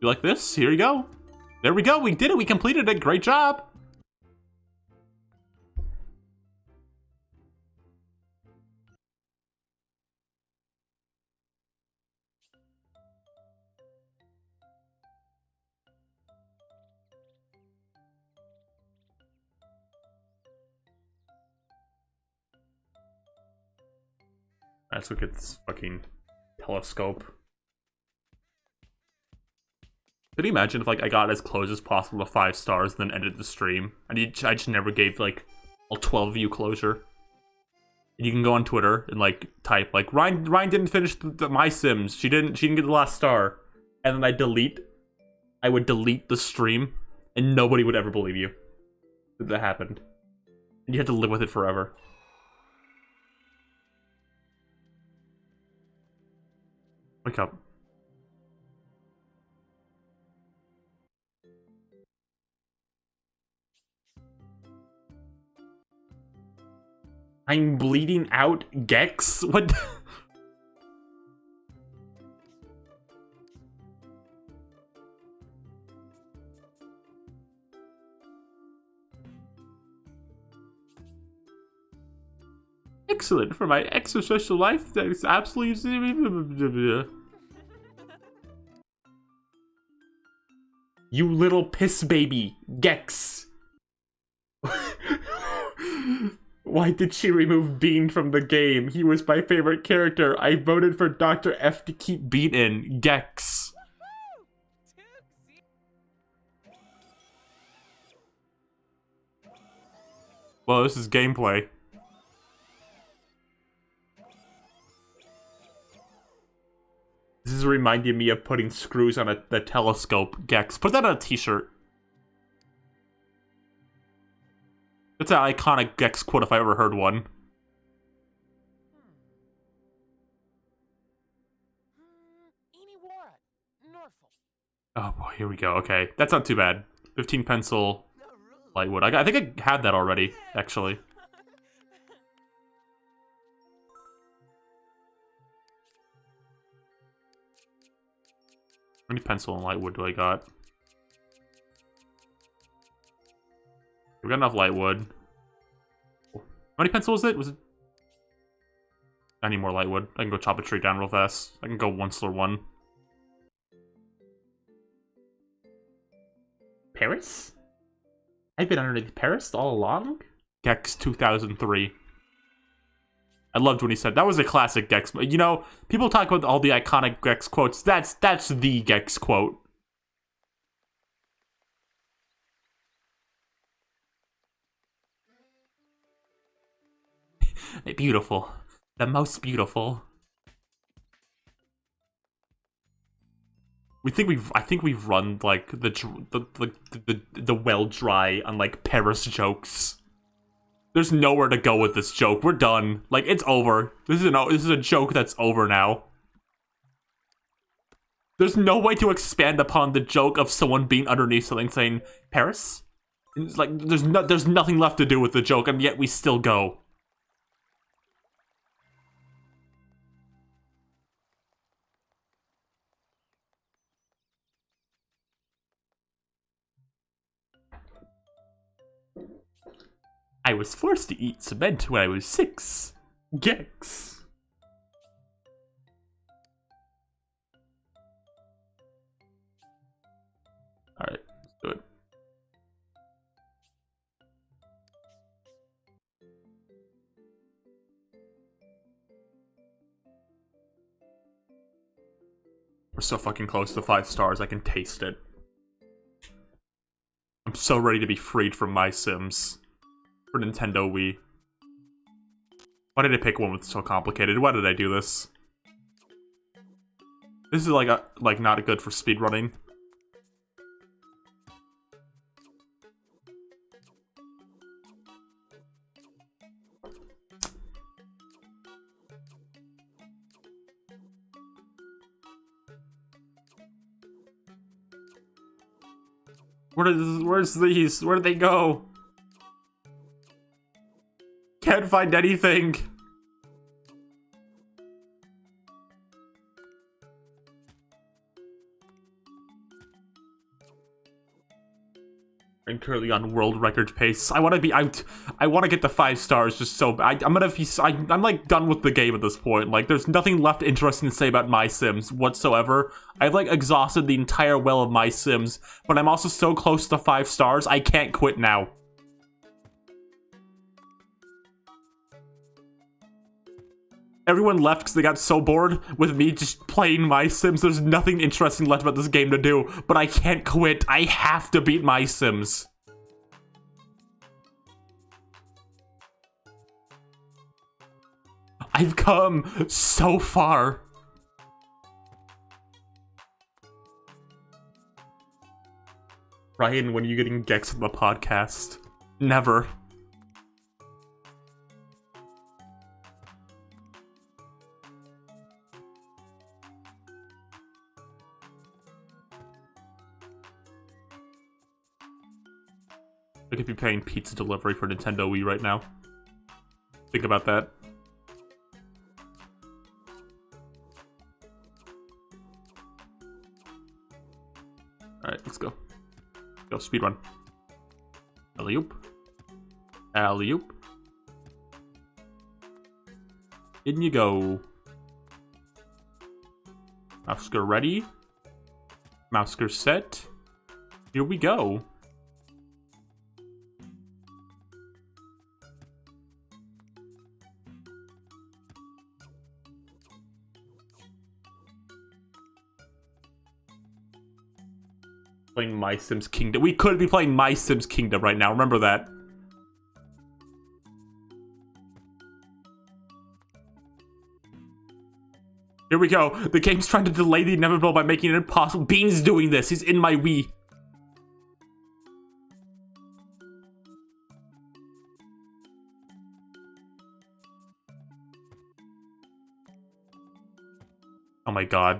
You like this? Here you go. There we go, we did it, we completed it, great job! Let's look at this fucking telescope. Could you imagine if like I got as close as possible to 5 stars and then ended the stream? I just never gave like a 12 of you closure. And you can go on Twitter and like type like Ryan didn't finish the MySims. She didn't get the last star. And then I would delete the stream and nobody would ever believe you that happened. And you had to live with it forever. Wake up. I'm bleeding out, Gex? What? Excellent. For my extra-social life, that is absolutely... You little piss baby, Gex. Why did she remove Bean from the game? He was my favorite character. I voted for Dr. F to keep Bean in. Gex. Well, this is gameplay. This is reminding me of putting screws on the telescope, Gex. Put that on a t-shirt. That's an iconic Gex quote if I ever heard one. Oh boy, here we go. Okay, that's not too bad. 15 pencil, light wood. I think I had that already, actually. How many pencil and light wood do I got? We got enough light wood. How many pencil was it? I need more light wood. I can go chop a tree down real fast. I can go one slur one. Paris? I've been underneath Paris all along? Gex 2003. I loved when he said that was a classic Gex. You know, people talk about all the iconic Gex quotes. That's the Gex quote. Beautiful. The most beautiful. I think we've run like the well dry on like Paris jokes. There's nowhere to go with this joke. We're done. Like, it's over. This is a joke that's over now. There's no way to expand upon the joke of someone being underneath something saying Paris. It's like there's nothing left to do with the joke, and yet we still go. I was forced to eat cement when I was 6. Gex. Alright, let's do it. We're so fucking close to 5 stars, I can taste it. I'm so ready to be freed from MySims. For Nintendo Wii. Why did I pick one that's so complicated? Why did I do this? This is like not good for speedrunning. Where's these? Where'd they go? Can't find anything. I'm currently on world record pace. I want to be out. I want to get the 5 stars just so bad. I'm like done with the game at this point. Like there's nothing left interesting to say about MySims whatsoever. I've like exhausted the entire well of MySims, but I'm also so close to 5 stars. I can't quit now. Everyone left because they got so bored with me just playing MySims. There's nothing interesting left about this game to do, but I can't quit. I have to beat MySims. I've come so far. Ryan, when are you getting Gex on the podcast? Never. I could be paying pizza delivery for Nintendo Wii right now. Think about that. Alright, let's go. Go, speedrun. Alley-oop. Alley-oop. In you go. Mousker ready. Mousker set. Here we go. Playing MySims Kingdom. We could be playing MySims Kingdom right now. Remember that. Here we go. The game's trying to delay the inevitable by making it impossible. Bean's doing this. He's in my Wii. Oh my god.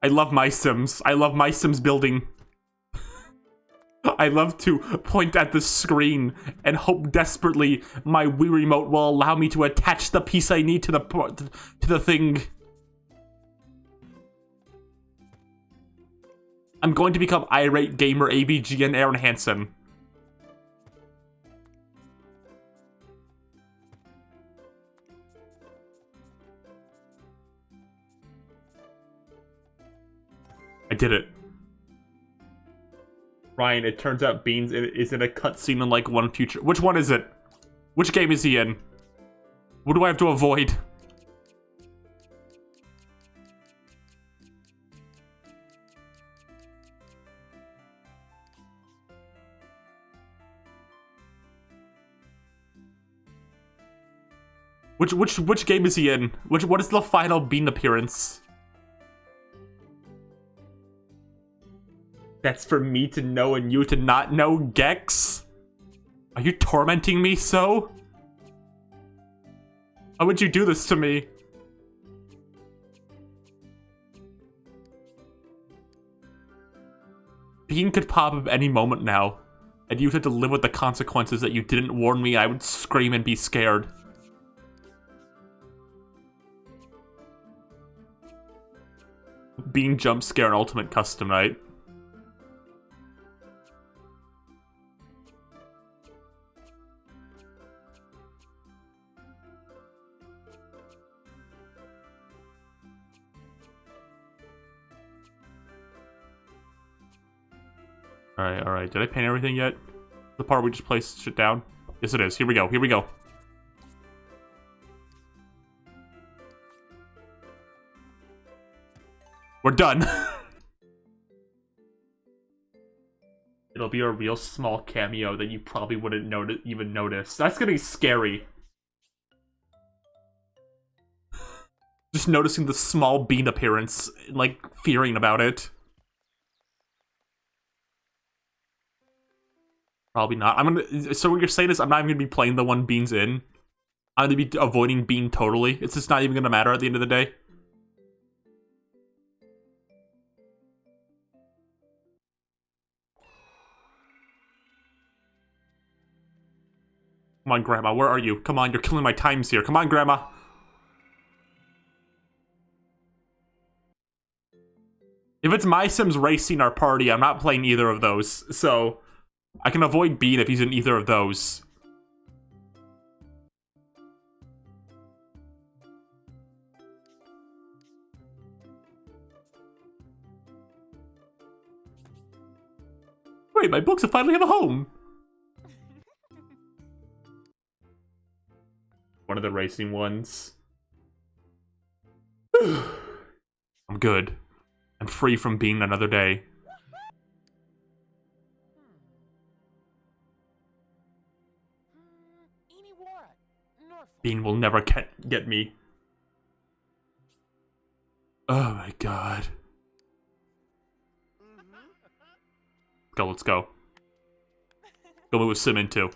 I love MySims. I love MySims building. I love to point at the screen and hope desperately my Wii remote will allow me to attach the piece I need to the thing. I'm going to become Irate Gamer ABG and Aaron Hansen. I did it. Ryan, it turns out Beans is in a cutscene in like one future. Which one is it? Which game is he in? What do I have to avoid? Which game is he in? What is the final Bean appearance? That's for me to know and you to not know, Gex? Are you tormenting me so? How would you do this to me? Bean could pop up any moment now, and you'd have to live with the consequences that you didn't warn me. I would scream and be scared. Bean jump scare and ultimate custom night. Alright. Did I paint everything yet? The part we just placed shit down? Yes, it is. Here we go. Here we go. We're done. It'll be a real small cameo that you probably wouldn't even notice. That's gonna be scary. Just noticing the small bean appearance, like, fearing about it. Probably not. So what you're saying is I'm not even gonna be playing the one Bean's in. I'm gonna be avoiding Bean totally. It's just not even gonna matter at the end of the day. Come on, Grandma, where are you? Come on, you're killing my times here. Come on, Grandma. If it's MySims Racing or Party, I'm not playing either of those. So, I can avoid Bean if he's in either of those. Wait, my books finally have a home! One of the racing ones. I'm good. I'm free from Bean another day. Bean will never get me. Oh my god. Go, let's go. Go move with Sim into.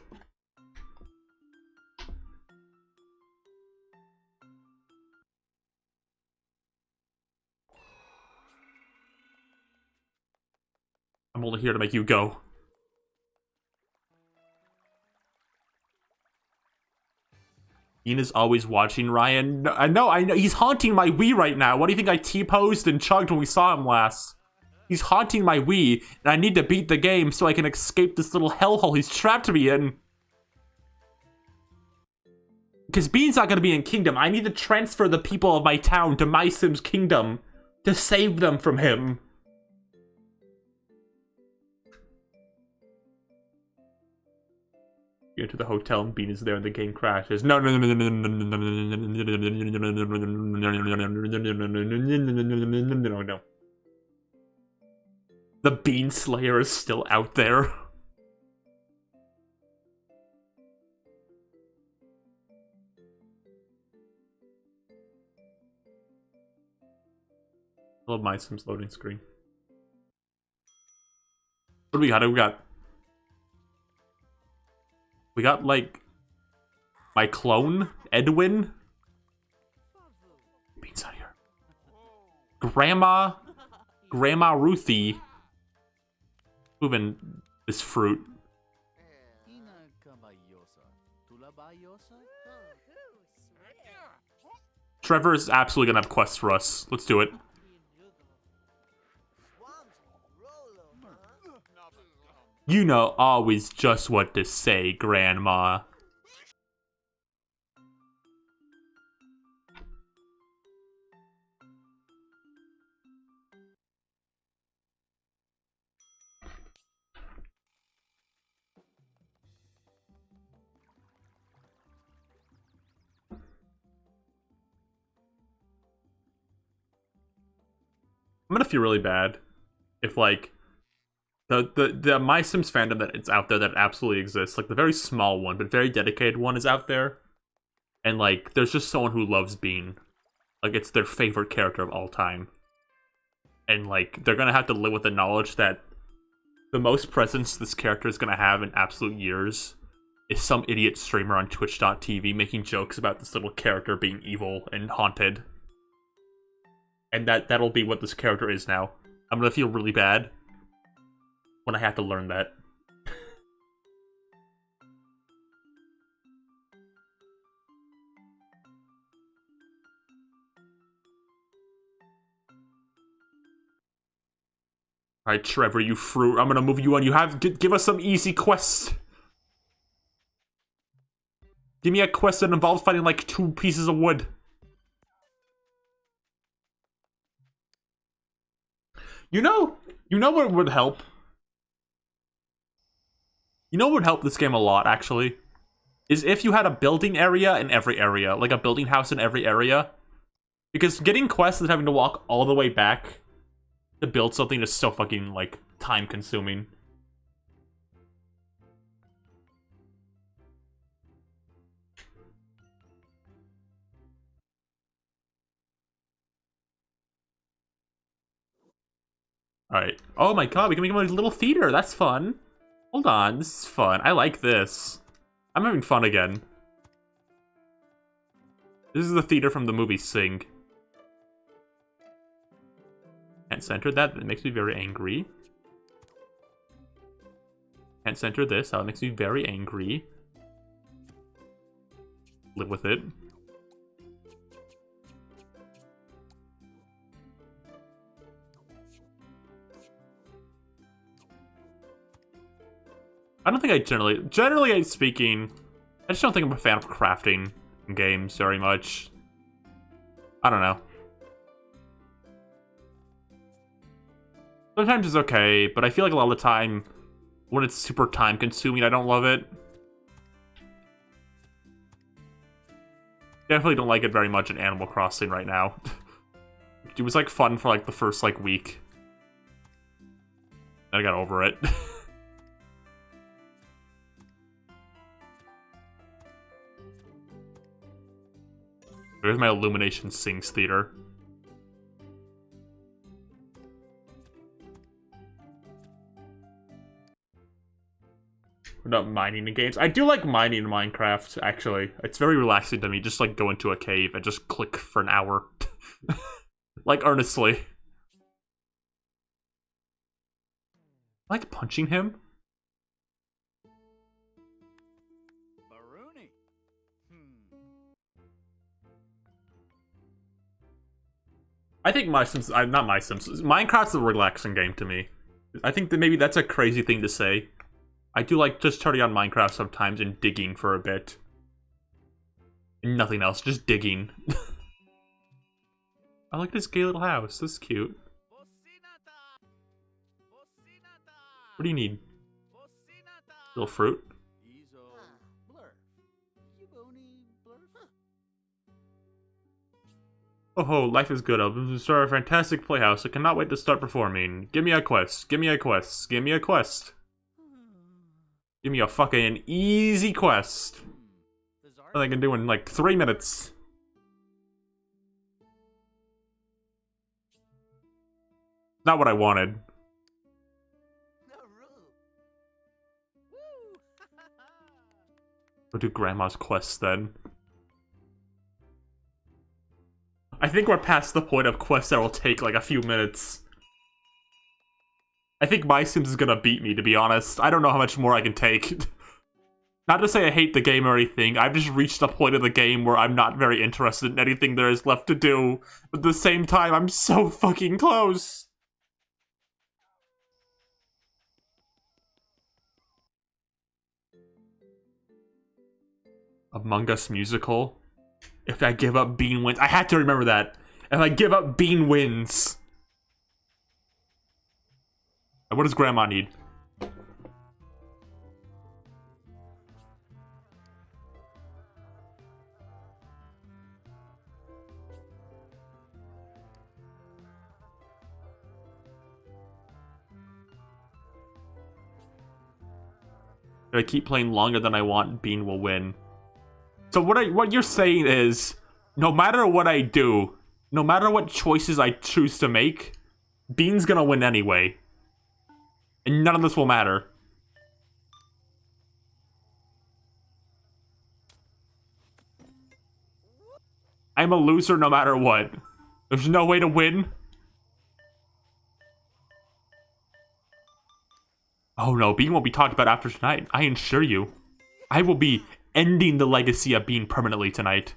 I'm only here to make you go. Ian is always watching Ryan. I know. He's haunting my Wii right now. What do you think I T-posed and chugged when we saw him last? He's haunting my Wii, and I need to beat the game so I can escape this little hellhole he's trapped me in. Because Bean's not going to be in Kingdom. I need to transfer the people of my town to MySims Kingdom to save them from him. You enter the hotel and Bean is there and the game crashes. No. The Bean Slayer is still out there. I love MySims loading screen. What do we got? We got, like, my clone, Edwin. Bean's out here. Grandma Ruthie. Moving this fruit. Trevor is absolutely gonna have quests for us. Let's do it. You know always just what to say, Grandma. I'm gonna feel really bad if, like, the MySims fandom that it's out there that absolutely exists, like the very small one but very dedicated one is out there, and like there's just someone who loves Bean, like it's their favorite character of all time, and like they're gonna have to live with the knowledge that the most presence this character is gonna have in absolute years is some idiot streamer on Twitch.tv making jokes about this little character being evil and haunted, and that'll be what this character is now. I'm gonna feel really bad when I have to learn that. Alright, Trevor, you fruit. I'm gonna move you on. You have... Give us some easy quests. Give me a quest that involves fighting, like, 2 pieces of wood. You know what would help? You know what would help this game a lot, actually? Is if you had a building area in every area. Like a building house in every area. Because getting quests and having to walk all the way back to build something is so fucking, like, time-consuming. Alright. Oh my god, we can make him a little theater. That's fun. Hold on, this is fun. I like this. I'm having fun again. This is the theater from the movie Sing. Can't center that. That makes me very angry. Can't center this. That makes me very angry. Live with it. I don't think I generally speaking, I just don't think I'm a fan of crafting in games very much. I don't know. Sometimes it's okay, but I feel like a lot of the time, when it's super time-consuming, I don't love it. Definitely don't like it very much in Animal Crossing right now. It was like fun for like the first like week. Then I got over it. There's my Illumination Sings Theater. We're not mining in games. I do like mining in Minecraft, actually. It's very relaxing to me. Just like go into a cave and just click for an hour. Like earnestly. I like punching him. I think MySims, not MySims, Minecraft's a relaxing game to me. I think that maybe that's a crazy thing to say. I do like just turning on Minecraft sometimes and digging for a bit. And nothing else, just digging. I like this gay little house, this is cute. What do you need? Little fruit? Oh, life is good. I'll start a fantastic playhouse. I cannot wait to start performing. Give me a quest. Give me a quest. Give me a quest. Give me a fucking easy quest. Something I can do in like 3 minutes. Not what I wanted. Go do Grandma's quest then. I think we're past the point of quests that will take like a few minutes. I think MySims is gonna beat me, to be honest. I don't know how much more I can take. Not to say I hate the game or anything, I've just reached a point of the game where I'm not very interested in anything there is left to do. But at the same time, I'm so fucking close. Among Us musical? If I give up, Bean wins. I had to remember that. If I give up, Bean wins. What does Grandma need? If I keep playing longer than I want, Bean will win. So what you're saying is, no matter what I do, no matter what choices I choose to make, Bean's gonna win anyway. And none of this will matter. I'm a loser no matter what. There's no way to win. Oh no, Bean won't be talked about after tonight. I assure you. I will be ending the legacy of Bean permanently tonight.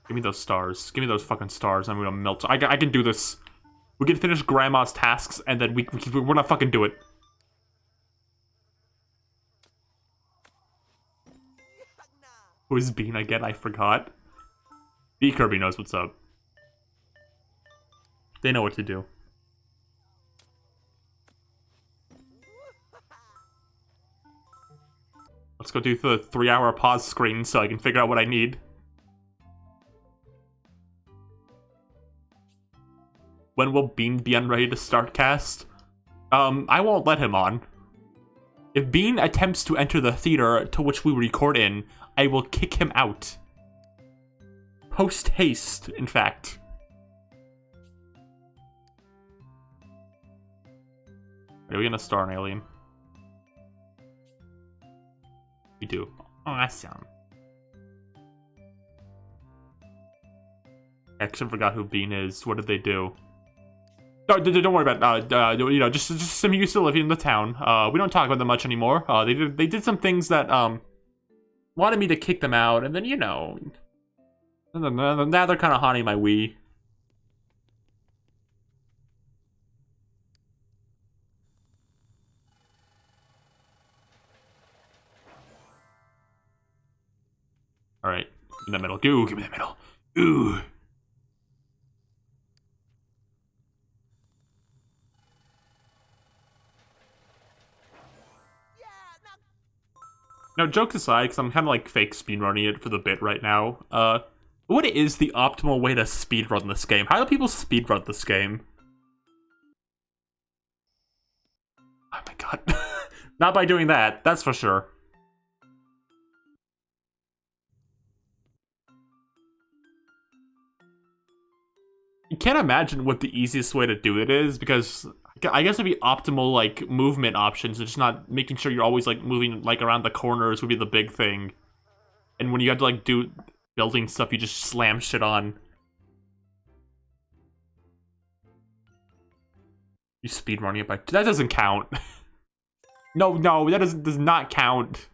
Give me those stars. Give me those fucking stars. I'm gonna melt. I can do this. We can finish Grandma's tasks, and then we're gonna fucking do it. Who is Bean again? I forgot. B. Kirby knows what's up. They know what to do. Let's go do the 3-hour pause screen so I can figure out what I need. When will Bean be ready to start cast? I won't let him on. If Bean attempts to enter the theater to which we record in, I will kick him out. Post haste, in fact. Are we gonna star an alien? We do. Awesome. I actually forgot who Bean is. What did they do? No, don't worry about it. You know, just some used to living in the town. We don't talk about them much anymore. They did some things that wanted me to kick them out, and then you know, now they're kind of haunting my Wii. All right, in the middle. Ooh, give me the middle. Ooh. Now, jokes aside, because I'm kind of like fake speedrunning it for the bit right now, what is the optimal way to speedrun this game? How do people speedrun this game? Oh my god. Not by doing that, that's for sure. You can't imagine what the easiest way to do it is, because I guess it'd be optimal, like, movement options, and just not making sure you're always, like, moving, like, around the corners would be the big thing. And when you have to, like, do building stuff, you just slam shit on. You speedrunning it by... That doesn't count. No, that does not count.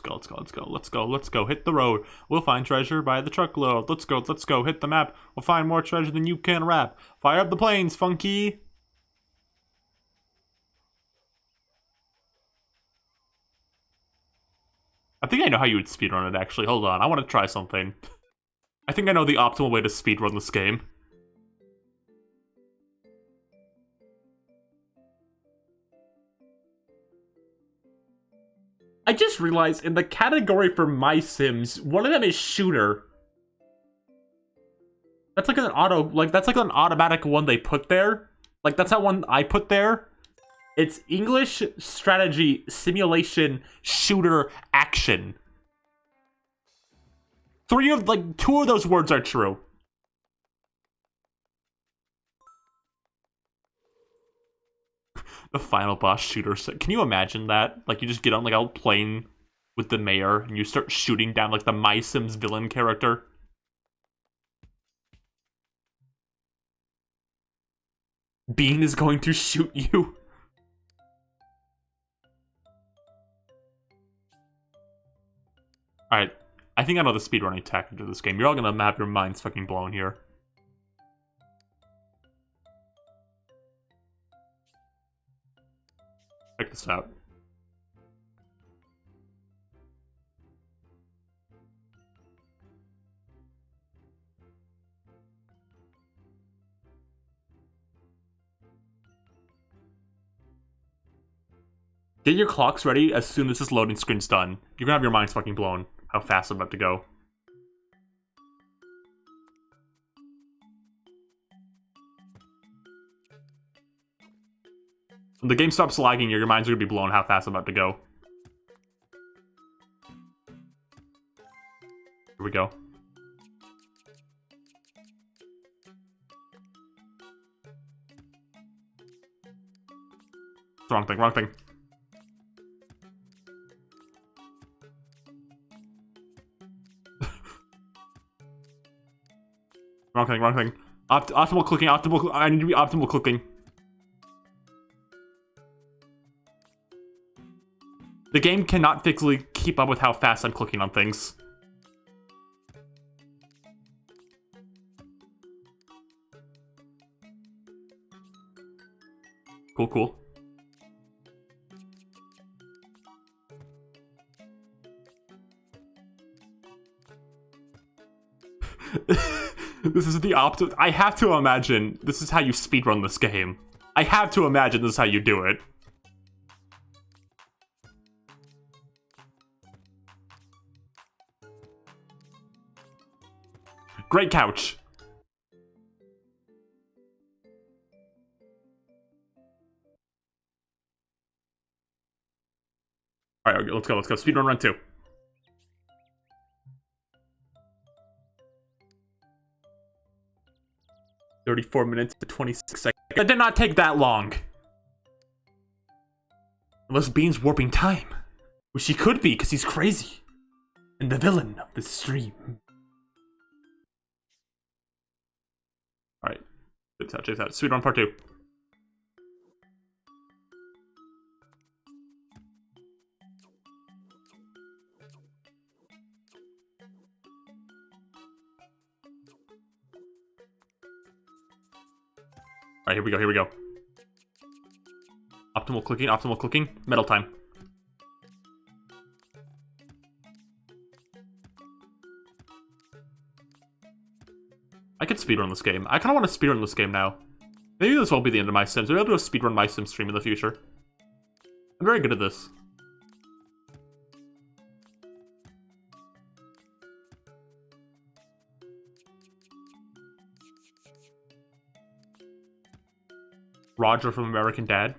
Let's go, hit the road. We'll find treasure by the truckload. Let's go, hit the map. We'll find more treasure than you can wrap. Fire up the planes, Funky! I think I know how you would speedrun it, actually. Hold on, I want to try something. I think I know the optimal way to speedrun this game. I just realized in the category for MySims, one of them is shooter. That's like an that's like an automatic one they put there. Like, that's not one I put there. It's English, strategy, simulation, shooter, action. Two of those words are true. The final boss shooter. Can you imagine that? Like, you just get on like a plane with the mayor and you start shooting down like the MySims villain character. Bean is going to shoot you. Alright, I think I know the speedrunning tactic to this game. You're all gonna have your minds fucking blown here. Check this out. Get your clocks ready as soon as this loading screen's done. You're gonna have your minds fucking blown how fast I'm about to go. When the game stops lagging, your minds are gonna be blown how fast I'm about to go. Here we go. Wrong thing, wrong thing. Wrong thing, wrong thing. Optimal clicking, I need to be optimal clicking. The game cannot physically keep up with how fast I'm clicking on things. Cool. This is the opposite. I have to imagine this is how you speedrun this game. I have to imagine this is how you do it. Great couch. Alright, let's go. Speedrun run 2. "34 minutes to 26 seconds. That did not take that long. Unless Bean's warping time. Which he could be, because he's crazy. And the villain of the stream. Alright. Check this out. Speedrun part 2. Alright, here we go. Optimal clicking, metal time. I could speedrun this game. I kinda wanna speedrun this game now. Maybe this won't be the end of MySims. Maybe I'll do a speedrun MySims stream in the future. I'm very good at this. Roger from American Dad.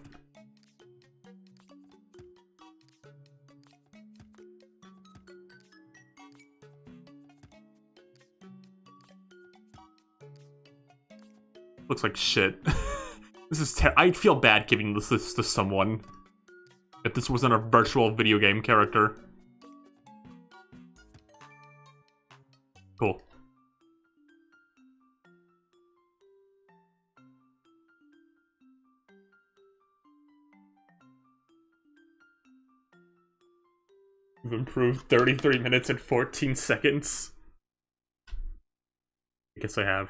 Looks like shit. This is I'd feel bad giving this to someone. If this wasn't a virtual video game character. Cool. We've improved 33 minutes and 14 seconds. I guess I have.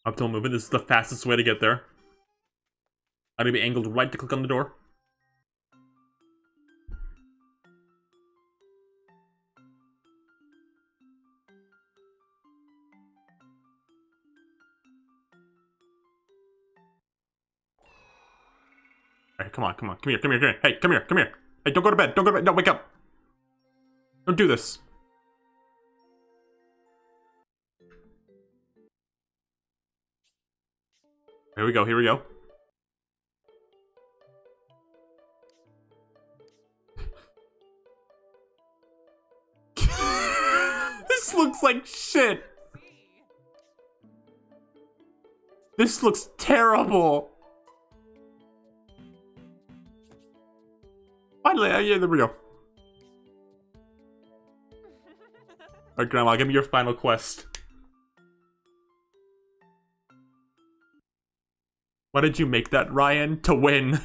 Optimal movement. This is the fastest way to get there. I'm gonna be angled right to click on the door. Alright, come on. Come here. Hey, come here. Hey, don't go to bed. No, wake up. Don't do this. Here we go. This looks like shit. This looks terrible. Finally, yeah, there we go. Alright, Grandma, give me your final quest. Why did you make that, Ryan? To win. I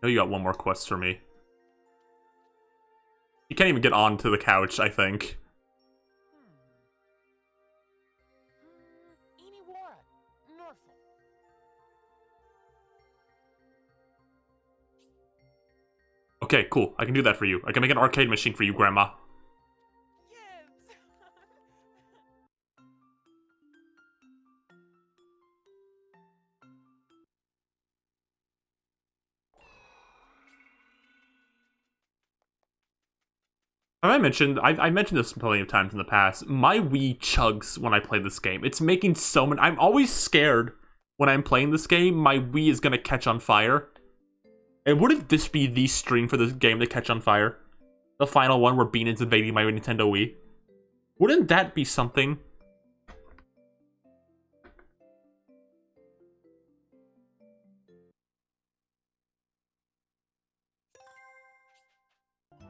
know you got one more quest for me. You can't even get onto the couch, I think. Okay, cool. I can do that for you. I can make an arcade machine for you, Grandma. I mentioned this plenty of times in the past. My Wii chugs when I play this game. It's making so many. I'm always scared when I'm playing this game. My Wii is gonna catch on fire. And wouldn't this be the stream for this game to catch on fire? The final one where Bean is invading my Nintendo Wii. Wouldn't that be something?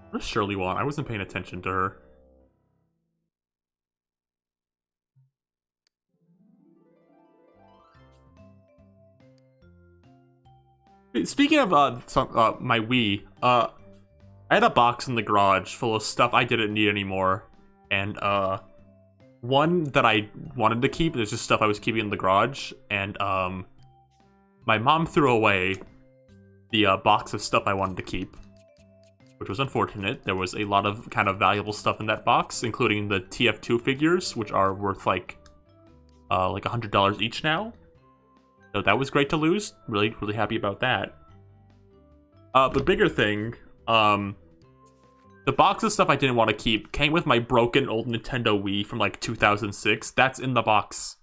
What does Shirley want? I wasn't paying attention to her. Speaking of my Wii, I had a box in the garage full of stuff I didn't need anymore, and one that I wanted to keep. There's just stuff I was keeping in the garage, and my mom threw away the box of stuff I wanted to keep, which was unfortunate. There was a lot of kind of valuable stuff in that box, including the TF2 figures, which are worth like $100 each now. So that was great to lose. Really, really happy about that. But bigger thing, the The box of stuff I didn't want to keep came with my broken old Nintendo Wii from like 2006. That's in the box.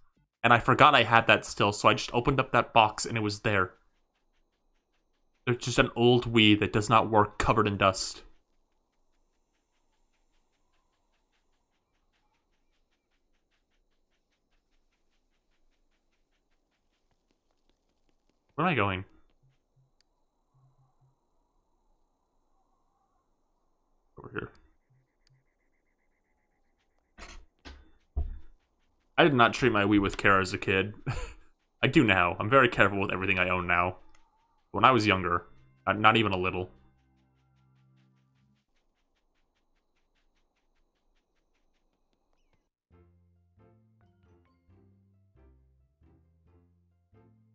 And I forgot I had that still, so I just opened up that box and it was there. There's just an old Wii that does not work, covered in dust. Where am I going? Over here. I did not treat my Wii with care as a kid. I do now. I'm very careful with everything I own now. When I was younger, not even a little.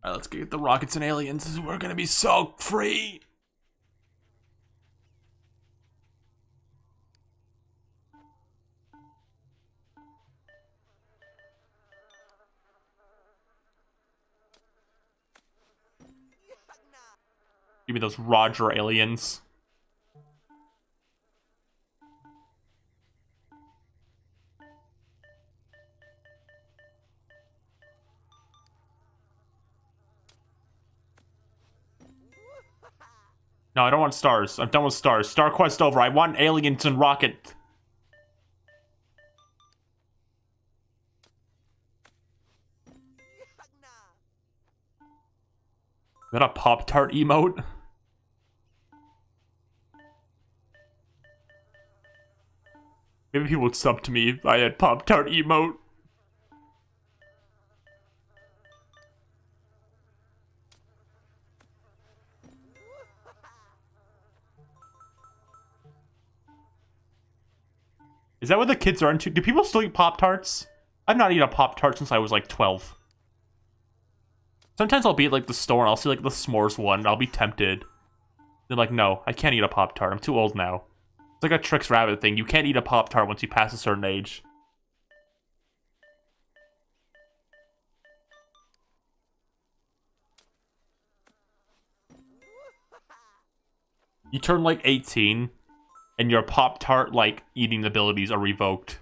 Alright, let's get the rockets and aliens. We're gonna be so free! Give me those Roger aliens. No, I don't want stars. I'm done with stars. Star Quest over. I want aliens and rocket. Is that a Pop-Tart emote? Maybe people would sub to me if I had Pop-Tart emote. Is that what the kids are into? Do people still eat Pop-Tarts? I've not eaten a Pop-Tart since I was like 12. Sometimes I'll be at like the store and I'll see like the s'mores one and I'll be tempted. They're like, no, I can't eat a Pop-Tart. I'm too old now. It's like a Trix Rabbit thing. You can't eat a Pop-Tart once you pass a certain age. You turn like 18 and your Pop-Tart like eating abilities are revoked.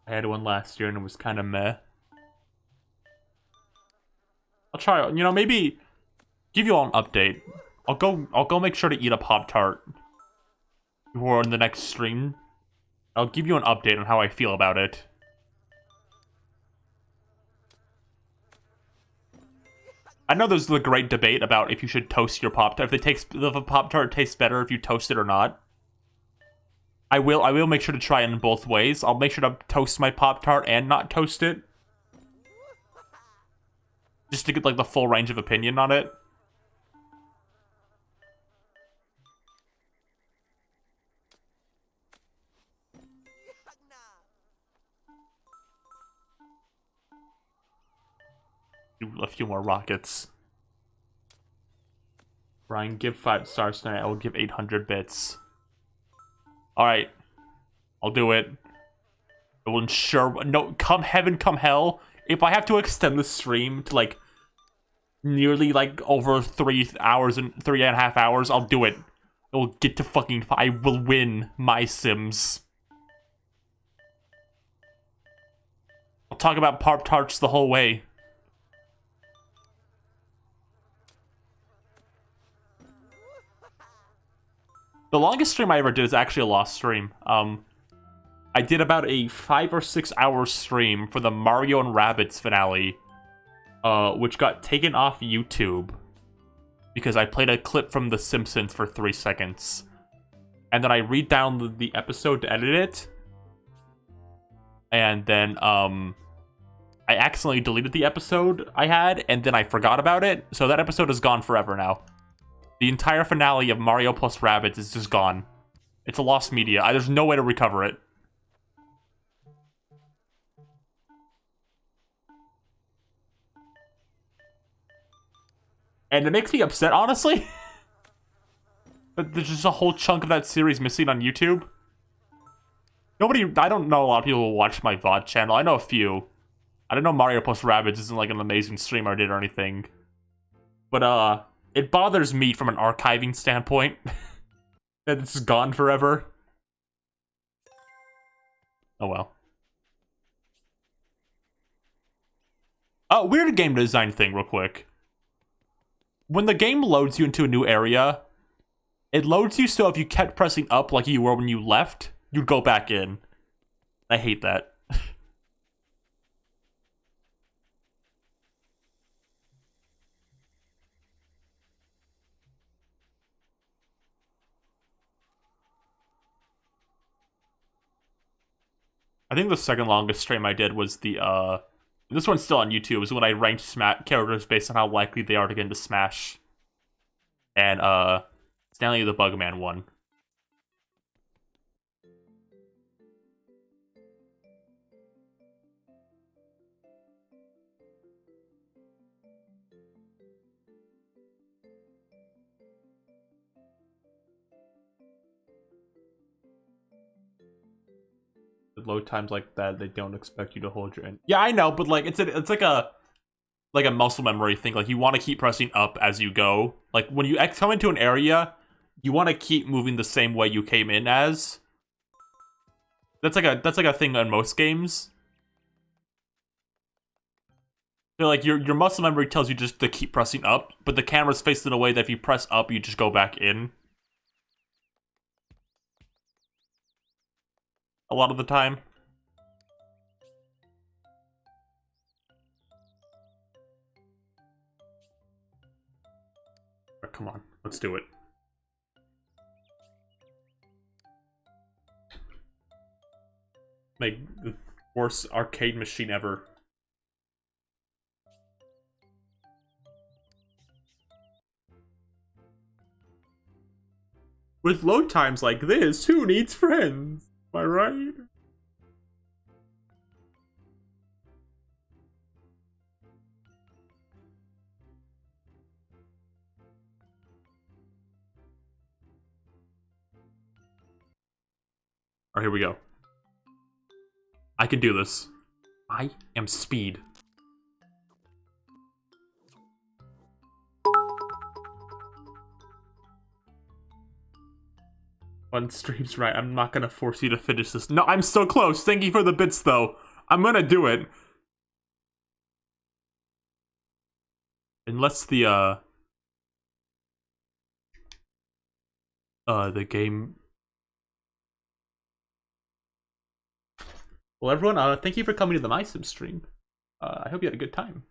I had one last year and it was kind of meh. I'll try, you know, maybe give you all an update. I'll go make sure to eat a Pop-Tart before in the next stream. I'll give you an update on how I feel about it. I know there's the great debate about if you should toast your Pop-Tart, if a Pop-Tart tastes better if you toast it or not. I will make sure to try it in both ways. I'll make sure to toast my Pop-Tart and not toast it. Just to get like the full range of opinion on it. Do a few more rockets. Ryan, give 5 stars tonight. I will give 800 bits. Alright. I'll do it. I will ensure... No, come heaven, come hell. If I have to extend the stream to, like, nearly, like, over 3 hours and 3.5 hours, I'll do it. I will get to fucking... I will win MySims. I'll talk about Pop-Tarts the whole way. The longest stream I ever did is actually a lost stream. I did about a 5 or 6 hour stream for the Mario and Rabbids finale, which got taken off YouTube because I played a clip from The Simpsons for 3 seconds. And then I re-downloaded the episode to edit it. And then, I accidentally deleted the episode I had, and then I forgot about it. So that episode is gone forever now. The entire finale of Mario plus Rabbids is just gone. It's a lost media. There's no way to recover it. And it makes me upset, honestly. But there's just a whole chunk of that series missing on YouTube. I don't know a lot of people who watch my VOD channel. I know a few. I don't know Mario plus Rabbids isn't like an amazing streamer I did or anything. But, it bothers me from an archiving standpoint that it's gone forever. Oh well. Oh, weird game design thing real quick. When the game loads you into a new area, it loads you so if you kept pressing up like you were when you left, you'd go back in. I hate that. I think the second longest stream I did was the, this one's still on YouTube, was when I ranked characters based on how likely they are to get into Smash. And, Stanley the Bugman won. Load times like that, they don't expect you to hold your end. Yeah, I know, but like it's like a muscle memory thing. Like you want to keep pressing up as you go. Like when you come into an area, you want to keep moving the same way you came in as. That's like a thing on most games. So like your muscle memory tells you just to keep pressing up, but the camera's faced in a way that if you press up, you just go back in. A lot of the time. Oh, come on, let's do it. Make the worst arcade machine ever. With load times like this, who needs friends? Am I right? Alright, here we go. I can do this. I am speed. One stream's right. I'm not gonna force you to finish this. No, I'm so close. Thank you for the bits, though. I'm gonna do it. Unless the game... Well, everyone, thank you for coming to the MySims stream. I hope you had a good time.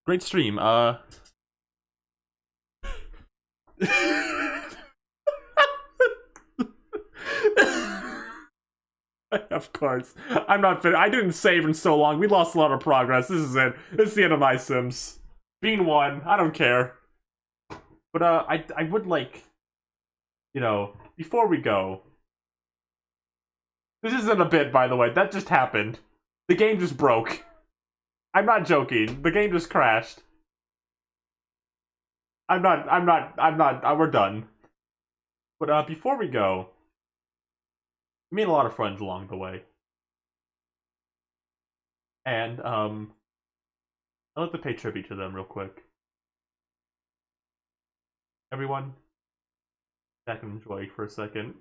Great stream, Of course. I'm not fit. I didn't save in so long. We lost a lot of progress. This is it. This is the end of MySims. Bean 1. I don't care. But, I would like... You know, before we go... This isn't a bit, by the way. That just happened. The game just broke. I'm not joking. The game just crashed. We're done. But, before we go... We made a lot of friends along the way. And, I'd like to pay tribute to them real quick. Everyone, back and enjoy for a second.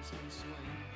Can swing.